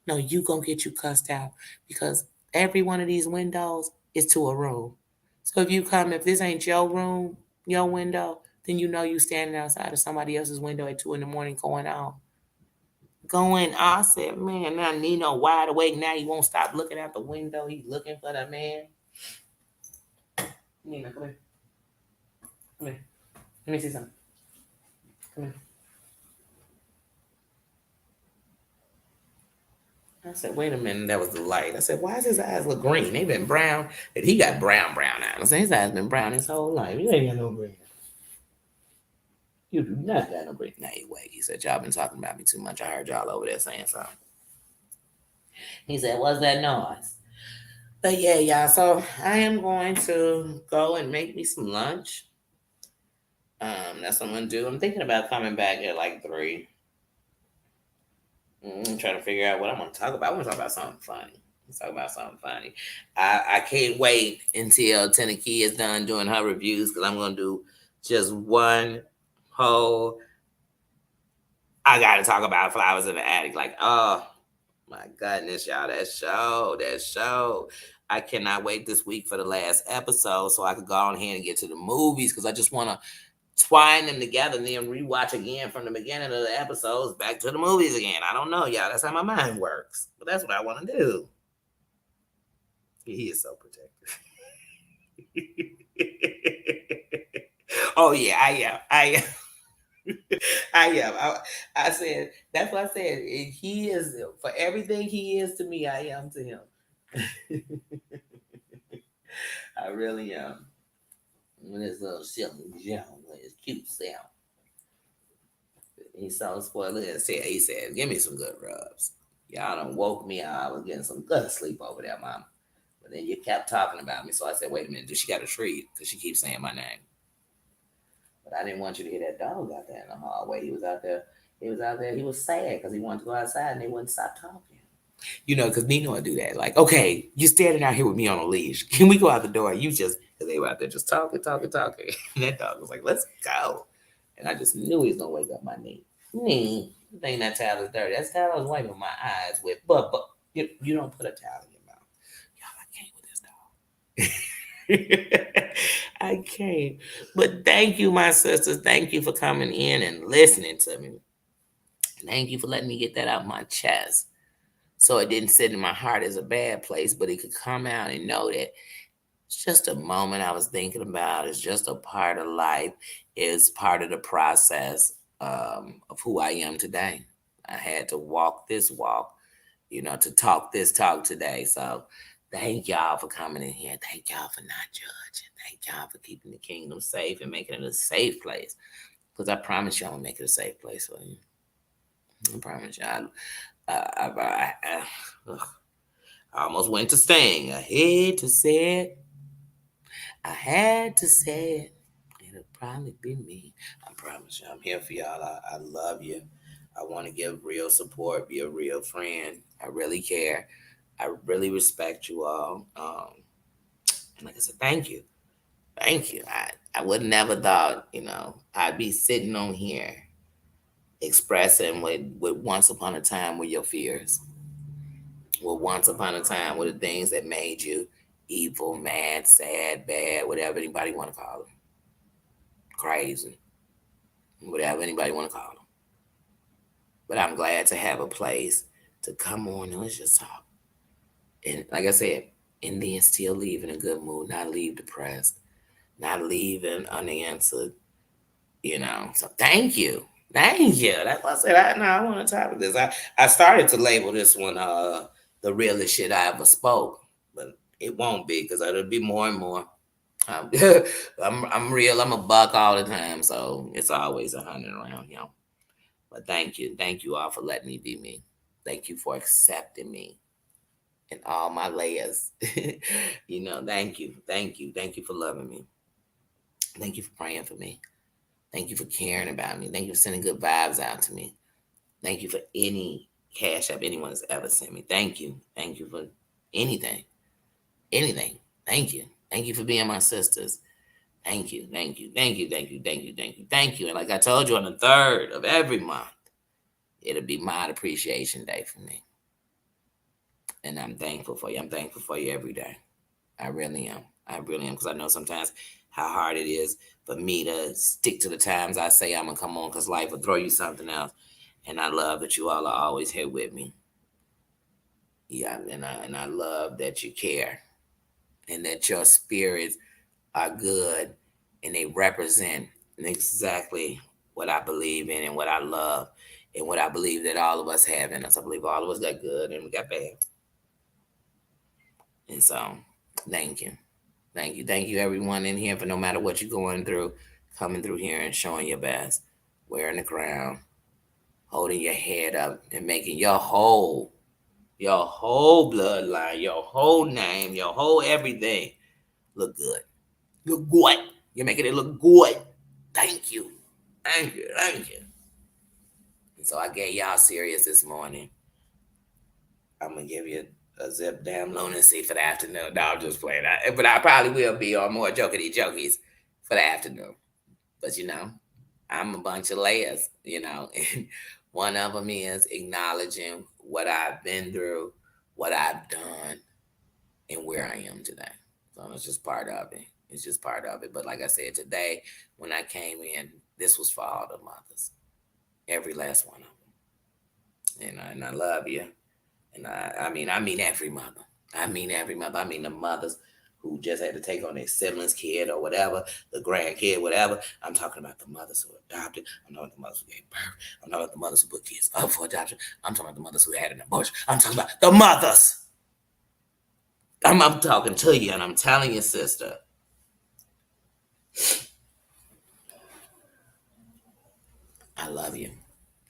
No, you going to get you cussed out because every one of these windows is to a room. So if you come, if this ain't your room, your window, then you know you standing outside of somebody else's window at 2 a.m. going out. Going, I said, man, now Nino wide awake. Now he won't stop looking out the window. He's looking for the man. Nina, come here. Come here. Let me see something. Come here. I said, wait a minute, that was the light. I said, why does his eyes look green? They've been brown. And he got brown eyes. I said, his eyes been brown his whole life. You ain't got no green. You do not got no green. Nah, wait. He said, y'all been talking about me too much. I heard y'all over there saying something. He said, what's that noise? But yeah, y'all. So I am going to go and make me some lunch. That's what I'm gonna do. I'm thinking about coming back at like 3. I'm trying to figure out what I'm gonna talk about. I want to talk about something funny. Let's talk about something funny. I can't wait until Tenaki is done doing her reviews because I'm gonna do just one whole. I gotta talk about Flowers in the Attic. Like, oh my goodness, y'all, that show. I cannot wait this week for the last episode so I could go on here and get to the movies because I just want to twine them together and then rewatch again from the beginning of the episodes back to the movies again. I don't know, y'all. That's how my mind works. But that's what I want to do. He is so protective. Oh, yeah, I am. I said, that's what I said. He is, for everything he is to me, I am to him. I really am. With his little silly jump, with his cute self. He's so spoiled. He said, give me some good rubs. Y'all done woke me up. I was getting some good sleep over there, Mom. But then you kept talking about me. So I said, wait a minute, does she got a treat? Because she keeps saying my name. But I didn't want you to hear that dog out there in the hallway. He was out there. He was sad because he wanted to go outside and they wouldn't stop talking. You know, because Nino would do that. Like, okay, you're standing out here with me on a leash. Can we go out the door? You just, because they were out there just talking. And that dog was like, let's go. And I just knew he was going to wake up my knee. I think that towel is dirty. That's towel I was wiping my eyes with. But you don't put a towel in your mouth. Y'all, I can't with this dog. I can't. But thank you, my sisters. Thank you for coming in and listening to me. Thank you for letting me get that out of my chest. So it didn't sit in my heart as a bad place, but it could come out and know that it's just a moment I was thinking about. It's just a part of life. It's part of the process of who I am today. I had to walk this walk, to talk this talk today. So thank y'all for coming in here. Thank y'all for not judging. Thank y'all for keeping the kingdom safe and making it a safe place. Because I promise you I'm going to make it a safe place for you. I promise y'all. I almost went to sing. I had to say it. I had to say it. It'll probably be me. I promise you, I'm here for y'all. I love you. I want to give real support, be a real friend. I really care. I really respect you all. And like I said, thank you. Thank you. I would never thought, I'd be sitting on here expressing with once upon a time with your fears. Well, once upon a time were the things that made you evil, mad, sad, bad, whatever anybody want to call it. Crazy. whatever anybody want to call them. But I'm glad to have a place to come on and let's just talk. And like I said, and then still leave in a good mood, not leave depressed, not leaving unanswered, So thank you. Thank you. That's what I said. I want to talk about this. I started to label this one the realest shit I ever spoke, but it won't be because it'll be more and more. Um, I'm real. I'm a buck all the time, so it's always 100 around. But thank you all for letting me be me. Thank you for accepting me and all my layers. Thank you for loving me. Thank you for praying for me. Thank you for caring about me. Thank you for sending good vibes out to me. Thank you for any cash app anyone has ever sent me. Thank you. Thank you for anything. Anything. Thank you. Thank you for being my sisters. Thank you. Thank you. Thank you. Thank you. Thank you. Thank you. Thank you. And like I told you on the 3rd of every month, it'll be my appreciation day for me. And I'm thankful for you. I'm thankful for you every day. I really am. I really am. Because I know sometimes how hard it is for me to stick to the times I say I'm going to come on because life will throw you something else. And I love that you all are always here with me. Yeah, and I love that you care and that your spirits are good and they represent exactly what I believe in and what I love and what I believe that all of us have in us. I believe all of us got good and we got bad. And so, thank you. Thank you. Thank you, everyone in here, for no matter what you're going through, coming through here and showing your best, wearing the crown, holding your head up, and making your whole bloodline, your whole name, your whole everything look good. Look good. You're making it look good. Thank you. Thank you. Thank you. And so I gave y'all serious this morning. I'm going to give you a zip damn lunacy for the afternoon. No, I'm just playing. But I probably will be on more jokey jokies for the afternoon. But I'm a bunch of layers, and one of them is acknowledging what I've been through, what I've done, and where I am today. So it's just part of it. It's just part of it. But like I said, today, when I came in, this was for all the mothers, every last one of them. And I love you. And I mean every mother. I mean every mother. I mean the mothers who just had to take on their siblings' kid or whatever, the grandkid, whatever. I'm talking about the mothers who adopted. I'm talking about the mothers who gave birth. I'm talking about the mothers who put kids up for adoption. I'm talking about the mothers who had an abortion. I'm talking about the mothers. I'm talking to you, and I'm telling you, sister. I love you.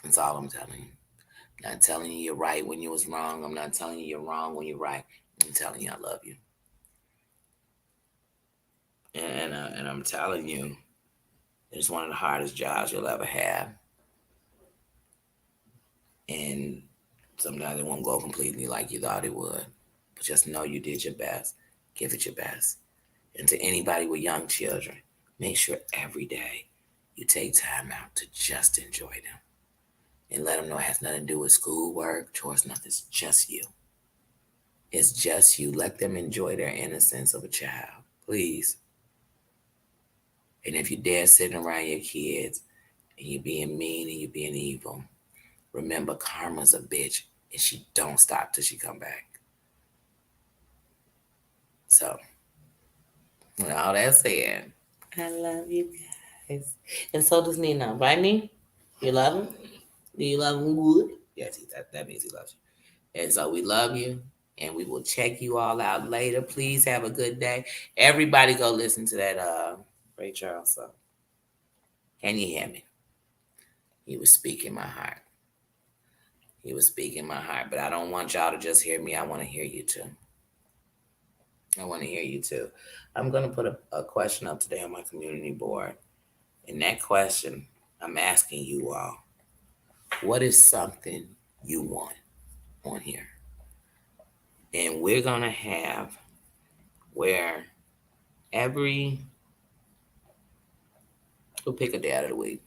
That's all I'm telling you. I'm not telling you you're right when you was wrong. I'm not telling you you're wrong when you're right. I'm telling you I love you. And I'm telling you, it's one of the hardest jobs you'll ever have. And sometimes it won't go completely like you thought it would. But just know you did your best. Give it your best. And to anybody with young children, make sure every day you take time out to just enjoy them. And let them know it has nothing to do with schoolwork, chores, nothing. It's just you. It's just you. Let them enjoy their innocence of a child, please. And if you're dead sitting around your kids and you're being mean and you're being evil, remember karma's a bitch and she don't stop till she come back. So, with all that said, I love you guys. And so does Nina, right, Nee? You love him? Do you love him good? Yes, that means he loves you. And so we love you. And we will check you all out later. Please have a good day. Everybody go listen to that Ray Charles song. Can you hear me? He was speaking my heart. He was speaking my heart. But I don't want y'all to just hear me. I want to hear you too. I want to hear you too. I'm going to put a question up today on my community board. And that question, I'm asking you all, what is something you want on here? And we're going to have where we'll pick a day out of the week,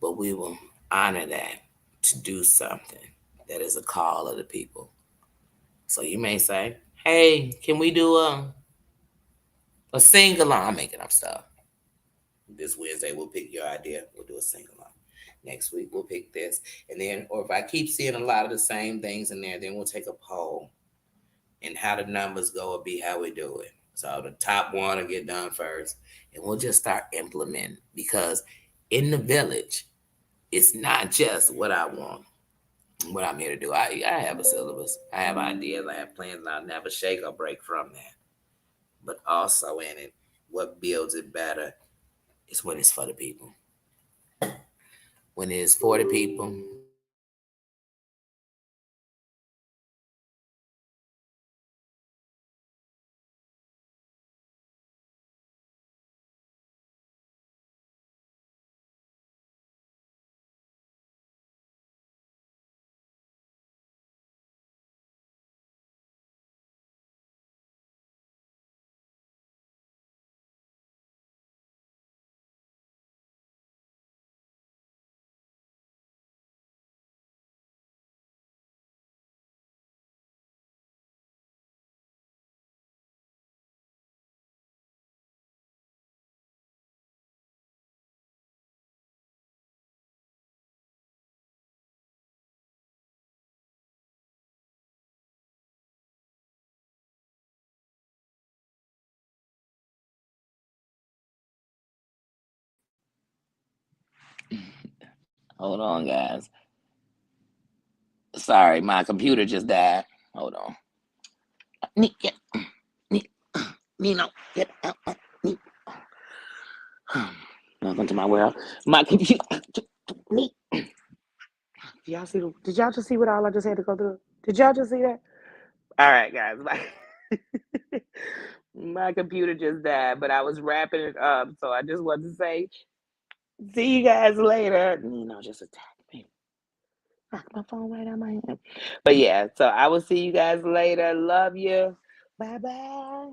but we will honor that to do something that is a call of the people. So you may say, hey, can we do a sing along? I'm making up stuff. This Wednesday we'll pick your idea. We'll do a sing-along. Next week we'll pick this. And then, or if I keep seeing a lot of the same things in there, then we'll take a poll. And how the numbers go will be how we do it. So the top one will get done first. And we'll just start implementing. Because in the village, it's not just what I want, what I'm here to do. I have a syllabus. I have ideas. I have plans. And I'll never shake or break from that. But also in it, what builds it better is when it's for the people. When it's for the people, hold on, guys. Sorry, my computer just died. Hold on. Nino, get out. Welcome to my world. My computer. Y'all see? Did y'all just see what all I just had to go through? Did y'all just see that? All right, guys. My computer just died, but I was wrapping it up, so I just wanted to say, see you guys later. Just attack me. Knock my phone right out my hand. But yeah, so I will see you guys later. Love you. Bye bye.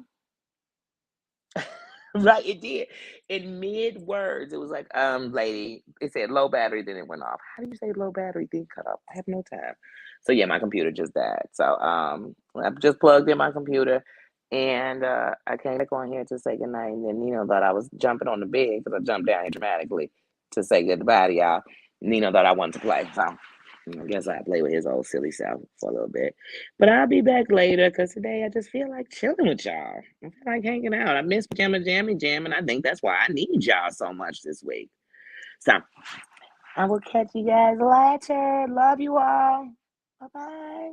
Right, it did. In mid words, it was like, lady, it said low battery, then it went off. How do you say low battery, then cut off? I have no time. So yeah, my computer just died. So I've just plugged in my computer and I came back on here to say goodnight. And then Nino thought I was jumping on the bed because I jumped down here dramatically to say goodbye to y'all. Nino thought I wanted to play. So I guess I play with his old silly self for a little bit. But I'll be back later because today I just feel like chilling with y'all. I feel like hanging out. I miss Pajama Jammy Jam, and I think that's why I need y'all so much this week. So I will catch you guys later. Love you all. Bye-bye.